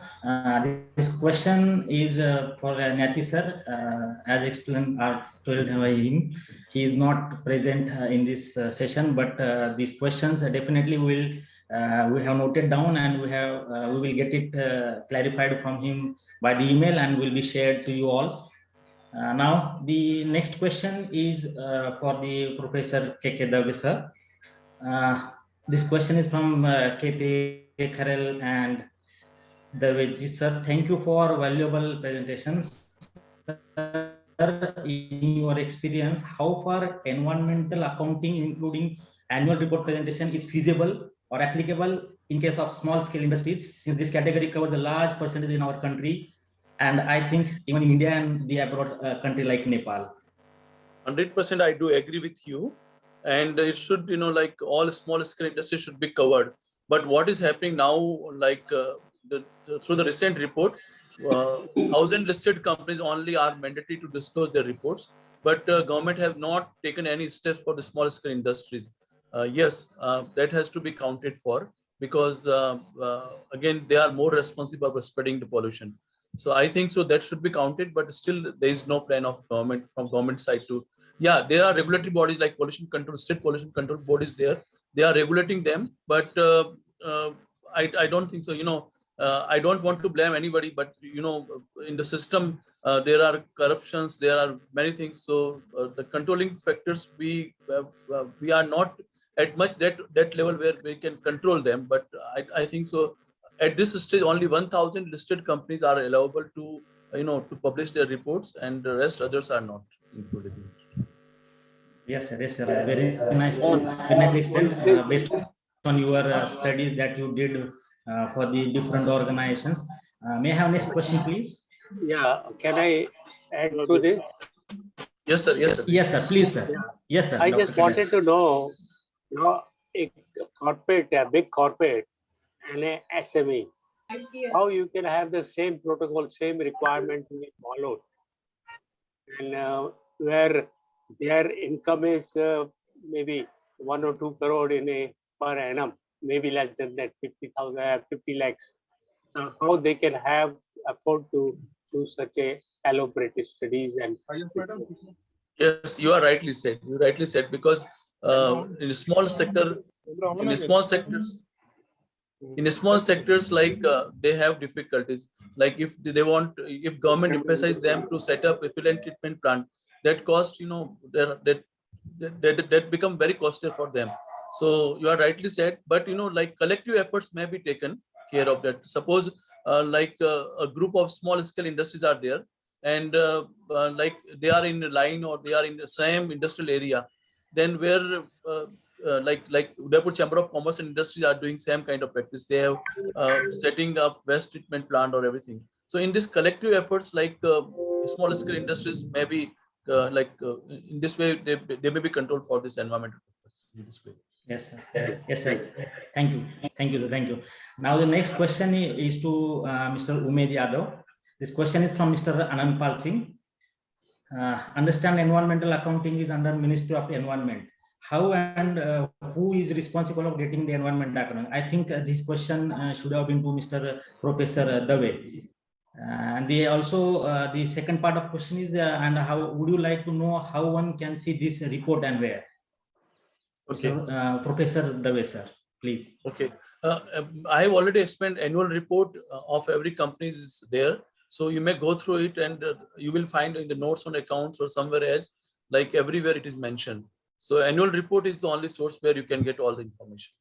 this question is for Nyati sir. As explained, told by him, he is not present in this session, but these questions definitely will we have noted down, and we will get it clarified from him by the email, and will be shared to you all. Now, the next question is for the Professor K.K. Dave sir. This question is from K.P. Kharel and Daveji sir. Thank you for valuable presentations. In your experience, how far environmental accounting, including annual report presentation, is feasible or applicable in case of small scale industries, since this category covers a large percentage in our country, and I think even in India and the abroad country like Nepal? 100% I do agree with you, and it should, like all small scale industries should be covered. But what is happening now, like through the recent report, 1,000 listed companies only are mandatory to disclose their reports, but government have not taken any steps for the small scale industries. Yes, that has to be counted for, because again, they are more responsible for spreading the pollution. So I think so that should be counted, but still there is no plan of government from government side to. Yeah, there are regulatory bodies like pollution control, state pollution control bodies there. They are regulating them, but I don't think so. I don't want to blame anybody, but in the system there are corruptions, there are many things. So the controlling factors, we are not at much that level where we can control them. But I think so. At this stage, only 1,000 listed companies are allowable to to publish their reports, and the rest others are not included. Yes, sir. Yes, sir. Very nicely explained based on your studies that you did for the different organizations. May I have next question, please? Yeah, can I add to this? Yes, sir. Yes, sir. Yes, sir. Please, sir. Yeah. Yes, sir. I Dr. just wanted to know, a corporate, a big corporate, and a SME, how you can have the same protocol, same requirement to be followed, and where their income is maybe 1 or 2 crore per annum, maybe less than that, 50 lakhs. How they can afford to do such a elaborate studies and. Yes, you are rightly said. You rightly said, because in small sector, in small sectors, like they have difficulties. Like if government emphasize them to set up effluent treatment plant, that cost, that become very costly for them. So you are rightly said, but like collective efforts may be taken care of that. Suppose like a group of small scale industries are there, and like they are in a line or they are in the same industrial area, then where Udaipur Chamber of Commerce and Industry are doing same kind of practice. They have setting up waste treatment plant or everything. So in this collective efforts, like small scale industries, maybe in this way they may be controlled for this environmental purpose in this way. Yes, sir. Yes, sir. Thank you. Thank you. Thank you. Now the next question is to Mr. Umed Yadav. This question is from Mr. Anand Pal Singh. Understand environmental accounting is under Ministry of Environment. How and who is responsible of getting the environment accounting? I think this question should have been to Mr. Professor Dave. And the second part of question is and how would you like to know how one can see this report and where? Okay. Professor Dave, sir, please. Okay. I have already explained annual report of every company is there. So you may go through it and you will find in the notes on accounts or somewhere else, like everywhere it is mentioned. So annual report is the only source where you can get all the information.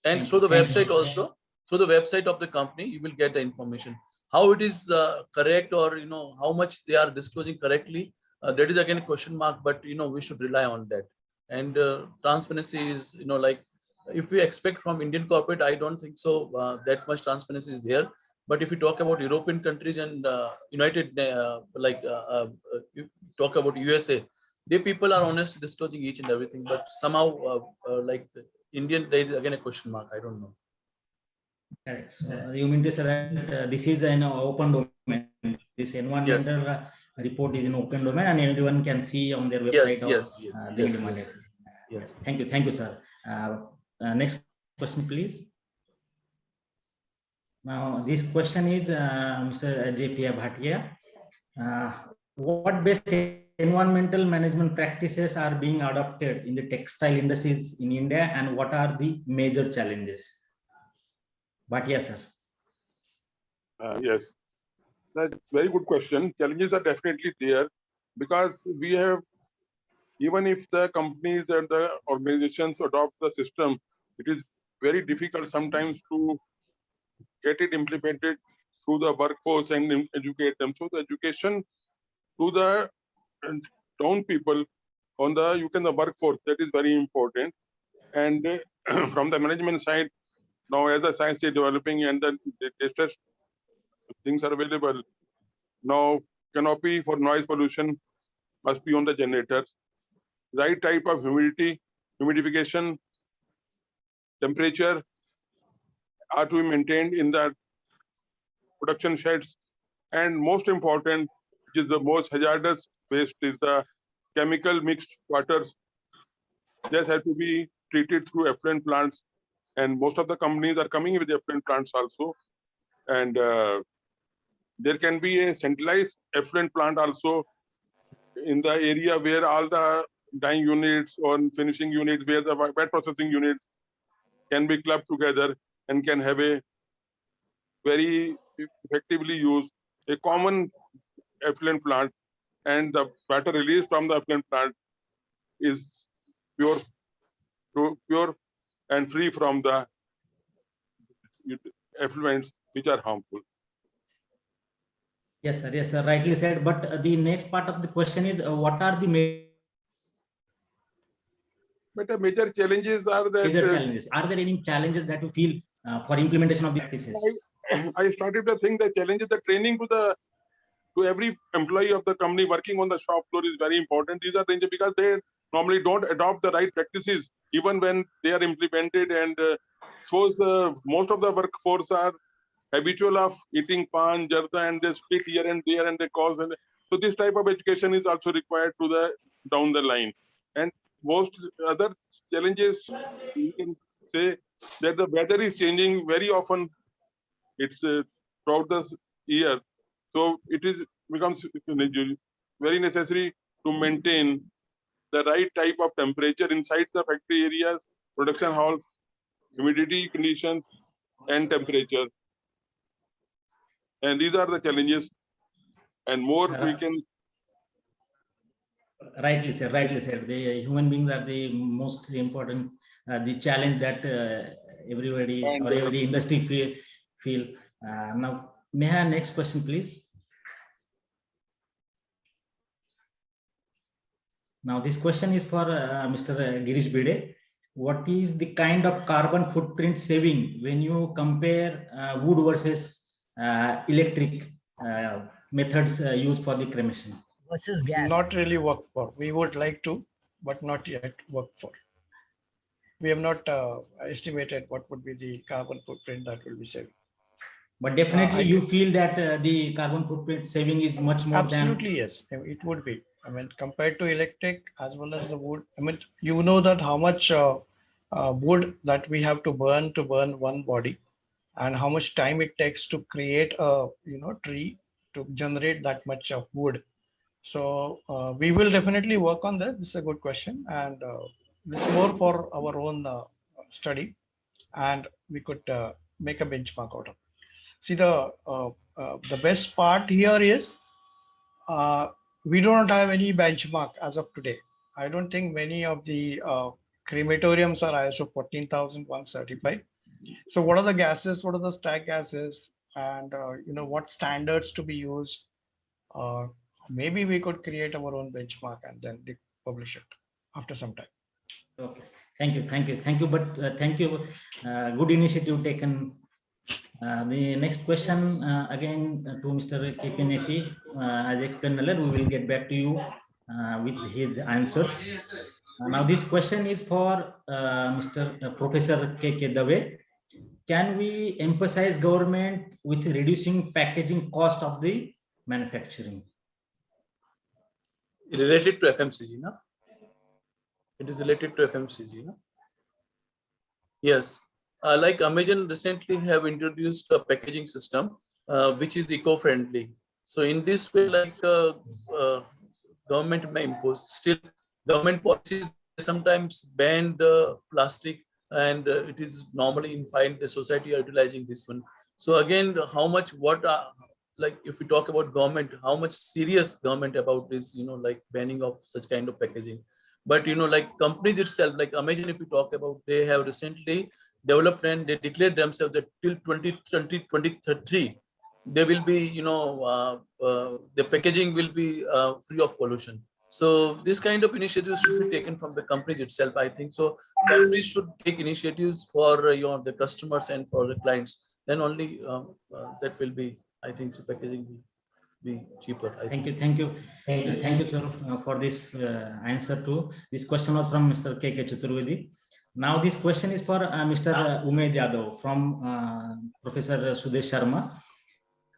And through the website also, through the website of the company, you will get the information. How it is correct or, how much they are disclosing correctly, that is again a question mark, but, we should rely on that. And transparency is, if we expect from Indian corporate, I don't think so that much transparency is there. But if you talk about European countries and you talk about USA, they people are honest disclosing each and everything. But somehow, like Indian, there is again a question mark. I don't know. Correct. So you mean to say that this is an open domain. This environmental report is in open domain, and everyone can see on their website. Yes. Thank you, sir. Next question, please. Now, this question is Mr. J.P. Bhatia. What best environmental management practices are being adopted in the textile industries in India, and what are the major challenges? Bhatia, sir. Yes, that's a very good question. Challenges are definitely there because we have, even if the companies and the organizations adopt the system, it is very difficult sometimes to get it implemented through the workforce and educate them. So the education to the town people on the workforce, that is very important. And from the management side, now as the science is developing and the latest things are available, now canopy for noise pollution must be on the generators. Right type of humidity, humidification, temperature are to be maintained in the production sheds. And most important, which is the most hazardous waste, is the chemical mixed waters. This has to be treated through effluent plants. And most of the companies are coming with effluent plants also. And there can be a centralized effluent plant also in the area where all the dyeing units or finishing units, where the wet processing units can be clubbed together and can have a very effectively used a common effluent plant, and the water released from the effluent plant is pure and free from the effluents which are harmful. Yes, sir, rightly said. But the next part of the question is, what are the major challenges are that major challenges? Are there any challenges that you feel for implementation of the practices? I started to think the challenges, the training to every employee of the company working on the shop floor is very important. These are things because they normally don't adopt the right practices even when they are implemented, and suppose most of the workforce are habitual of eating pan, jarda, and they split here and there and they cause. And so this type of education is also required to the down the line. And most other challenges, you can say that the weather is changing very often. It's throughout the year. So it becomes very necessary to maintain the right type of temperature inside the factory areas, production halls, humidity conditions, and temperature. And these are the challenges, and more we can. Rightly said. The human beings are the most important, the challenge that everybody or every industry feel. Now, may I have next question, please? Now this question is for Mr. Girish Bide. What is the kind of carbon footprint saving when you compare wood versus electric methods used for the cremation? Versus gas. Not really work for. We would like to, but not yet work for. We have not estimated what would be the carbon footprint that will be saving. But definitely you feel that the carbon footprint saving is much more absolutely than... yes, it would be. I mean, compared to electric as well as the wood, I mean, you know that how much wood that we have to burn one body, and how much time it takes to create a tree to generate that much of wood. So we will definitely work on that. This is a good question, and this is more for our own study, and we could make a benchmark out of it. See, the best part here is we don't have any benchmark as of today. I don't think many of the crematoriums are ISO 14001 certified. So what are the gases? What are the stack gases? And what standards to be used? Maybe we could create our own benchmark and then publish it after some time. Okay, thank you. But thank you. Good initiative taken. The next question again to Mr. KP Nethi. As explained earlier, we will get back to you with his answers. Now this question is for Mr. Professor K.K. Dave. Can we emphasize government with reducing packaging cost of the manufacturing? Related to FMCG, no? It is related to FMCG, no? Yes. Like Amazon recently have introduced a packaging system which is eco-friendly. So in this way, like government may impose, still government policies sometimes ban the plastic, and it is normally in fine the society are utilizing this one. So again, how much, like if we talk about government, how much serious government about this, like banning of such kind of packaging. But like companies itself, like Amazon, if we talk about, they have recently developed and they declared themselves that till 2030, they will be, the packaging will be free of pollution. So this kind of initiatives should be taken from the companies itself, I think. So companies should take initiatives for the customers and for the clients. Then only that will be, I think, so packaging will be cheaper. Thank you, sir, for this answer to this question was from Mr. K.K. Chaturvedi. Now this question is for Mr. Umesh Yadav from Professor Sudesh Sharma.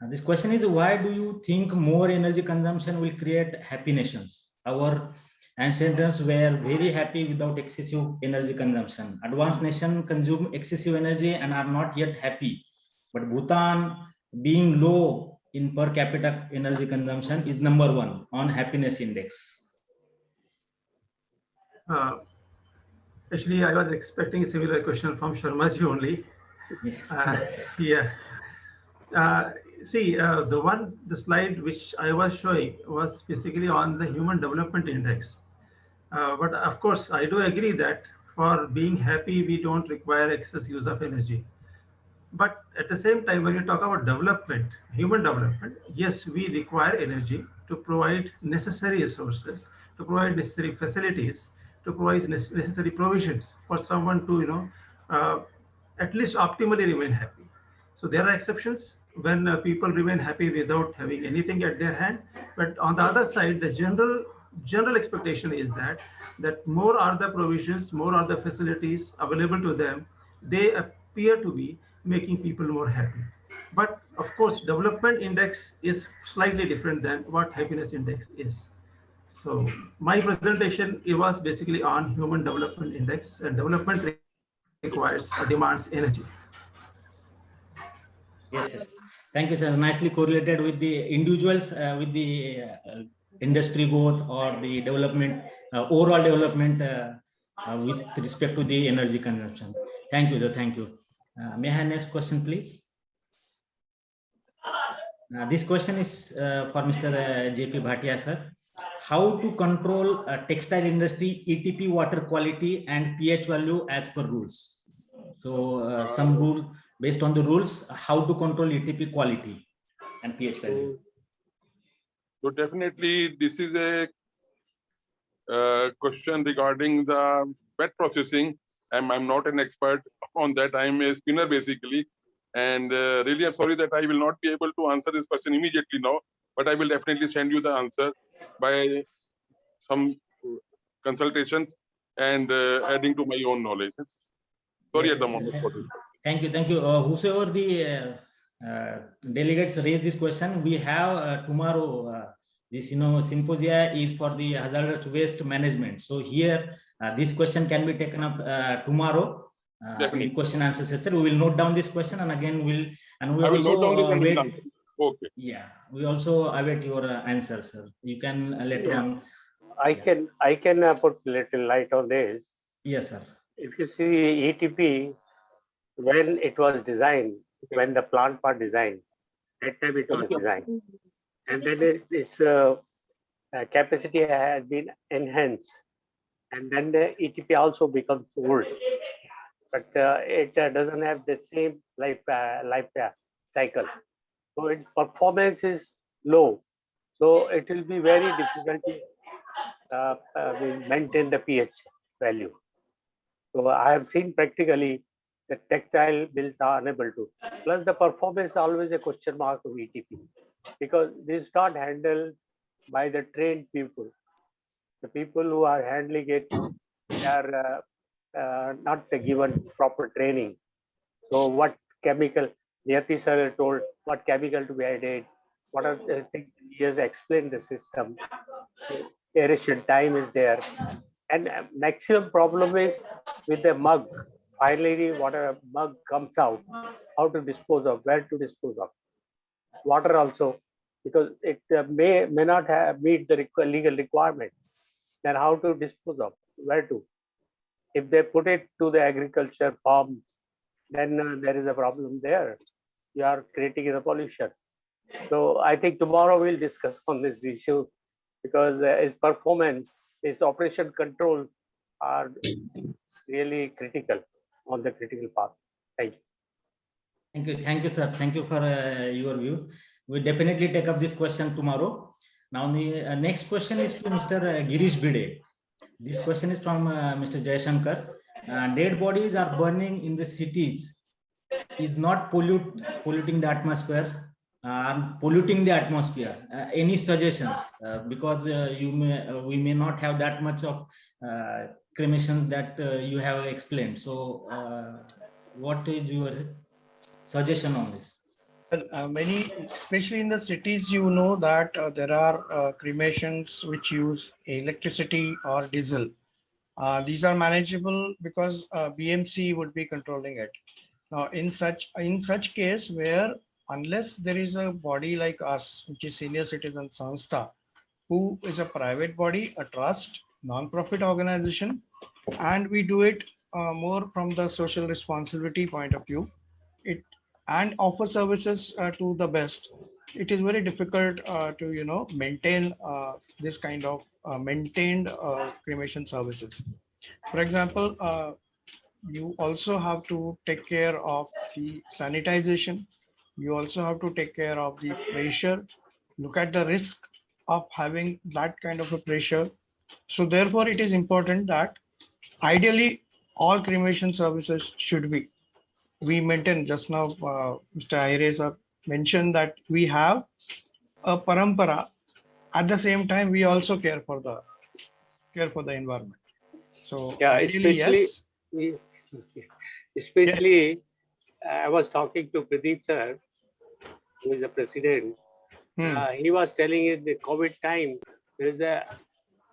This question is, why do you think more energy consumption will create happy nations? Our ancestors were very happy without excessive energy consumption. Advanced nations consume excessive energy and are not yet happy. But Bhutan, being low in per capita energy consumption, is #1 on happiness index. Actually, I was expecting a similar question from Sharmaji only. Yeah. See, the slide which I was showing was basically on the Human Development Index. But of course, I do agree that for being happy, we don't require excess use of energy. But at the same time, when you talk about development, human development, yes, we require energy to provide necessary resources, to provide necessary facilities, to provide necessary provisions for someone to, at least optimally remain happy. So there are exceptions when people remain happy without having anything at their hand. But on the other side, the general expectation is that more are the provisions, more are the facilities available to them, they appear to be making people more happy. But of course, development index is slightly different than what happiness index is. So my presentation, it was basically on human development index, and development requires or demands energy. Yes. Thank you, sir. Nicely correlated with the individuals, with the industry growth or the development, overall development with respect to the energy consumption. Thank you, sir. Thank you. May I have next question, please? This question is for Mr. J.P. Bhatia, sir. How to control textile industry ETP water quality and pH value as per rules? So some rule based on the rules, how to control ETP quality and pH value. So definitely this is a question regarding the wet processing. I'm not an expert on that. I'm a spinner basically. And really, I'm sorry that I will not be able to answer this question immediately now, but I will definitely send you the answer by some consultations and adding to my own knowledge. Sorry Yes, at the yes, moment yes. for this. Thank you, thank you. Whosoever the delegates raise this question, we have tomorrow. This symposia is for the hazardous waste management. So here, this question can be taken up tomorrow in the Definitely. question answer session. We will note down this question, and again we I will note down this and will wait. answer. Okay. Yeah, we also await your answer, sir. You can later on. I can put little light on this. Yes, sir. If you see ETP, when it was designed, when the plant was designed, that time it was designed, and then its capacity has been enhanced, and then the ETP also becomes old, but it doesn't have the same life cycle, so its performance is low. So it will be very difficult to maintain the pH value. So I have seen practically the textile mills are unable to. Plus the performance is always a question mark of ETP, because this is not handled by the trained people. The people who are handling it are not given proper training. So what chemical, Niyati sir told what chemical to be added, what are the things he has explained the system. Aeration time is there. And maximum problem is with the mug. Finally, what a mug comes out, how to dispose of, where to dispose of. Water also, because it may not have meet the legal requirement. Then how to dispose of, where to. If they put it to the agriculture farm, then there is a problem there. You are creating a pollution. So I think tomorrow we'll discuss on this issue, because its performance, its operation control are really critical on the critical path. Thank you. Thank you, sir. Thank you for your views. We definitely take up this question tomorrow. Now the next question is to Mr. Girish Bide. This question is from Mr. Jayashankar. Dead bodies are burning in the cities. Is not polluting the atmosphere, polluting the atmosphere. Any suggestions? Because we may not have that much of cremations that you have explained. So, what is your suggestion on this? Well, many, especially in the cities, you know that there are cremations which use electricity or diesel. These are manageable because BMC would be controlling it. Now, in such case where unless there is a body like us, which is Senior Citizen Sanstha, who is a private body, a trust, non-profit organization, and we do it more from the social responsibility point of view, it and offer services to the best. It is very difficult to maintain this kind of maintained cremation services. For example, you also have to take care of the sanitization. You also have to take care of the pressure, look at the risk of having that kind of a pressure. So therefore it is important that ideally all cremation services should be, we maintain. Just now Mr. Ayres mentioned that we have a parampara. At the same time, we also care for the environment. So Yeah, ideally, yes. Especially, I was talking to Pradeep sir, who is the president. He was telling in the COVID time, there is a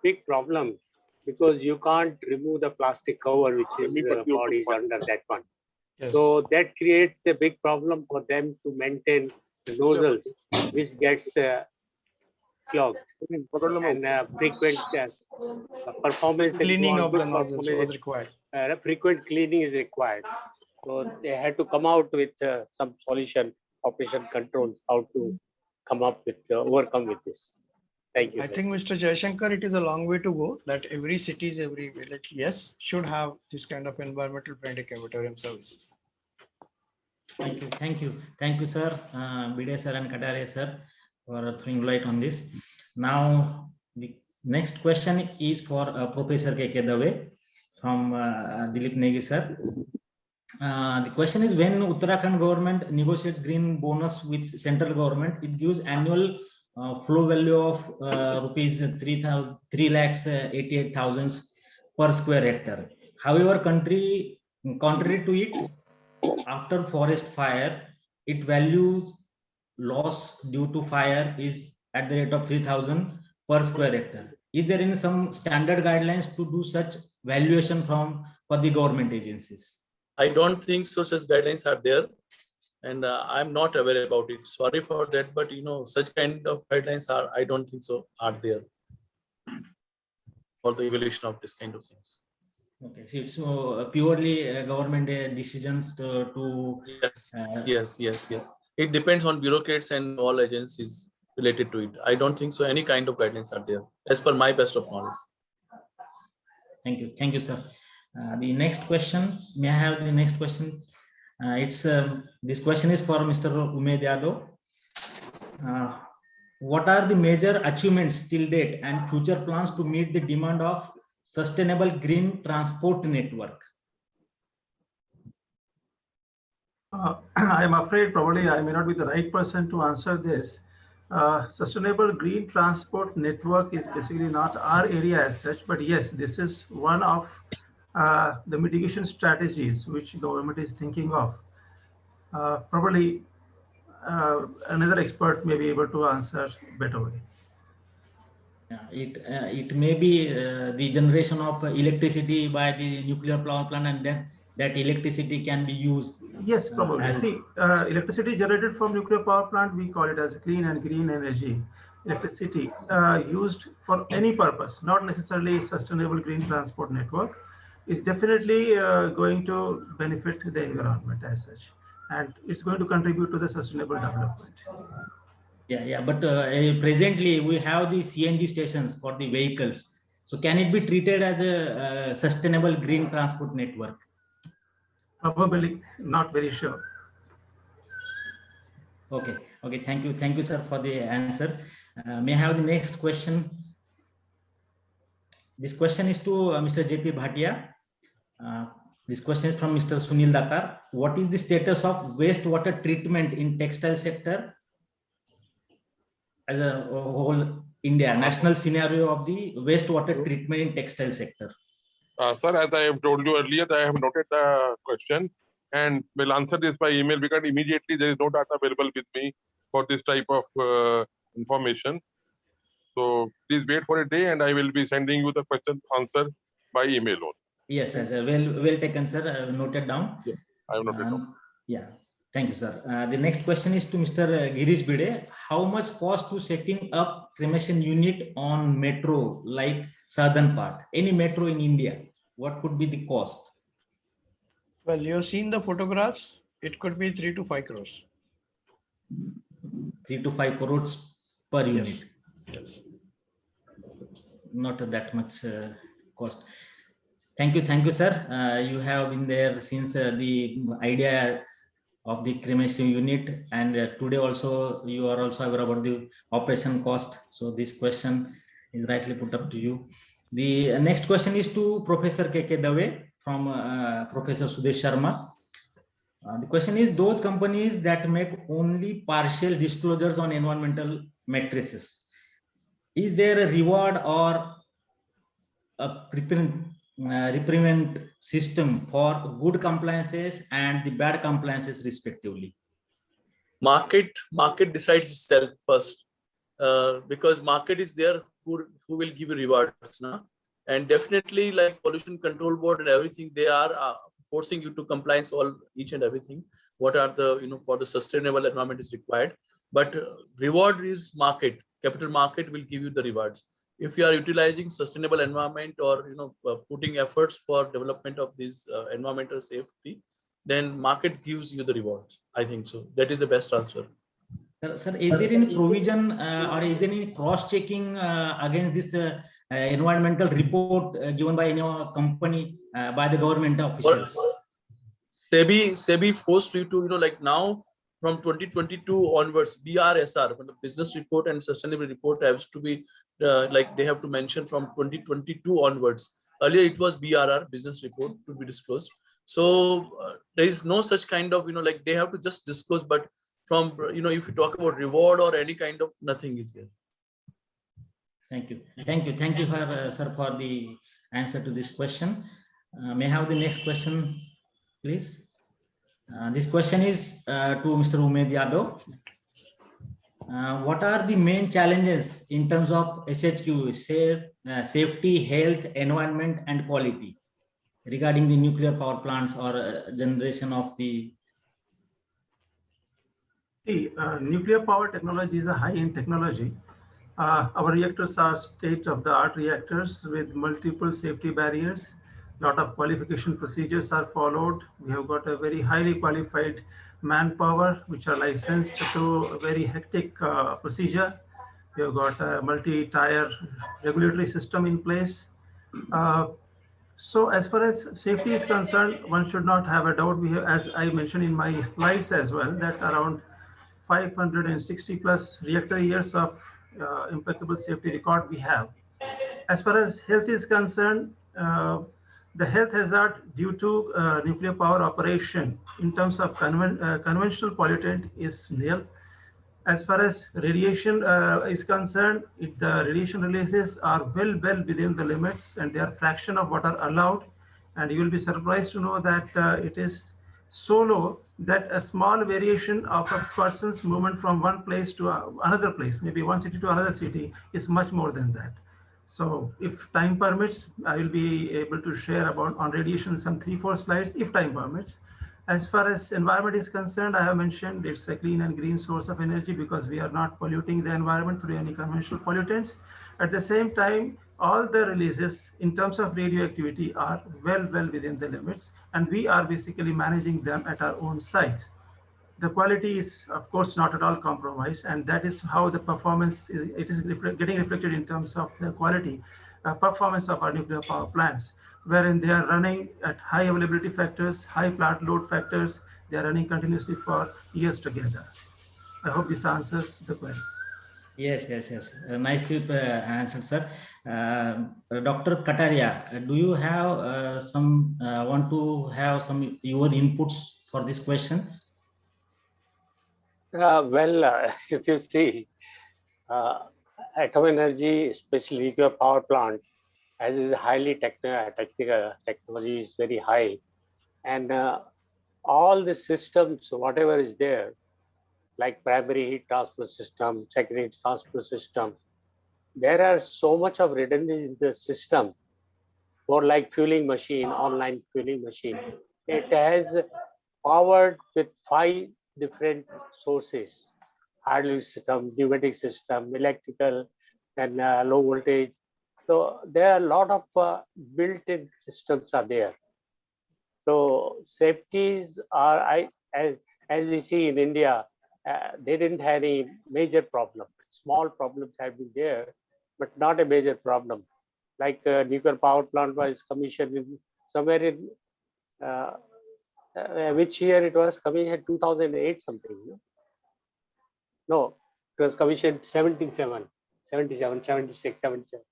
big problem because you can't remove the plastic cover, which is bodies under that one. Yes. So that creates a big problem for them to maintain the nozzles, which gets clogged, and frequent performance Cleaning of the nozzles was required. Frequent cleaning is required. So they had to come out with some solution, operation controls, how to come up with overcome with this. Thank you. I think, Mr. Jayashankar, it is a long way to go that every city, every village, yes, should have this kind of environmental friendly crematorium services. Thank you, sir, Bide sir and Kataria sir, for throwing light on this. Now, the Next question is for Professor K.K. Dave from Dilip Negi sir. The question is, when Uttarakhand government negotiates green bonus with central government, it gives annual flow value of rupees 3,88,000 per square hectare. However, contrary to it, after forest fire, it values loss due to fire is at the rate of 3,000 per square hectare. Is there any some standard guidelines to do such valuation for the government agencies? I don't think so. Such guidelines are there, and I'm not aware about it. Sorry for that, but such kind of guidelines are, I don't think so, are there for the evaluation of this kind of things. Okay, so it's purely government decisions to. Yes. It depends on bureaucrats and all agencies related to it. I don't think so. Any kind of guidelines are there, as per my best of knowledge. Thank you, sir. The next question, may I have the next question? This question is for Mr. Umed Yadav. What are the major achievements till date and future plans to meet the demand of sustainable green transport network? I'm afraid probably I may not be the right person to answer this. Sustainable green transport network is basically not our area as such, but yes, this is one of the mitigation strategies which government is thinking of. Probably another expert may be able to answer better way. It may be the generation of electricity by the nuclear power plant, and then that electricity can be used. Yes, probably. See, electricity generated from nuclear power plant, we call it as clean and green energy. Electricity used for any purpose, not necessarily sustainable green transport network, is definitely going to benefit the environment as such, and it's going to contribute to the sustainable development. Yeah, but presently we have the CNG stations for the vehicles. So can it be treated as a sustainable green transport network? Probably not very sure. Okay. Thank you, sir, for the answer. May I have the next question? This question is to Mr. JP Bhatia. This question is from Mr. Sunil Datar. What is the status of wastewater treatment in textile sector as a whole India, national scenario of the wastewater treatment in textile sector? Sir, as I have told you earlier, I have noted the question and will answer this by email because immediately there is no data available with me for this type of information. So please wait for a day and I will be sending you the question answer by email only. Yes, sir. Well taken, sir. I have noted down. Yeah, I have noted down. Yeah. Thank you, sir. The next question is to Mr. Girish Bide. How much cost to setting up cremation unit on metro, like southern part? Any metro in India, what could be the cost? Well, you've seen the photographs. It could be 3 to 5 crores. 3 to 5 crores per unit. Yes. Not that much cost. Thank you, sir. You have been there since the idea of the cremation unit, and today also you are also aware about the operation cost. So this question is rightly put up to you. The next question is to Professor K.K. Dave from Professor Sudesh Sharma. The question is, those companies that make only partial disclosures on environmental matrices, is there a reward or a reprimand system for good compliances and the bad compliances respectively? Market decides itself first, because market is there who will give you rewards, no? And definitely, like pollution control board and everything, they are forcing you to compliance each and everything. What are the for the sustainable environment is required, but reward is market. Capital market will give you the rewards. If you are utilizing sustainable environment or putting efforts for development of this environmental safety, then market gives you the rewards. I think so. That is the best answer. Sir, is there any provision or is there any cross-checking against this environmental report given by any company by the government officials? SEBI forced you to like now from 2022 onwards, BRSR, when the business report and sustainability report has to be like they have to mention from 2022 onwards. Earlier it was BRR, business report, to be disclosed. So there is no such kind of, like they have to just disclose, but from, if you talk about reward or any kind of, nothing is there. Thank you. Thank you, sir, for the answer to this question. May I have the next question, please? This question is to Mr. Umed Yadav. What are the main challenges in terms of SHQ, safety, health, environment, and quality regarding the nuclear power plants or generation of the... The nuclear power technology is a high-end technology. Our reactors are state-of-the-art reactors with multiple safety barriers. A lot of qualification procedures are followed. We have got a very highly qualified manpower, which are licensed to a very hectic procedure. We have got a multi-tier regulatory system in place. So as far as safety is concerned, one should not have a doubt. We have, as I mentioned in my slides as well, that around 560 plus reactor years of impeccable safety record we have. As far as health is concerned, the health hazard due to nuclear power operation in terms of conventional pollutant is nil. As far as radiation is concerned, the radiation releases are well within the limits, and they are fraction of what are allowed. And you will be surprised to know that it is so low that a small variation of a person's movement from one place to another place, maybe one city to another city, is much more than that. So if time permits, I will be able to share about on radiation some 3-4 slides if time permits. As far as environment is concerned, I have mentioned it's a clean and green source of energy because we are not polluting the environment through any conventional pollutants. At the same time, all the releases in terms of radioactivity are well within the limits, and we are basically managing them at our own sites. The quality is, of course, not at all compromised, and that is how the performance is. It is getting reflected in terms of the quality performance of our nuclear power plants, wherein they are running at high availability factors, high plant load factors. They are running continuously for years together. I hope this answers the query. Yes. Nicely answered, sir. Dr. Kataria, do you have want to have some your inputs for this question? If you see, atom energy, especially nuclear power plant, as is highly technical, technology is very high, and all the systems, whatever is there, like primary heat transfer system, secondary heat transfer system, there are so much of redundancy in the system. For like fueling machine, online fueling machine, it has powered with 5 different sources: hydraulic system, pneumatic system, electrical, and low voltage. So there are a lot of built-in systems are there. So safeties are, as we see in India, they didn't have any major problem. Small problems have been there, but not a major problem. Like nuclear power plant was commissioned in somewhere in which year it was commissioned? 2008 something. No, it was commissioned 77, 76, 77.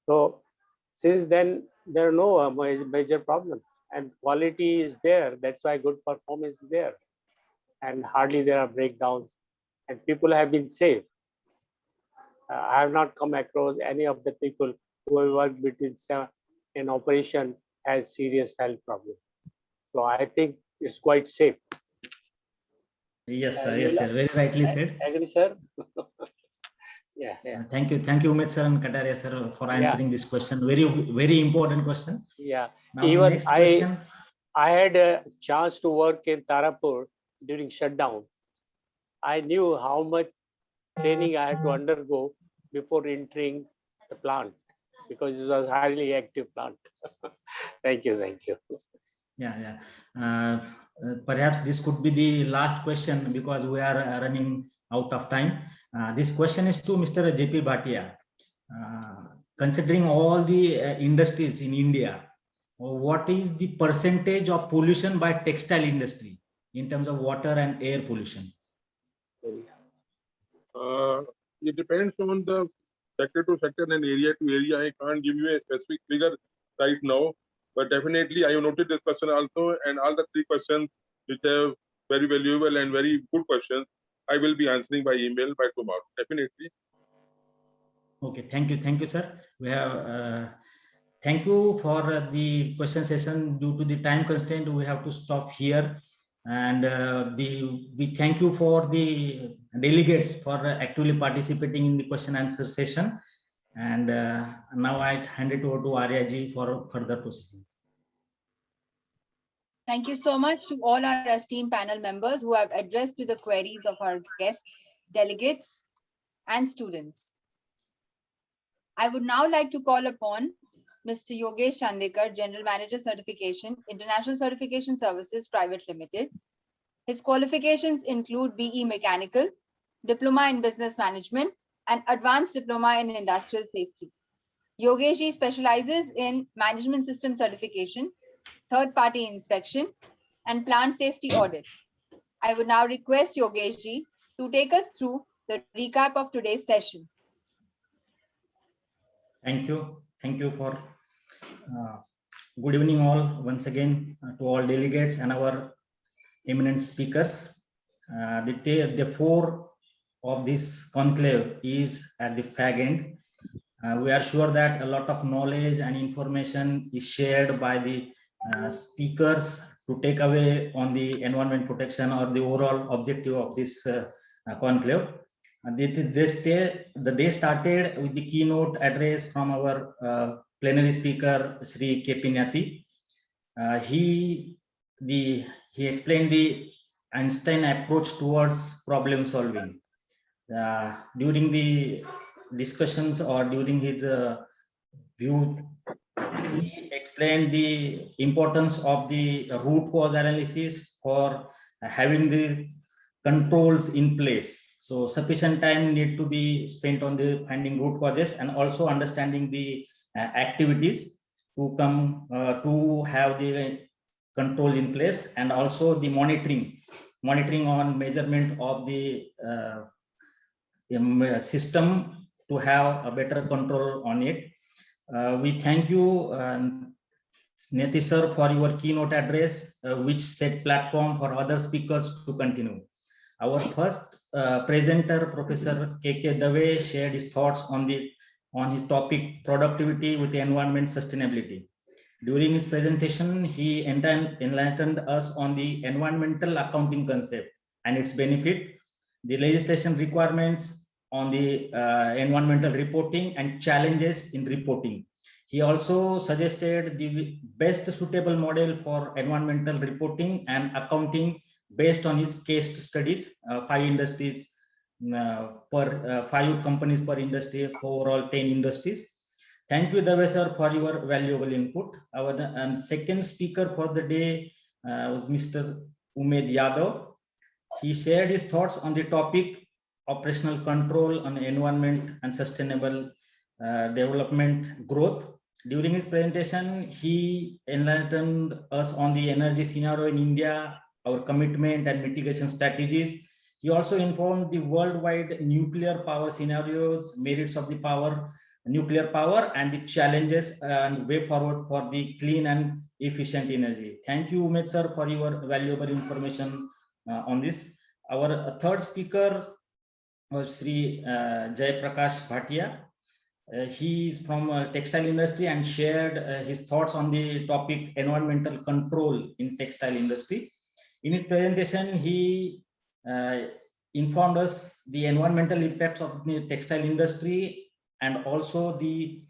So since then, there are no major problems, and quality is there. That's why good performance is there, and hardly there are breakdowns, and people have been safe. I have not come across any of the people who have worked between in operation has serious health problems. So I think it's quite safe. Yes, sir. Yes, sir. Very rightly said. Agree, sir. Yeah. Thank you, Umed sir and Kataria sir for answering this question. Very important question. Yeah. Now Even next question. I had a chance to work in Tarapur during shutdown. I knew how much training I had to undergo before entering the plant, because it was a highly active plant. Thank you. Yeah. Perhaps this could be the last question because we are running out of time. This question is to Mr. JP Bhatia. Considering all the industries in India, what is the percentage of pollution by textile industry in terms of water and air pollution? It depends on the sector to sector and area to area. I can't give you a specific figure right now, but definitely I have noted this question also, and all the three questions which are very valuable and very good questions, I will be answering by email by tomorrow. Definitely. Okay, thank you, sir. We have thank you for the question session. Due to the time constraint, we have to stop here. And we thank you for the delegates for actively participating in the question answer session. And now I hand it over to Arya ji for further proceedings. Thank you so much to all our esteemed panel members who have addressed to the queries of our guests, delegates, and students. I would now like to call upon Mr. Yogesh Chandekar, General Manager Certification, International Certification Services Private Limited. His qualifications include BE Mechanical, Diploma in Business Management, and Advanced Diploma in Industrial Safety. Yogesh ji specializes in Management System Certification, Third-Party Inspection, and Plant Safety Audit. I would now request Yogesh ji to take us through the recap of today's session. Thank you for good evening all once again to all delegates and our eminent speakers. The four of this conclave is at the fag end. We are sure that a lot of knowledge and information is shared by the speakers to take away on the environment protection or the overall objective of this conclave. The day started with the keynote address from our plenary speaker, Sri K. Pinyati. He explained the Einstein approach towards problem solving. During the discussions or during his view, he explained the importance of the root cause analysis for having the controls in place. So sufficient time need to be spent on the finding root causes and also understanding the activities to come to have the control in place, and also the monitoring on measurement of the system to have a better control on it. We thank you, Neti sir, for your keynote address, which set platform for other speakers to continue. Our first presenter, Professor K.K. Dave, shared his thoughts on his topic, productivity with environment sustainability. During his presentation, he enlightened us on the environmental accounting concept and its benefit, the legislation requirements on the environmental reporting and challenges in reporting. He also suggested the best suitable model for environmental reporting and accounting based on his case studies, 5 industries per 5 companies per industry, overall 10 industries. Thank you, Dave sir, for your valuable input. Our second speaker for the day was Mr. Umed Yadav. He shared his thoughts on the topic operational control on environment and sustainable development growth. During his presentation, he enlightened us on the energy scenario in India, our commitment and mitigation strategies. He also informed the worldwide nuclear power scenarios, merits of the nuclear power, and the challenges and way forward for the clean and efficient energy. Thank you, Umed sir, for your valuable information on this. Our third speaker was Sri Jay Prakash Bhatia. He is from textile industry and shared his thoughts on the topic environmental control in textile industry. In his presentation, he informed us the environmental impacts of the textile industry and also the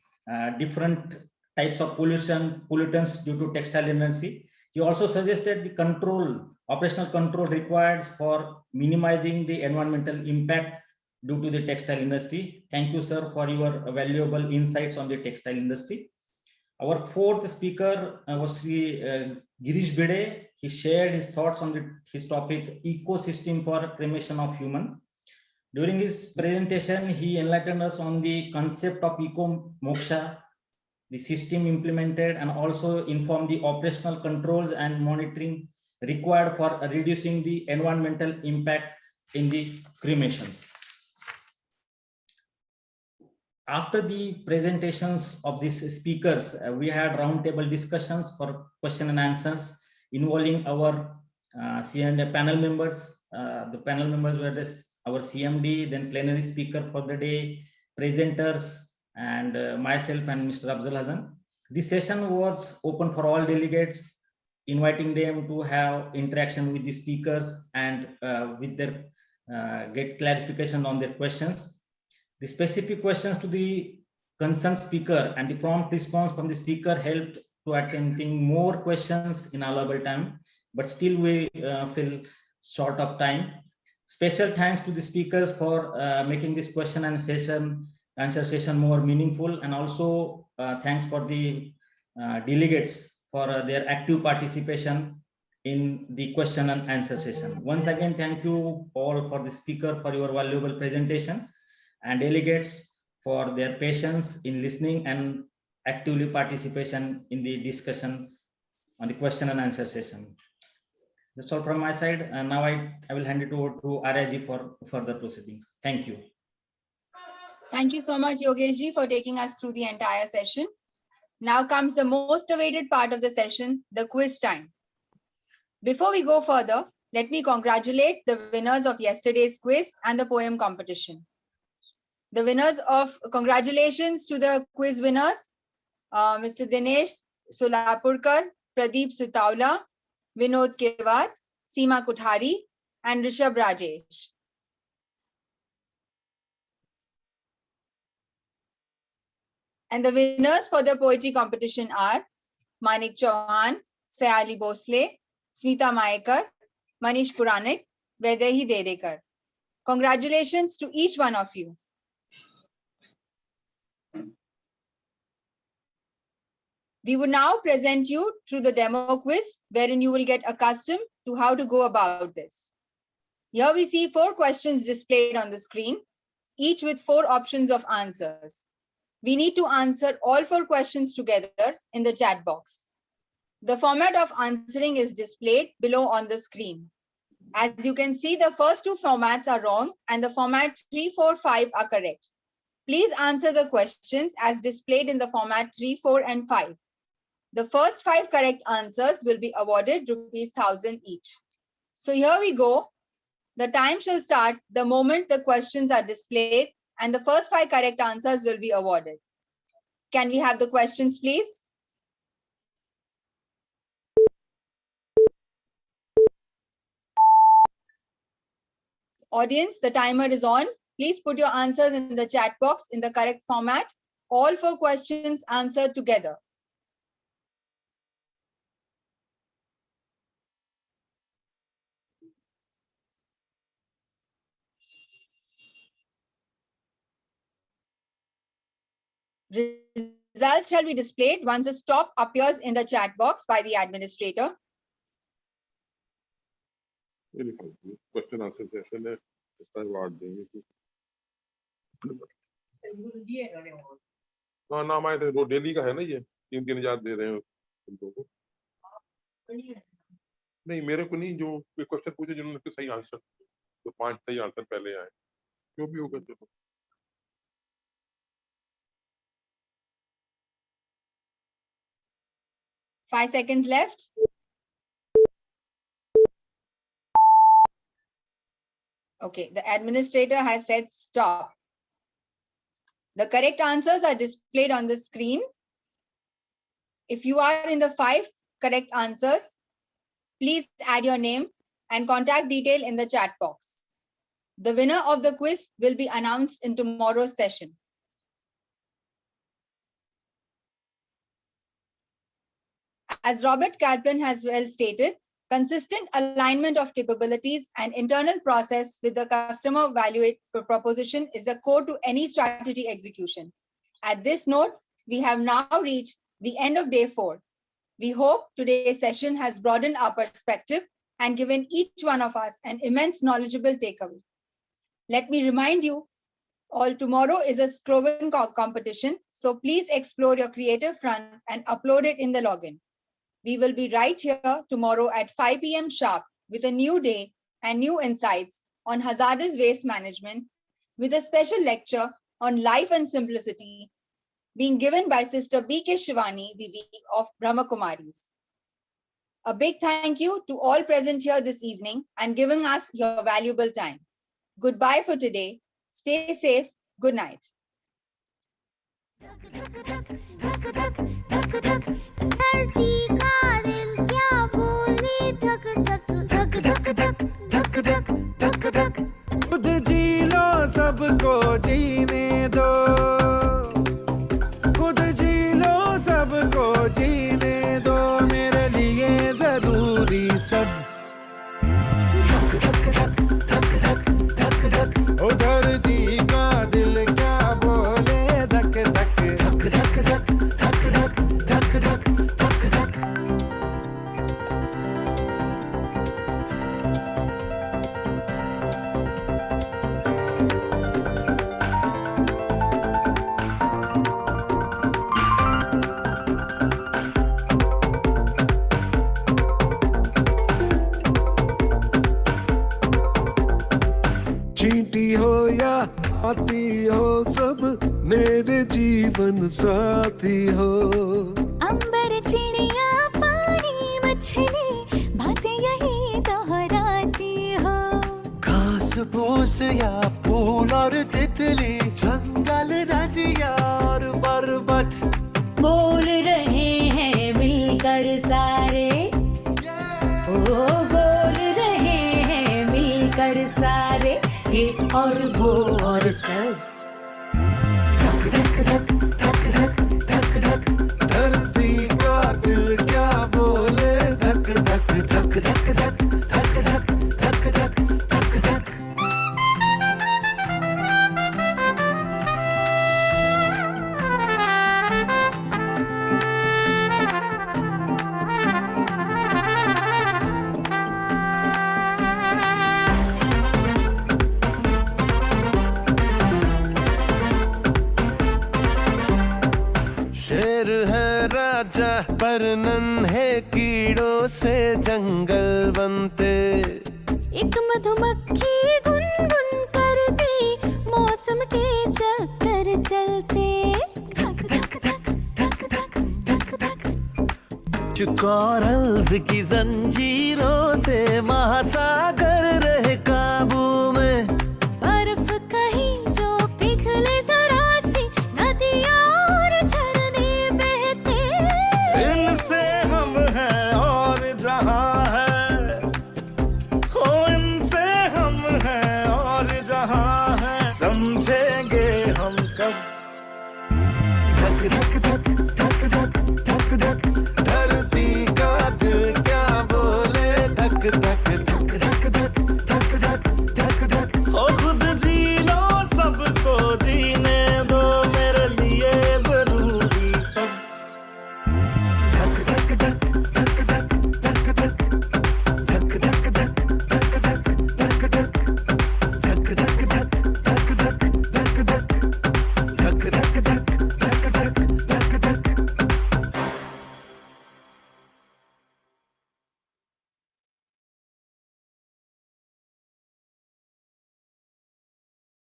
different types of pollutants due to textile industry. He also suggested the operational control required for minimizing the environmental impact due to the textile industry. Thank you, sir, for your valuable insights on the textile industry. Our fourth speaker was Sri Girish Bede. He shared his thoughts on his topic, ecosystem for cremation of human. During his presentation, he enlightened us on the concept of eco-moksha, the system implemented, and also informed the operational controls and monitoring required for reducing the environmental impact in the cremations. After the presentations of these speakers, we had roundtable discussions for question and answers involving our C&A panel members. The panel members were our CMD, then plenary speaker for the day, presenters, and myself and Mr. Afzal Hasan. This session was open for all delegates, inviting them to have interaction with the speakers and with their get clarification on their questions. The specific questions to the concerned speaker and the prompt response from the speaker helped to attempting more questions in allowable time, but still we feel short of time. Special thanks to the speakers for making this question and answer session more meaningful, and also thanks for the delegates for their active participation in the question and answer session. Once again, thank you all for the speaker for your valuable presentation, and delegates for their patience in listening and actively participation in the discussion on the question and answer session. That's all from my side. And now I will hand it over to Arya for further proceedings. Thank you. Thank you so much, Yogesh, for taking us through the entire session. Now comes the most awaited part of the session, the quiz time. Before we go further, let me congratulate the winners of yesterday's quiz and the poem competition. The winners of, congratulations to the quiz winners, Mr. Dinesh Solapurkar, Pradeep Sutaula, Vinod Kevat, Seema Kuthari, and Rishabh Rajesh. And the winners for the poetry competition are Manik Chauhan, Sayali Bosle, Smita Maekar, Manish Puranik, Vedehi Dedekar. Congratulations to each one of you. We will now present you through the demo quiz, wherein you will get accustomed to how to go about this. Here we see 4 questions displayed on the screen, each with 4 options of answers. We need to answer all 4 questions together in the chat box. The format of answering is displayed below on the screen. As you can see, the first 2 formats are wrong and the format 3, 4, 5 are correct. Please answer the questions as displayed in the format 3, 4, and 5. The first 5 correct answers will be awarded ₹1,000 each. So here we go. The time shall start the moment the questions are displayed and the first 5 correct answers will be awarded. Can we have the questions, please? Audience, the timer is on. Please put your answers in the chat box in the correct format. All 4 questions answered together. Results shall be displayed once a stop appears in the chat box by the administrator. Question answer session है, इसका award देंगे. हाँ नाम आए थे, वो daily का है ना, ये 3,000 दे रहे हैं तुमको को. नहीं मेरे को नहीं, जो क्वेश्चन पूछे जिन्होंने सही आंसर, तो 5 सही आंसर पहले आए, जो भी होगा चलो. 5 seconds left. Okay, the administrator has said stop. The correct answers are displayed on the screen. If you are in the 5 correct answers, please add your name and contact detail in the chat box. The winner of the quiz will be announced in tomorrow's session. As Robert Kaplan has well stated, consistent alignment of capabilities and internal process with the customer value proposition is a core to any strategy execution. At this note, we have now reached the end of day 4. We hope today's session has broadened our perspective and given each one of us an immense knowledgeable takeaway. Let me remind you all, tomorrow is a Scroven competition, so please explore your creative front and upload it in the login. We will be right here tomorrow at 5 p.m. sharp with a new day and new insights on hazardous waste management with a special lecture on life and simplicity being given by Sister B.K. Shivani Didi of Brahma Kumaris. A big thank you to all present here this evening and giving us your valuable time. Goodbye for today. Stay safe. Good night. धरती का दिल क्या बोले धक धक धक धक धक धक धक धक धक खुद जी लो सबको जीने दो खुद जी लो सबको जीने दो मेरे लिए जरूरी सब धक धक धक धक धक धक ओ धरती का दिल क्या बोले धक धक धक धक धक धक धक धक धक धक धक चींटी हो या आती हो सब मेरे जीवन साथी हो अंबर चिड़िया पानी मछली बातें यही दोहराती हो घास फूस या फूल और तितली जंगल नदिया और पर्वत बोल रहे हैं मिलकर सारे ओ बोल रहे हैं मिलकर सारे ये और वो और सब धक धक धक धक धक धक धक धरती का दिल क्या बोले धक धक धक धक धक धक धक धक धक धक धक शेर है राजा पर नन्हे कीड़ों से जंगल बनते एक मधुमक्खी गुनगुन करती मौसम के चक्कर चलते धक धक धक धक धक धक धक कोरल्स की जंजीरों से महासागर